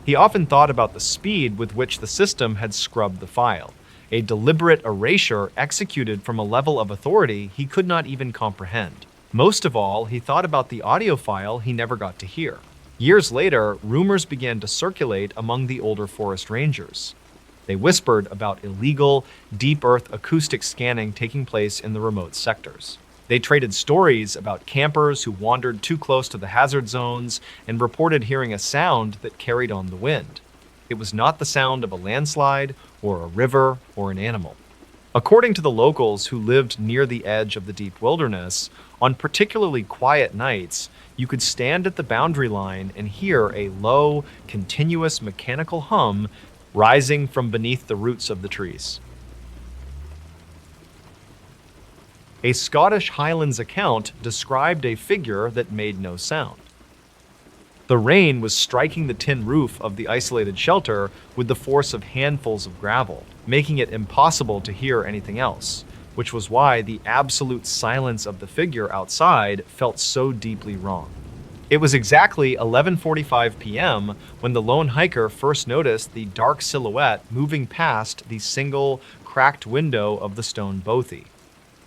He often thought about the speed with which the system had scrubbed the file, a deliberate erasure executed from a level of authority he could not even comprehend. Most of all, he thought about the audio file he never got to hear. Years later, rumors began to circulate among the older forest rangers. They whispered about illegal, deep earth acoustic scanning taking place in the remote sectors. They traded stories about campers who wandered too close to the hazard zones and reported hearing a sound that carried on the wind. It was not the sound of a landslide or a river or an animal. According to the locals who lived near the edge of the deep wilderness, on particularly quiet nights, you could stand at the boundary line and hear a low, continuous mechanical hum rising from beneath the roots of the trees. A Scottish Highlands account described a figure that made no sound. The rain was striking the tin roof of the isolated shelter with the force of handfuls of gravel, making it impossible to hear anything else, which was why the absolute silence of the figure outside felt so deeply wrong. It was exactly 11:45 p.m. when the lone hiker first noticed the dark silhouette moving past the single, cracked window of the stone bothy.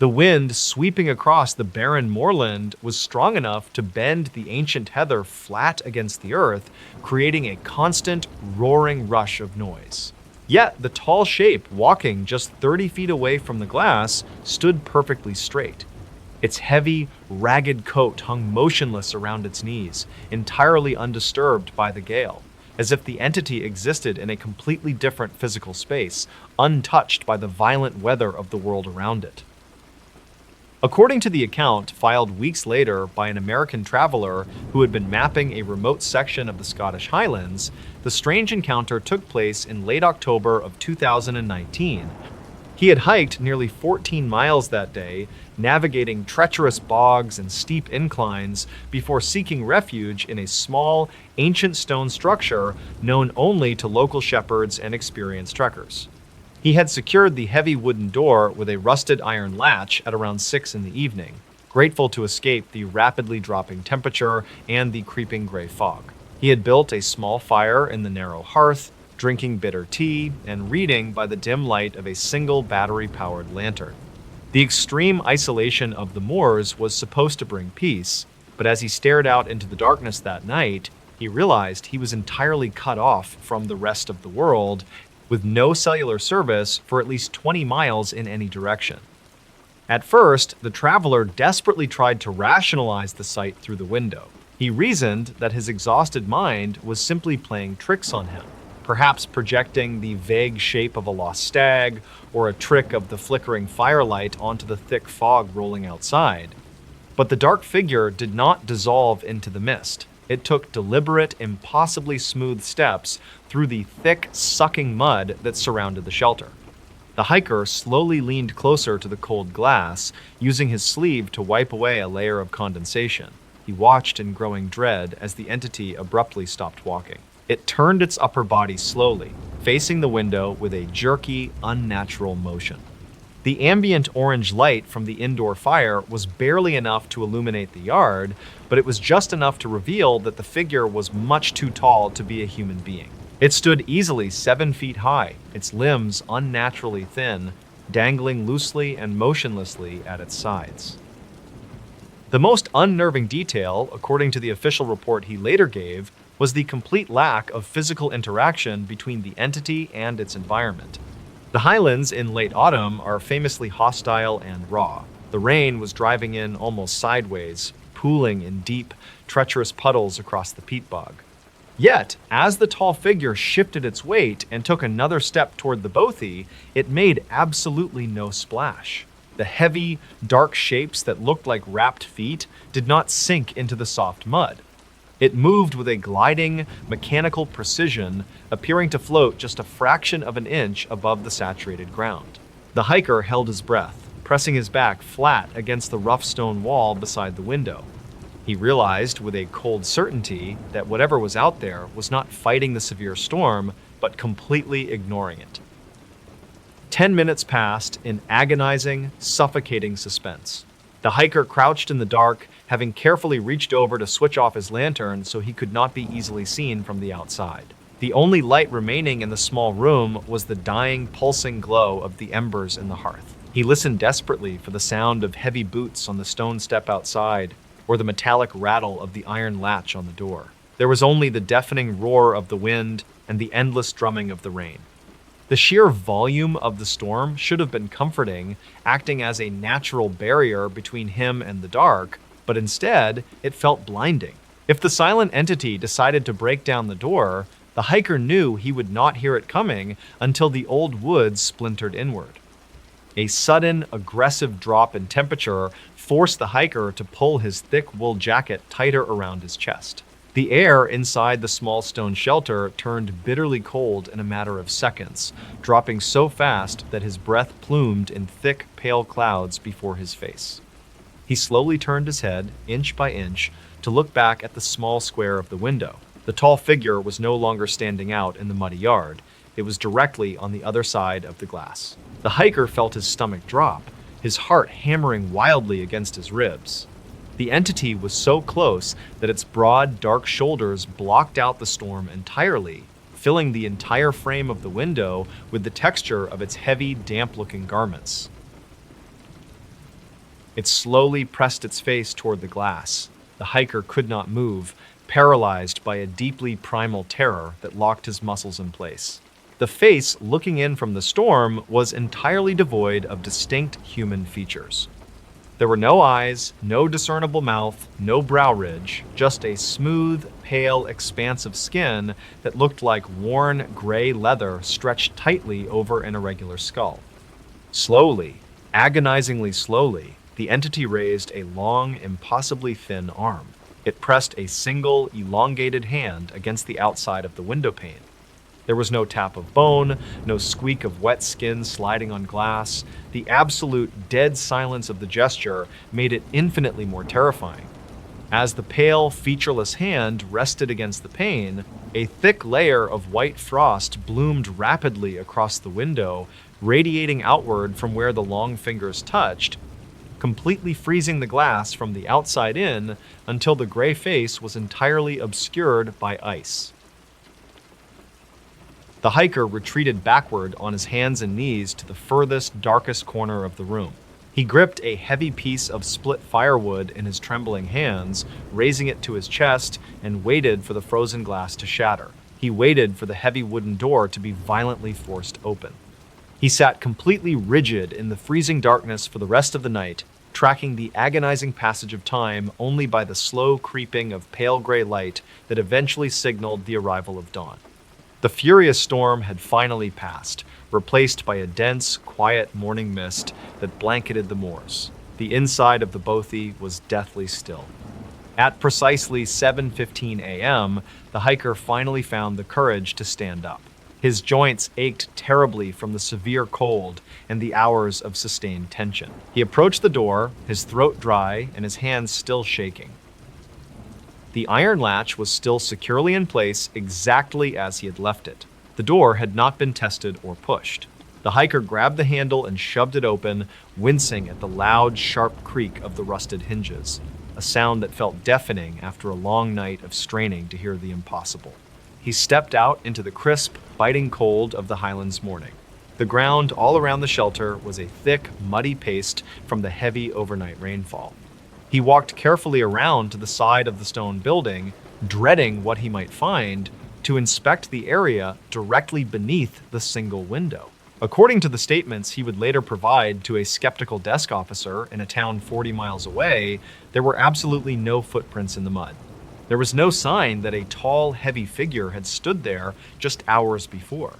The wind sweeping across the barren moorland was strong enough to bend the ancient heather flat against the earth, creating a constant, roaring rush of noise. Yet the tall shape walking just 30 feet away from the glass stood perfectly straight. Its heavy, ragged coat hung motionless around its knees, entirely undisturbed by the gale, as if the entity existed in a completely different physical space, untouched by the violent weather of the world around it. According to the account filed weeks later by an American traveler who had been mapping a remote section of the Scottish Highlands, the strange encounter took place in late October of 2019. He had hiked nearly 14 miles that day, navigating treacherous bogs and steep inclines before seeking refuge in a small, ancient stone structure known only to local shepherds and experienced trekkers. He had secured the heavy wooden door with a rusted iron latch at around 6 in the evening, grateful to escape the rapidly dropping temperature and the creeping gray fog. He had built a small fire in the narrow hearth, drinking bitter tea and reading by the dim light of a single battery-powered lantern. The extreme isolation of the moors was supposed to bring peace, but as he stared out into the darkness that night, he realized he was entirely cut off from the rest of the world, with no cellular service for at least 20 miles in any direction. At first, the traveler desperately tried to rationalize the sight through the window. He reasoned that his exhausted mind was simply playing tricks on him, perhaps projecting the vague shape of a lost stag or a trick of the flickering firelight onto the thick fog rolling outside. But the dark figure did not dissolve into the mist. It took deliberate, impossibly smooth steps through the thick, sucking mud that surrounded the shelter. The hiker slowly leaned closer to the cold glass, using his sleeve to wipe away a layer of condensation. He watched in growing dread as the entity abruptly stopped walking. It turned its upper body slowly, facing the window with a jerky, unnatural motion. The ambient orange light from the indoor fire was barely enough to illuminate the yard, but it was just enough to reveal that the figure was much too tall to be a human being. It stood easily 7 feet high, its limbs unnaturally thin, dangling loosely and motionlessly at its sides. The most unnerving detail, according to the official report he later gave, was the complete lack of physical interaction between the entity and its environment. The highlands in late autumn are famously hostile and raw. The rain was driving in almost sideways, pooling in deep, treacherous puddles across the peat bog. Yet, as the tall figure shifted its weight and took another step toward the bothy, it made absolutely no splash. The heavy, dark shapes that looked like wrapped feet did not sink into the soft mud. It moved with a gliding, mechanical precision, appearing to float just a fraction of an inch above the saturated ground. The hiker held his breath, pressing his back flat against the rough stone wall beside the window. He realized with a cold certainty that whatever was out there was not fighting the severe storm, but completely ignoring it. 10 minutes passed in agonizing, suffocating suspense. The hiker crouched in the dark, having carefully reached over to switch off his lantern so he could not be easily seen from the outside. The only light remaining in the small room was the dying, pulsing glow of the embers in the hearth. He listened desperately for the sound of heavy boots on the stone step outside, or the metallic rattle of the iron latch on the door. There was only the deafening roar of the wind and the endless drumming of the rain. The sheer volume of the storm should have been comforting, acting as a natural barrier between him and the dark, but instead, it felt blinding. If the silent entity decided to break down the door, the hiker knew he would not hear it coming until the old wood splintered inward. A sudden, aggressive drop in temperature forced the hiker to pull his thick wool jacket tighter around his chest. The air inside the small stone shelter turned bitterly cold in a matter of seconds, dropping so fast that his breath plumed in thick, pale clouds before his face. He slowly turned his head, inch by inch, to look back at the small square of the window. The tall figure was no longer standing out in the muddy yard. It was directly on the other side of the glass. The hiker felt his stomach drop, his heart hammering wildly against his ribs. The entity was so close that its broad, dark shoulders blocked out the storm entirely, filling the entire frame of the window with the texture of its heavy, damp-looking garments. It slowly pressed its face toward the glass. The hiker could not move, paralyzed by a deeply primal terror that locked his muscles in place. The face looking in from the storm was entirely devoid of distinct human features. There were no eyes, no discernible mouth, no brow ridge, just a smooth, pale expanse of skin that looked like worn gray leather stretched tightly over an irregular skull. Slowly, agonizingly slowly, the entity raised a long, impossibly thin arm. It pressed a single, elongated hand against the outside of the window pane. There was no tap of bone, no squeak of wet skin sliding on glass. The absolute dead silence of the gesture made it infinitely more terrifying. As the pale, featureless hand rested against the pane, a thick layer of white frost bloomed rapidly across the window, radiating outward from where the long fingers touched, completely freezing the glass from the outside in until the gray face was entirely obscured by ice. The hiker retreated backward on his hands and knees to the furthest, darkest corner of the room. He gripped a heavy piece of split firewood in his trembling hands, raising it to his chest, and waited for the frozen glass to shatter. He waited for the heavy wooden door to be violently forced open. He sat completely rigid in the freezing darkness for the rest of the night, tracking the agonizing passage of time only by the slow creeping of pale gray light that eventually signaled the arrival of dawn. The furious storm had finally passed, replaced by a dense, quiet morning mist that blanketed the moors. The inside of the bothy was deathly still. At precisely 7:15 a.m., the hiker finally found the courage to stand up. His joints ached terribly from the severe cold and the hours of sustained tension. He approached the door, his throat dry and his hands still shaking. The iron latch was still securely in place exactly as he had left it. The door had not been tested or pushed. The hiker grabbed the handle and shoved it open, wincing at the loud, sharp creak of the rusted hinges, a sound that felt deafening after a long night of straining to hear the impossible. He stepped out into the crisp, biting cold of the Highlands morning. The ground all around the shelter was a thick, muddy paste from the heavy overnight rainfall. He walked carefully around to the side of the stone building, dreading what he might find, to inspect the area directly beneath the single window. According to the statements he would later provide to a skeptical desk officer in a town 40 miles away, there were absolutely no footprints in the mud. There was no sign that a tall, heavy figure had stood there just hours before.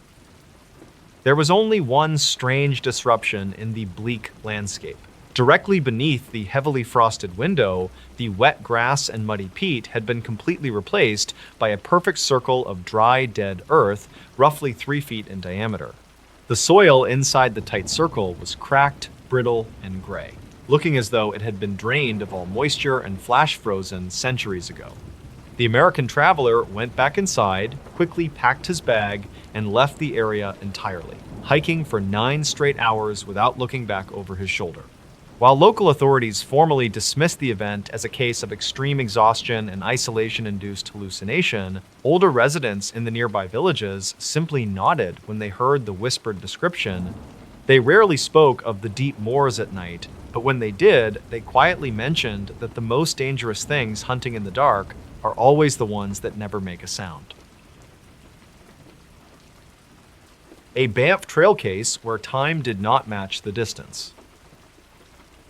There was only one strange disruption in the bleak landscape. Directly beneath the heavily frosted window, the wet grass and muddy peat had been completely replaced by a perfect circle of dry, dead earth, roughly 3 feet in diameter. The soil inside the tight circle was cracked, brittle, and gray, looking as though it had been drained of all moisture and flash frozen centuries ago. The American traveler went back inside, quickly packed his bag, and left the area entirely, hiking for 9 straight hours without looking back over his shoulder. While local authorities formally dismissed the event as a case of extreme exhaustion and isolation-induced hallucination, older residents in the nearby villages simply nodded when they heard the whispered description. They rarely spoke of the deep moors at night, but when they did, they quietly mentioned that the most dangerous things hunting in the dark are always the ones that never make a sound. A Banff trail case where time did not match the distance.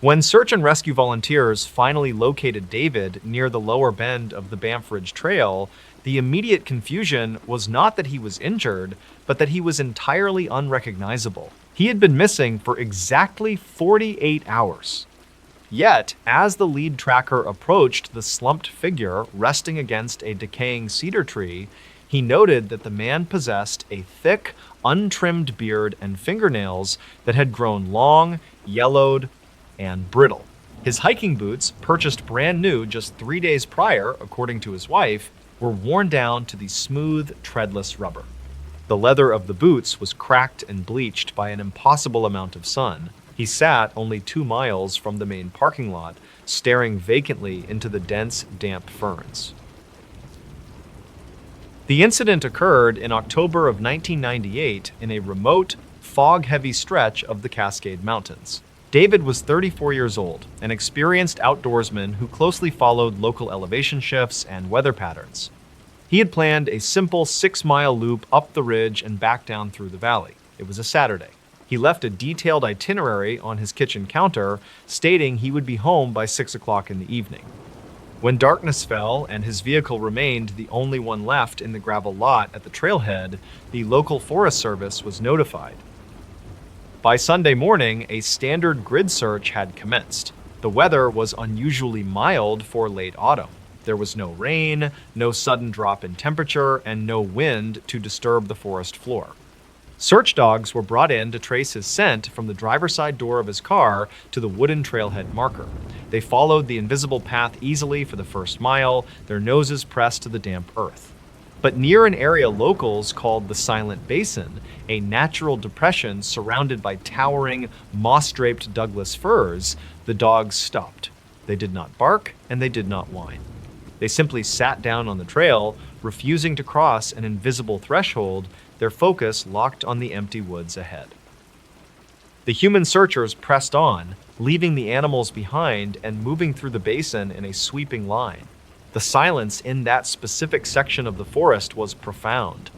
When search and rescue volunteers finally located David near the lower bend of the Banff Ridge Trail, the immediate confusion was not that he was injured, but that he was entirely unrecognizable. He had been missing for exactly 48 hours. Yet, as the lead tracker approached the slumped figure resting against a decaying cedar tree, he noted that the man possessed a thick, untrimmed beard and fingernails that had grown long, yellowed, and brittle. His hiking boots, purchased brand new just 3 days prior, according to his wife, were worn down to the smooth, treadless rubber. The leather of the boots was cracked and bleached by an impossible amount of sun. He sat only 2 miles from the main parking lot, staring vacantly into the dense, damp ferns. The incident occurred in October of 1998 in a remote, fog-heavy stretch of the Cascade Mountains. David was 34 years old, an experienced outdoorsman who closely followed local elevation shifts and weather patterns. He had planned a simple 6-mile loop up the ridge and back down through the valley. It was a Saturday. He left a detailed itinerary on his kitchen counter, stating he would be home by 6 o'clock in the evening. When darkness fell and his vehicle remained the only one left in the gravel lot at the trailhead, the local Forest Service was notified. By Sunday morning, a standard grid search had commenced. The weather was unusually mild for late autumn. There was no rain, no sudden drop in temperature, and no wind to disturb the forest floor. Search dogs were brought in to trace his scent from the driver's side door of his car to the wooden trailhead marker. They followed the invisible path easily for the first mile, their noses pressed to the damp earth. But near an area locals called the Silent Basin, a natural depression surrounded by towering, moss-draped Douglas firs, the dogs stopped. They did not bark, and they did not whine. They simply sat down on the trail, refusing to cross an invisible threshold, their focus locked on the empty woods ahead. The human searchers pressed on, leaving the animals behind and moving through the basin in a sweeping line. The silence in that specific section of the forest was profound.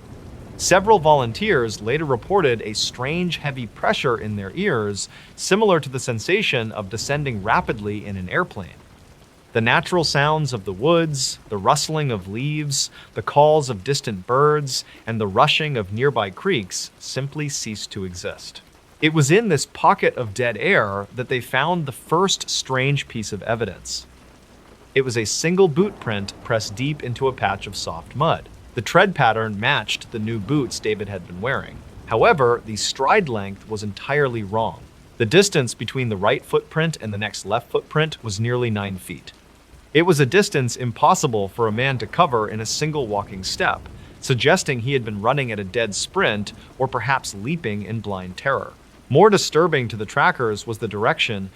Several volunteers later reported a strange heavy pressure in their ears, similar to the sensation of descending rapidly in an airplane. The natural sounds of the woods, the rustling of leaves, the calls of distant birds, and the rushing of nearby creeks simply ceased to exist. It was in this pocket of dead air that they found the first strange piece of evidence. It was a single boot print pressed deep into a patch of soft mud. The tread pattern matched the new boots David had been wearing. However, the stride length was entirely wrong. The distance between the right footprint and the next left footprint was nearly 9 feet. It was a distance impossible for a man to cover in a single walking step, suggesting he had been running at a dead sprint or perhaps leaping in blind terror. More disturbing to the trackers was the direction.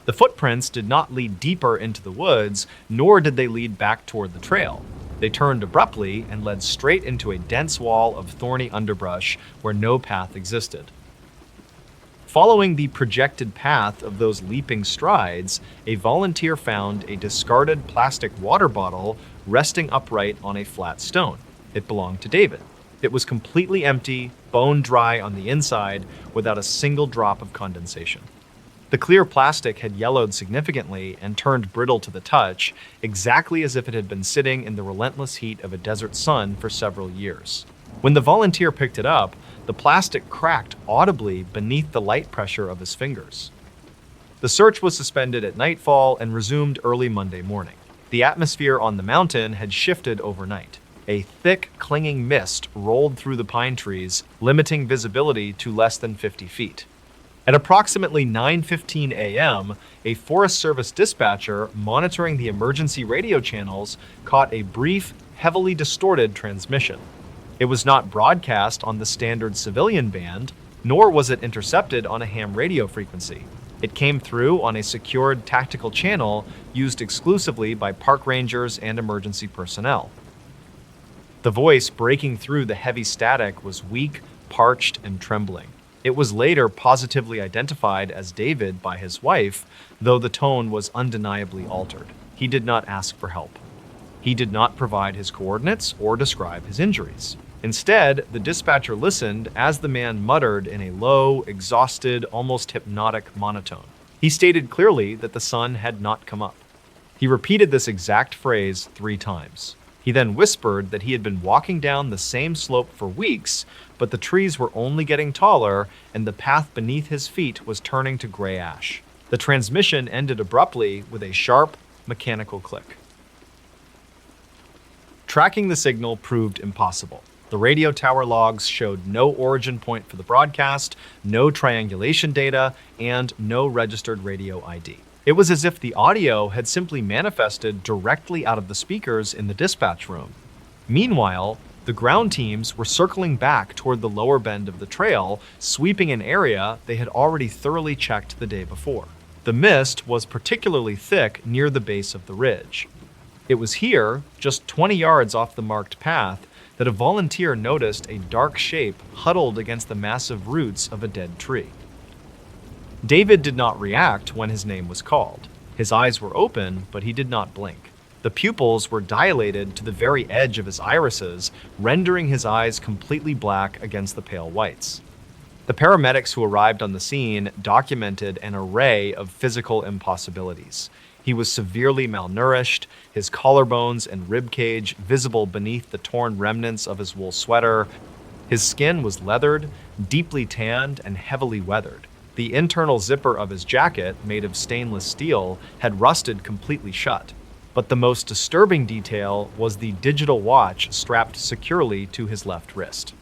The footprints did not lead deeper into the woods, nor did they lead back toward the trail. They turned abruptly and led straight into a dense wall of thorny underbrush where no path existed. Following the projected path of those leaping strides, a volunteer found a discarded plastic water bottle resting upright on a flat stone. It belonged to David. It was completely empty, bone dry on the inside, without a single drop of condensation. The clear plastic had yellowed significantly and turned brittle to the touch, exactly as if it had been sitting in the relentless heat of a desert sun for several years. When the volunteer picked it up, the plastic cracked audibly beneath the light pressure of his fingers. The search was suspended at nightfall and resumed early Monday morning. The atmosphere on the mountain had shifted overnight. A thick, clinging mist rolled through the pine trees, limiting visibility to less than 50 feet. At approximately 9:15 a.m., a Forest Service dispatcher monitoring the emergency radio channels caught a brief, heavily distorted transmission. It was not broadcast on the standard civilian band, nor was it intercepted on a ham radio frequency. It came through on a secured tactical channel used exclusively by park rangers and emergency personnel. The voice breaking through the heavy static was weak, parched, and trembling. It was later positively identified as David by his wife, though the tone was undeniably altered. He did not ask for help. He did not provide his coordinates or describe his injuries. Instead, the dispatcher listened as the man muttered in a low, exhausted, almost hypnotic monotone. He stated clearly that the sun had not come up. He repeated this exact phrase 3 times. He then whispered that he had been walking down the same slope for weeks, but the trees were only getting taller and the path beneath his feet was turning to gray ash. The transmission ended abruptly with a sharp, mechanical click. Tracking the signal proved impossible. The radio tower logs showed no origin point for the broadcast, no triangulation data, and no registered radio ID. It was as if the audio had simply manifested directly out of the speakers in the dispatch room. Meanwhile, the ground teams were circling back toward the lower bend of the trail, sweeping an area they had already thoroughly checked the day before. The mist was particularly thick near the base of the ridge. It was here, just 20 yards off the marked path, that a volunteer noticed a dark shape huddled against the massive roots of a dead tree. David did not react when his name was called. His eyes were open, but he did not blink. The pupils were dilated to the very edge of his irises, rendering his eyes completely black against the pale whites. The paramedics who arrived on the scene documented an array of physical impossibilities. He was severely malnourished, his collarbones and ribcage visible beneath the torn remnants of his wool sweater. His skin was leathered, deeply tanned, and heavily weathered. The internal zipper of his jacket, made of stainless steel, had rusted completely shut. But the most disturbing detail was the digital watch strapped securely to his left wrist.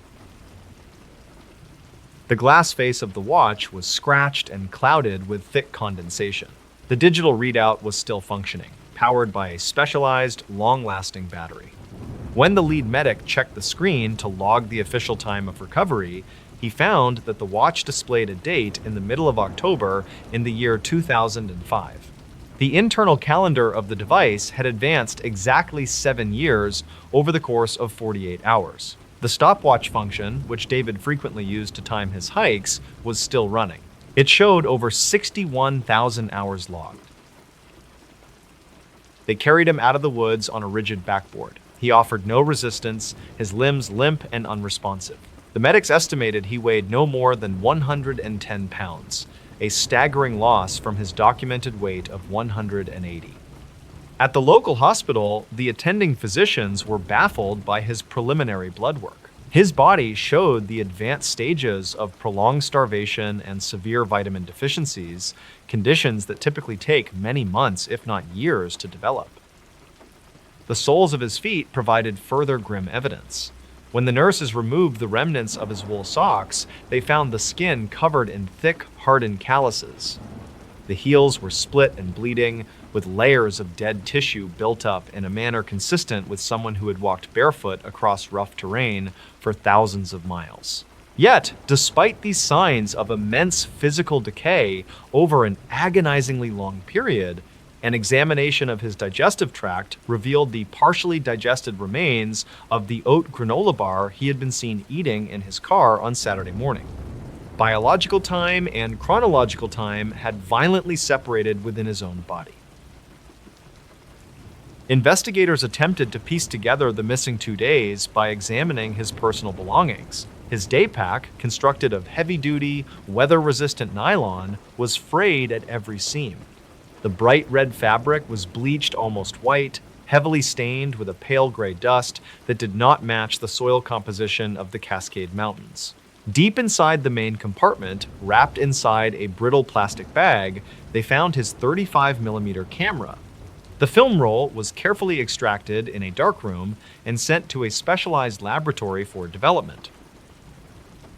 The glass face of the watch was scratched and clouded with thick condensation. The digital readout was still functioning, powered by a specialized, long-lasting battery. When the lead medic checked the screen to log the official time of recovery, he found that the watch displayed a date in the middle of October in the year 2005. The internal calendar of the device had advanced exactly 7 years over the course of 48 hours. The stopwatch function, which David frequently used to time his hikes, was still running. It showed over 61,000 hours logged. They carried him out of the woods on a rigid backboard. He offered no resistance, his limbs limp and unresponsive. The medics estimated he weighed no more than 110 pounds, a staggering loss from his documented weight of 180. At the local hospital, the attending physicians were baffled by his preliminary blood work. His body showed the advanced stages of prolonged starvation and severe vitamin deficiencies, conditions that typically take many months, if not years, to develop. The soles of his feet provided further grim evidence. When the nurses removed the remnants of his wool socks, they found the skin covered in thick, hardened calluses. The heels were split and bleeding, with layers of dead tissue built up in a manner consistent with someone who had walked barefoot across rough terrain for thousands of miles. Yet, despite these signs of immense physical decay over an agonizingly long period, an examination of his digestive tract revealed the partially digested remains of the oat granola bar he had been seen eating in his car on Saturday morning. Biological time and chronological time had violently separated within his own body. Investigators attempted to piece together the missing 2 days by examining his personal belongings. His day pack, constructed of heavy-duty, weather-resistant nylon, was frayed at every seam. The bright red fabric was bleached almost white, heavily stained with a pale gray dust that did not match the soil composition of the Cascade Mountains. Deep inside the main compartment, wrapped inside a brittle plastic bag, they found his 35mm camera. The film roll was carefully extracted in a darkroom and sent to a specialized laboratory for development.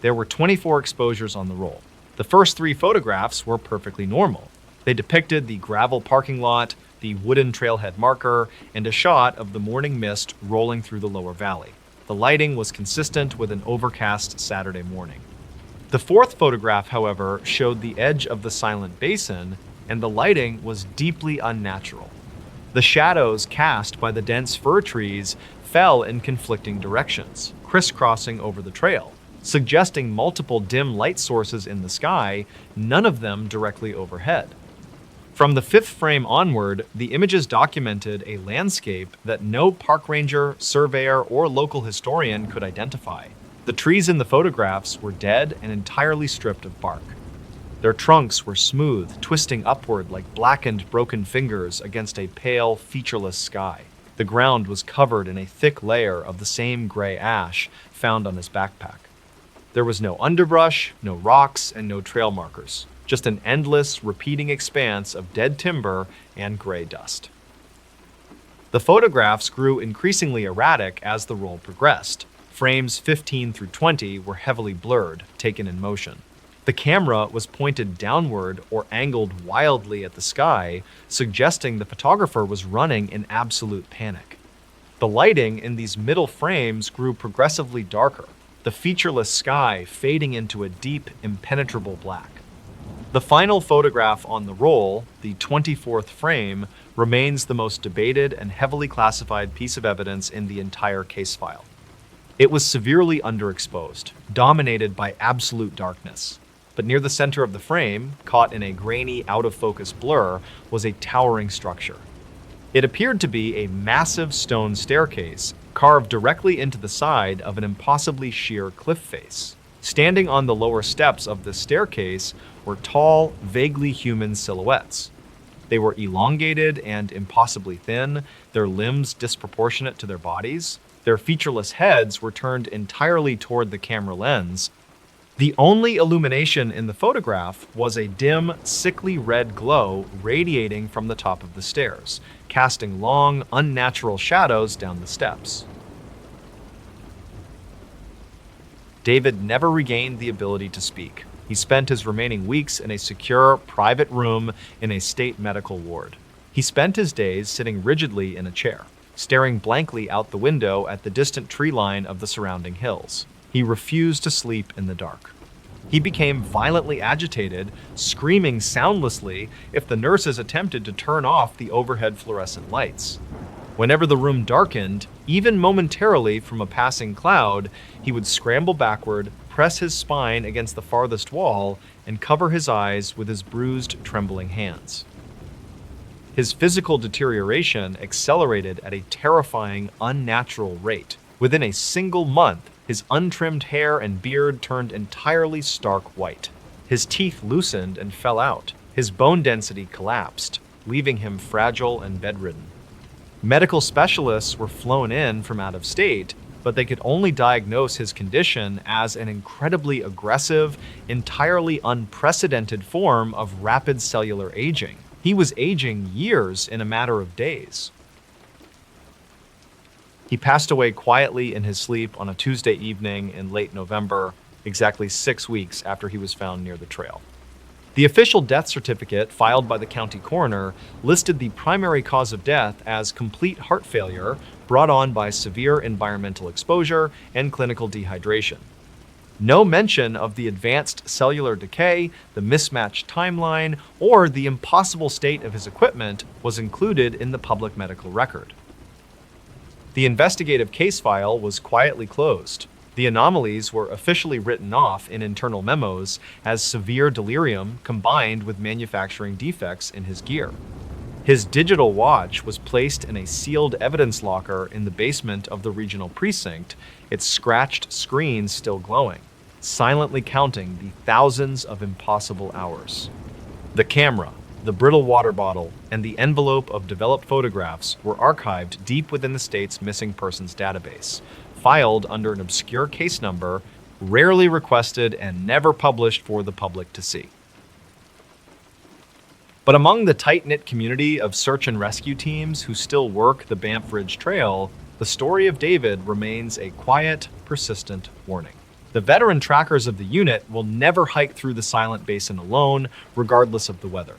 There were 24 exposures on the roll. The first 3 photographs were perfectly normal. They depicted the gravel parking lot, the wooden trailhead marker, and a shot of the morning mist rolling through the lower valley. The lighting was consistent with an overcast Saturday morning. The 4th photograph, however, showed the edge of the silent basin, and the lighting was deeply unnatural. The shadows cast by the dense fir trees fell in conflicting directions, crisscrossing over the trail, suggesting multiple dim light sources in the sky, none of them directly overhead. From the 5th frame onward, the images documented a landscape that no park ranger, surveyor, or local historian could identify. The trees in the photographs were dead and entirely stripped of bark. Their trunks were smooth, twisting upward like blackened, broken fingers against a pale, featureless sky. The ground was covered in a thick layer of the same gray ash found on his backpack. There was no underbrush, no rocks, and no trail markers. Just an endless, repeating expanse of dead timber and gray dust. The photographs grew increasingly erratic as the roll progressed. Frames 15 through 20 were heavily blurred, taken in motion. The camera was pointed downward or angled wildly at the sky, suggesting the photographer was running in absolute panic. The lighting in these middle frames grew progressively darker, the featureless sky fading into a deep, impenetrable black. The final photograph on the roll, the 24th frame, remains the most debated and heavily classified piece of evidence in the entire case file. It was severely underexposed, dominated by absolute darkness. But near the center of the frame, caught in a grainy, out-of-focus blur, was a towering structure. It appeared to be a massive stone staircase carved directly into the side of an impossibly sheer cliff face. Standing on the lower steps of this staircase were tall, vaguely human silhouettes. They were elongated and impossibly thin, their limbs disproportionate to their bodies. Their featureless heads were turned entirely toward the camera lens. The only illumination in the photograph was a dim, sickly red glow radiating from the top of the stairs, casting long, unnatural shadows down the steps. David never regained the ability to speak. He spent his remaining weeks in a secure, private room in a state medical ward. He spent his days sitting rigidly in a chair. staring blankly out the window at the distant tree line of the surrounding hills. He refused to sleep in the dark. He became violently agitated, screaming soundlessly if the nurses attempted to turn off the overhead fluorescent lights. Whenever the room darkened, even momentarily from a passing cloud, he would scramble backward, press his spine against the farthest wall, and cover his eyes with his bruised, trembling hands. His physical deterioration accelerated at a terrifying, unnatural rate. Within a single month, his untrimmed hair and beard turned entirely stark white. His teeth loosened and fell out. His bone density collapsed, leaving him fragile and bedridden. Medical specialists were flown in from out of state, but they could only diagnose his condition as an incredibly aggressive, entirely unprecedented form of rapid cellular aging. He was aging years in a matter of days. He passed away quietly in his sleep on a Tuesday evening in late November, exactly 6 weeks after he was found near the trail. The official death certificate filed by the county coroner listed the primary cause of death as complete heart failure brought on by severe environmental exposure and clinical dehydration. No mention of the advanced cellular decay, the mismatched timeline, or the impossible state of his equipment was included in the public medical record. The investigative case file was quietly closed. The anomalies were officially written off in internal memos as severe delirium combined with manufacturing defects in his gear. His digital watch was placed in a sealed evidence locker in the basement of the regional precinct, its scratched screen still glowing, silently counting the thousands of impossible hours. The camera, the brittle water bottle, and the envelope of developed photographs were archived deep within the state's missing persons database, filed under an obscure case number, rarely requested and never published for the public to see. But among the tight-knit community of search and rescue teams who still work the Banff Ridge Trail, the story of David remains a quiet, persistent warning. The veteran trackers of the unit will never hike through the Silent Basin alone, regardless of the weather.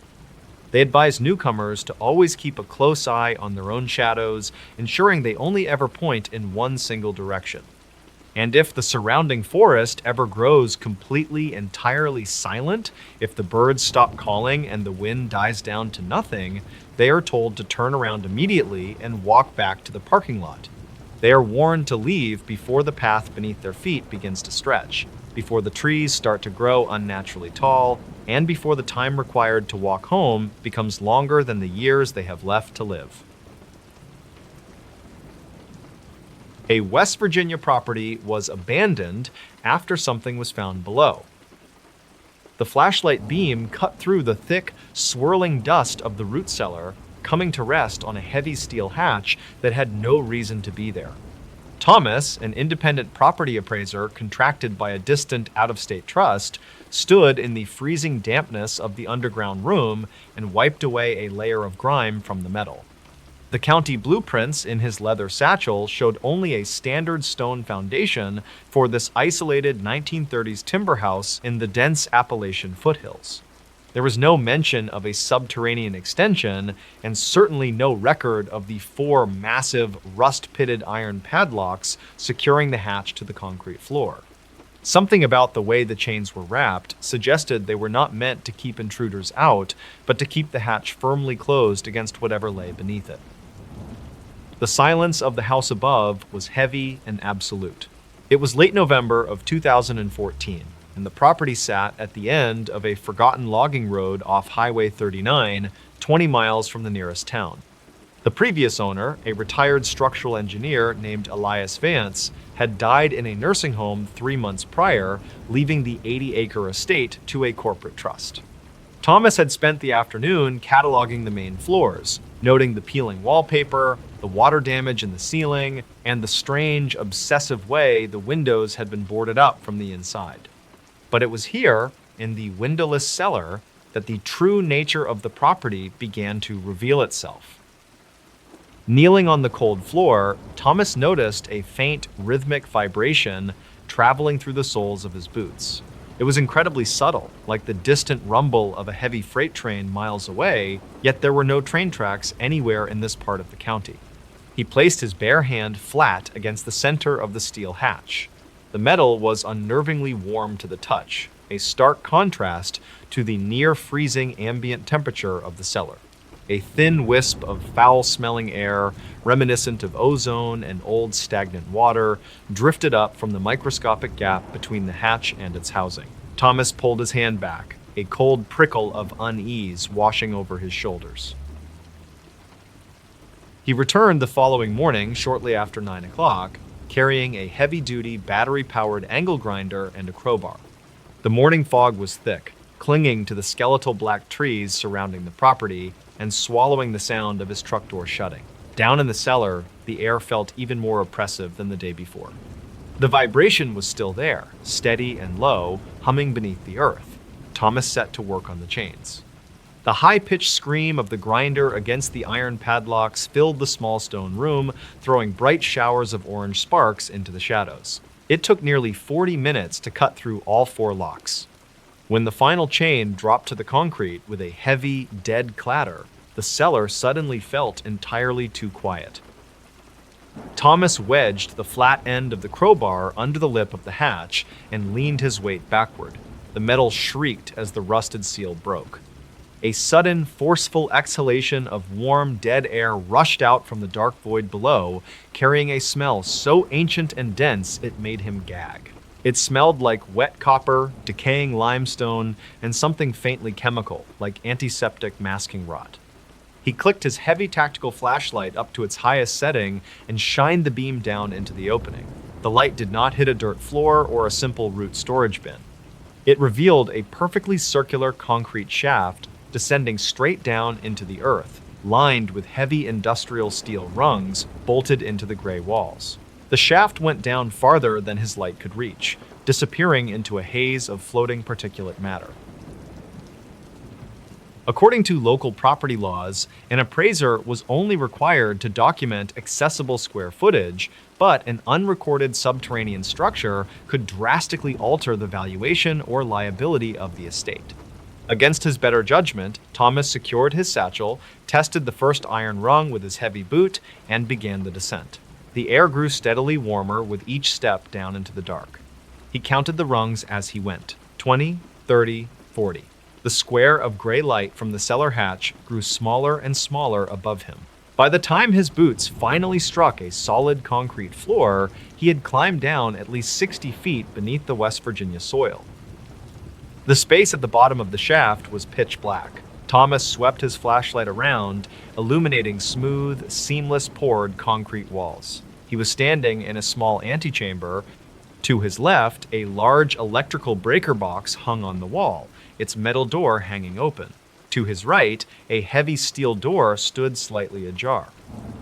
They advise newcomers to always keep a close eye on their own shadows, ensuring they only ever point in one single direction. And if the surrounding forest ever grows completely, entirely silent, if the birds stop calling and the wind dies down to nothing, they are told to turn around immediately and walk back to the parking lot. They are warned to leave before the path beneath their feet begins to stretch, before the trees start to grow unnaturally tall, and before the time required to walk home becomes longer than the years they have left to live. A West Virginia property was abandoned after something was found below. The flashlight beam cut through the thick, swirling dust of the root cellar, coming to rest on a heavy steel hatch that had no reason to be there. Thomas, an independent property appraiser contracted by a distant out-of-state trust, stood in the freezing dampness of the underground room and wiped away a layer of grime from the metal. The county blueprints in his leather satchel showed only a standard stone foundation for this isolated 1930s timber house in the dense Appalachian foothills. There was no mention of a subterranean extension, and certainly no record of the 4 massive, rust-pitted iron padlocks securing the hatch to the concrete floor. Something about the way the chains were wrapped suggested they were not meant to keep intruders out, but to keep the hatch firmly closed against whatever lay beneath it. The silence of the house above was heavy and absolute. It was late November of 2014, and the property sat at the end of a forgotten logging road off Highway 39, 20 miles from the nearest town. The previous owner, a retired structural engineer named Elias Vance, had died in a nursing home 3 months prior, leaving the 80-acre estate to a corporate trust. Thomas had spent the afternoon cataloging the main floors, noting the peeling wallpaper, the water damage in the ceiling, and the strange, obsessive way the windows had been boarded up from the inside. But it was here, in the windowless cellar, that the true nature of the property began to reveal itself. Kneeling on the cold floor, Thomas noticed a faint, rhythmic vibration traveling through the soles of his boots. It was incredibly subtle, like the distant rumble of a heavy freight train miles away, yet there were no train tracks anywhere in this part of the county. He placed his bare hand flat against the center of the steel hatch. The metal was unnervingly warm to the touch, a stark contrast to the near-freezing ambient temperature of the cellar. A thin wisp of foul-smelling air, reminiscent of ozone and old stagnant water, drifted up from the microscopic gap between the hatch and its housing. Thomas pulled his hand back, a cold prickle of unease washing over his shoulders. He returned the following morning, shortly after 9 o'clock, carrying a heavy-duty, battery-powered angle grinder and a crowbar. The morning fog was thick, clinging to the skeletal black trees surrounding the property and swallowing the sound of his truck door shutting. Down in the cellar, the air felt even more oppressive than the day before. The vibration was still there, steady and low, humming beneath the earth. Thomas set to work on the chains. The high-pitched scream of the grinder against the iron padlocks filled the small stone room, throwing bright showers of orange sparks into the shadows. It took nearly 40 minutes to cut through all 4 locks. When the final chain dropped to the concrete with a heavy, dead clatter, the cellar suddenly felt entirely too quiet. Thomas wedged the flat end of the crowbar under the lip of the hatch and leaned his weight backward. The metal shrieked as the rusted seal broke. A sudden, forceful exhalation of warm, dead air rushed out from the dark void below, carrying a smell so ancient and dense it made him gag. It smelled like wet copper, decaying limestone, and something faintly chemical, like antiseptic masking rot. He clicked his heavy tactical flashlight up to its highest setting and shined the beam down into the opening. The light did not hit a dirt floor or a simple root storage bin. It revealed a perfectly circular concrete shaft descending straight down into the earth, lined with heavy industrial steel rungs bolted into the gray walls. The shaft went down farther than his light could reach, disappearing into a haze of floating particulate matter. According to local property laws, an appraiser was only required to document accessible square footage, but an unrecorded subterranean structure could drastically alter the valuation or liability of the estate. Against his better judgment, Thomas secured his satchel, tested the first iron rung with his heavy boot, and began the descent. The air grew steadily warmer with each step down into the dark. He counted the rungs as he went: 20, 30, 40. The square of gray light from the cellar hatch grew smaller and smaller above him. By the time his boots finally struck a solid concrete floor, he had climbed down at least 60 feet beneath the West Virginia soil. The space at the bottom of the shaft was pitch black. Thomas swept his flashlight around, illuminating smooth, seamless poured concrete walls. He was standing in a small antechamber. To his left, a large electrical breaker box hung on the wall, its metal door hanging open. To his right, a heavy steel door stood slightly ajar.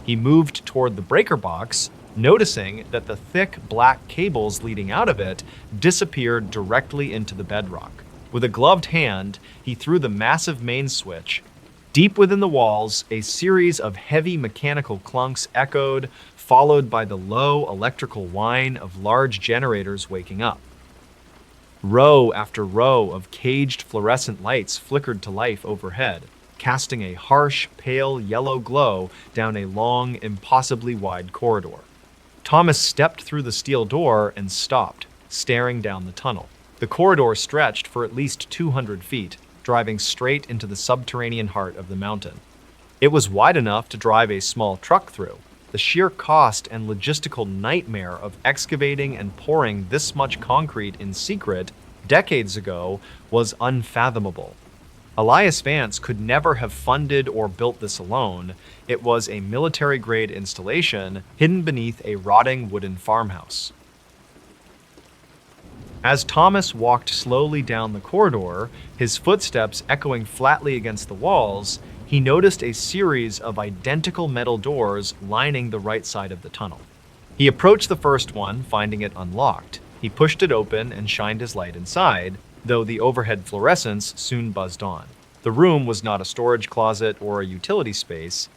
He moved toward the breaker box, noticing that the thick black cables leading out of it disappeared directly into the bedrock. With a gloved hand, he threw the massive main switch. Deep within the walls, a series of heavy mechanical clunks echoed, followed by the low electrical whine of large generators waking up. Row after row of caged fluorescent lights flickered to life overhead, casting a harsh, pale yellow glow down a long, impossibly wide corridor. Thomas stepped through the steel door and stopped, staring down the tunnel. The corridor stretched for at least 200 feet, driving straight into the subterranean heart of the mountain. It was wide enough to drive a small truck through. The sheer cost and logistical nightmare of excavating and pouring this much concrete in secret decades ago was unfathomable. Elias Vance could never have funded or built this alone. It was a military-grade installation hidden beneath a rotting wooden farmhouse. As Thomas walked slowly down the corridor, his footsteps echoing flatly against the walls, he noticed a series of identical metal doors lining the right side of the tunnel. He approached the first one, finding it unlocked. He pushed it open and shined his light inside, though the overhead fluorescence soon buzzed on. The room was not a storage closet or a utility space.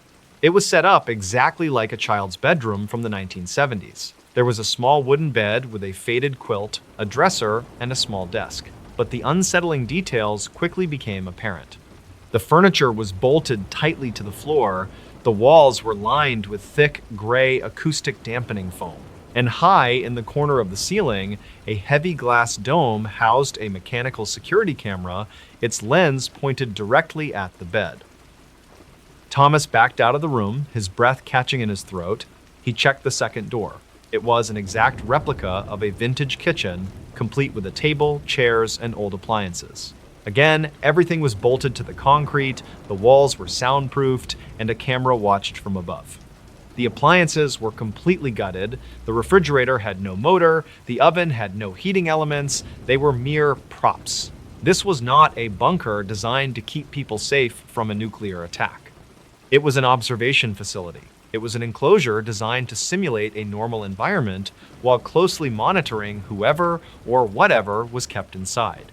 It was set up exactly like a child's bedroom from the 1970s. There was a small wooden bed with a faded quilt, a dresser, and a small desk. But the unsettling details quickly became apparent. The furniture was bolted tightly to the floor, the The walls were lined with thick, gray acoustic dampening foam. And high in the corner of the ceiling, a heavy glass dome housed a mechanical security camera, its lens pointed directly at the bed. Thomas backed out of the room, his breath catching in his throat. He checked the second door. It was an exact replica of a vintage kitchen, complete with a table, chairs, and old appliances. Again, everything was bolted to the concrete, the walls were soundproofed, and a camera watched from above. The appliances were completely gutted, the refrigerator had no motor, the oven had no heating elements, they were mere props. This was not a bunker designed to keep people safe from a nuclear attack. It was an observation facility. It was an enclosure designed to simulate a normal environment while closely monitoring whoever or whatever was kept inside.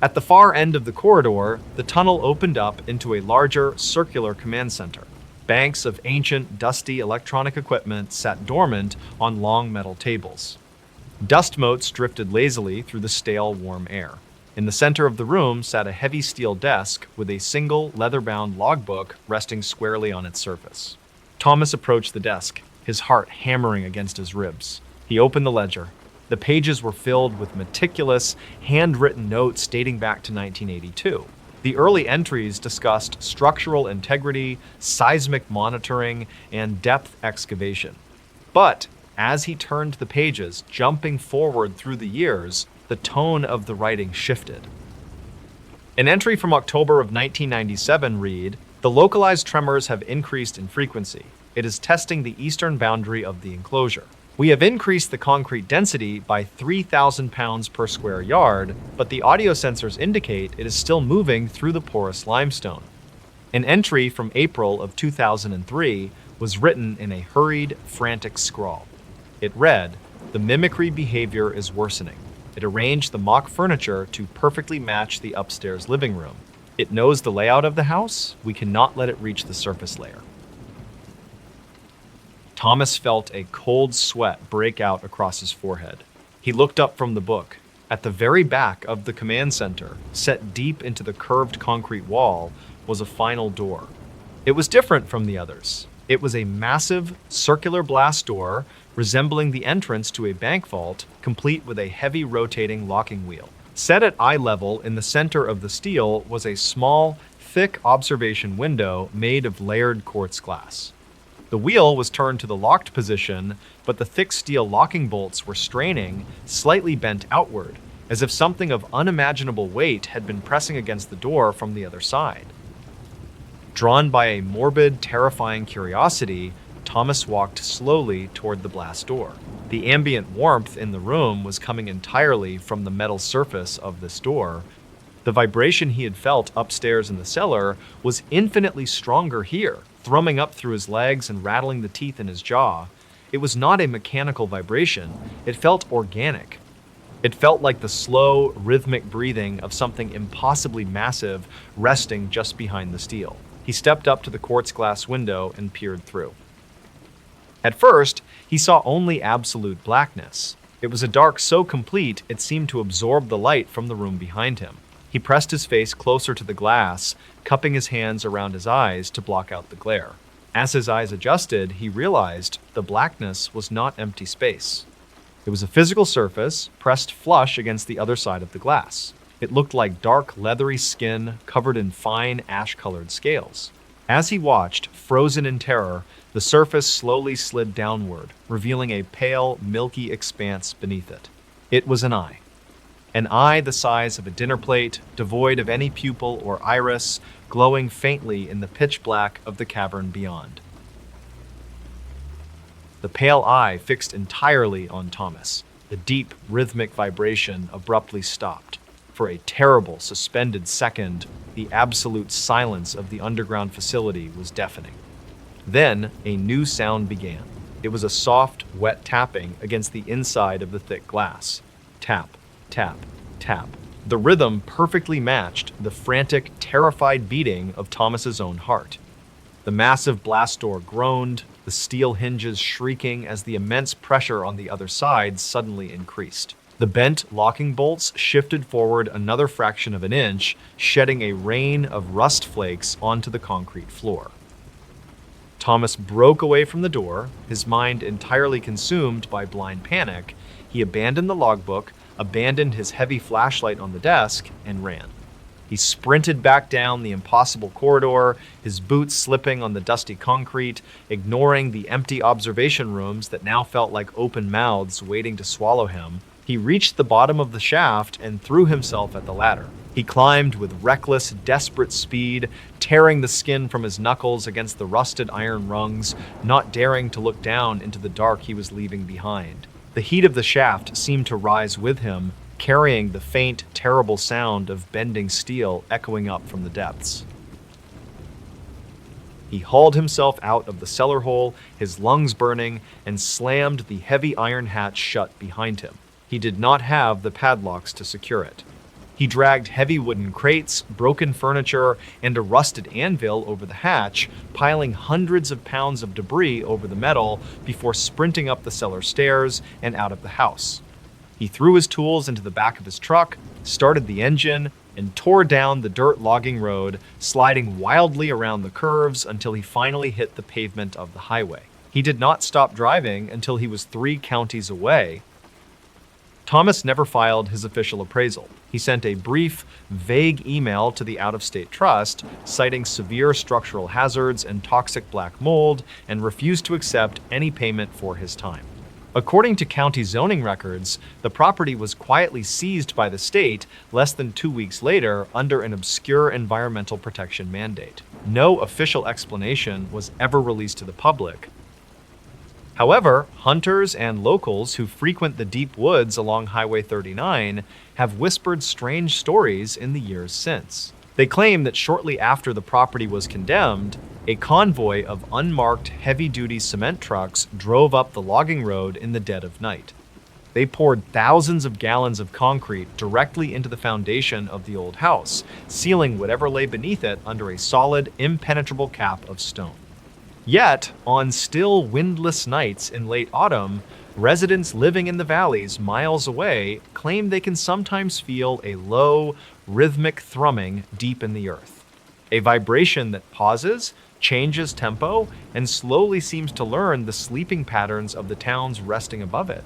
At the far end of the corridor, the tunnel opened up into a larger, circular command center. Banks of ancient, dusty electronic equipment sat dormant on long metal tables. Dust motes drifted lazily through the stale, warm air. In the center of the room sat a heavy steel desk with a single, leather-bound logbook resting squarely on its surface. Thomas approached the desk, his heart hammering against his ribs. He opened the ledger. The pages were filled with meticulous, handwritten notes dating back to 1982. The early entries discussed structural integrity, seismic monitoring, and depth excavation. But as he turned the pages, jumping forward through the years, the tone of the writing shifted. An entry from October of 1997 read, "The localized tremors have increased in frequency. It is testing the eastern boundary of the enclosure. We have increased the concrete density by 3,000 pounds per square yard, but the audio sensors indicate it is still moving through the porous limestone." An entry from April of 2003 was written in a hurried, frantic scrawl. It read, "The mimicry behavior is worsening. It arranged the mock furniture to perfectly match the upstairs living room. It knows the layout of the house. We cannot let it reach the surface layer." Thomas felt a cold sweat break out across his forehead. He looked up from the book. At the very back of the command center, set deep into the curved concrete wall, was a final door. It was different from the others. It was a massive, circular blast door resembling the entrance to a bank vault, complete with a heavy rotating locking wheel. Set at eye level in the center of the steel was a small, thick observation window made of layered quartz glass. The wheel was turned to the locked position, but the thick steel locking bolts were straining, slightly bent outward, as if something of unimaginable weight had been pressing against the door from the other side. Drawn by a morbid, terrifying curiosity, Thomas walked slowly toward the blast door. The ambient warmth in the room was coming entirely from the metal surface of this door. The vibration he had felt upstairs in the cellar was infinitely stronger here, thrumming up through his legs and rattling the teeth in his jaw. It was not a mechanical vibration. It felt organic. It felt like the slow, rhythmic breathing of something impossibly massive resting just behind the steel. He stepped up to the quartz glass window and peered through. At first, he saw only absolute blackness. It was a dark so complete it seemed to absorb the light from the room behind him. He pressed his face closer to the glass, cupping his hands around his eyes to block out the glare. As his eyes adjusted, he realized the blackness was not empty space. It was a physical surface pressed flush against the other side of the glass. It looked like dark, leathery skin covered in fine, ash-colored scales. As he watched, frozen in terror, the surface slowly slid downward, revealing a pale, milky expanse beneath it. It was an eye. An eye the size of a dinner plate, devoid of any pupil or iris, glowing faintly in the pitch black of the cavern beyond. The pale eye fixed entirely on Thomas. The deep, rhythmic vibration abruptly stopped. For a terrible, suspended second, the absolute silence of the underground facility was deafening. Then, a new sound began. It was a soft, wet tapping against the inside of the thick glass. Tap, tap, tap. The rhythm perfectly matched the frantic, terrified beating of Thomas's own heart. The massive blast door groaned, the steel hinges shrieking as the immense pressure on the other side suddenly increased. The bent locking bolts shifted forward another fraction of an inch, shedding a rain of rust flakes onto the concrete floor. Thomas broke away from the door, his mind entirely consumed by blind panic. He abandoned the logbook, abandoned his heavy flashlight on the desk, and ran. He sprinted back down the impossible corridor, his boots slipping on the dusty concrete, ignoring the empty observation rooms that now felt like open mouths waiting to swallow him. He reached the bottom of the shaft and threw himself at the ladder. He climbed with reckless, desperate speed, tearing the skin from his knuckles against the rusted iron rungs, not daring to look down into the dark he was leaving behind. The heat of the shaft seemed to rise with him, carrying the faint, terrible sound of bending steel echoing up from the depths. He hauled himself out of the cellar hole, his lungs burning, and slammed the heavy iron hatch shut behind him. He did not have the padlocks to secure it. He dragged heavy wooden crates, broken furniture, and a rusted anvil over the hatch, piling hundreds of pounds of debris over the metal before sprinting up the cellar stairs and out of the house. He threw his tools into the back of his truck, started the engine, and tore down the dirt logging road, sliding wildly around the curves until he finally hit the pavement of the highway. He did not stop driving until he was 3 counties away. Thomas never filed his official appraisal. He sent a brief, vague email to the out-of-state trust, citing severe structural hazards and toxic black mold, and refused to accept any payment for his time. According to county zoning records, the property was quietly seized by the state less than 2 weeks later under an obscure environmental protection mandate. No official explanation was ever released to the public. However, hunters and locals who frequent the deep woods along Highway 39 have whispered strange stories in the years since. They claim that shortly after the property was condemned, a convoy of unmarked heavy-duty cement trucks drove up the logging road in the dead of night. They poured thousands of gallons of concrete directly into the foundation of the old house, sealing whatever lay beneath it under a solid, impenetrable cap of stone. Yet, on still windless nights in late autumn, residents living in the valleys miles away claim they can sometimes feel a low, rhythmic thrumming deep in the earth. A vibration that pauses, changes tempo, and slowly seems to learn the sleeping patterns of the towns resting above it.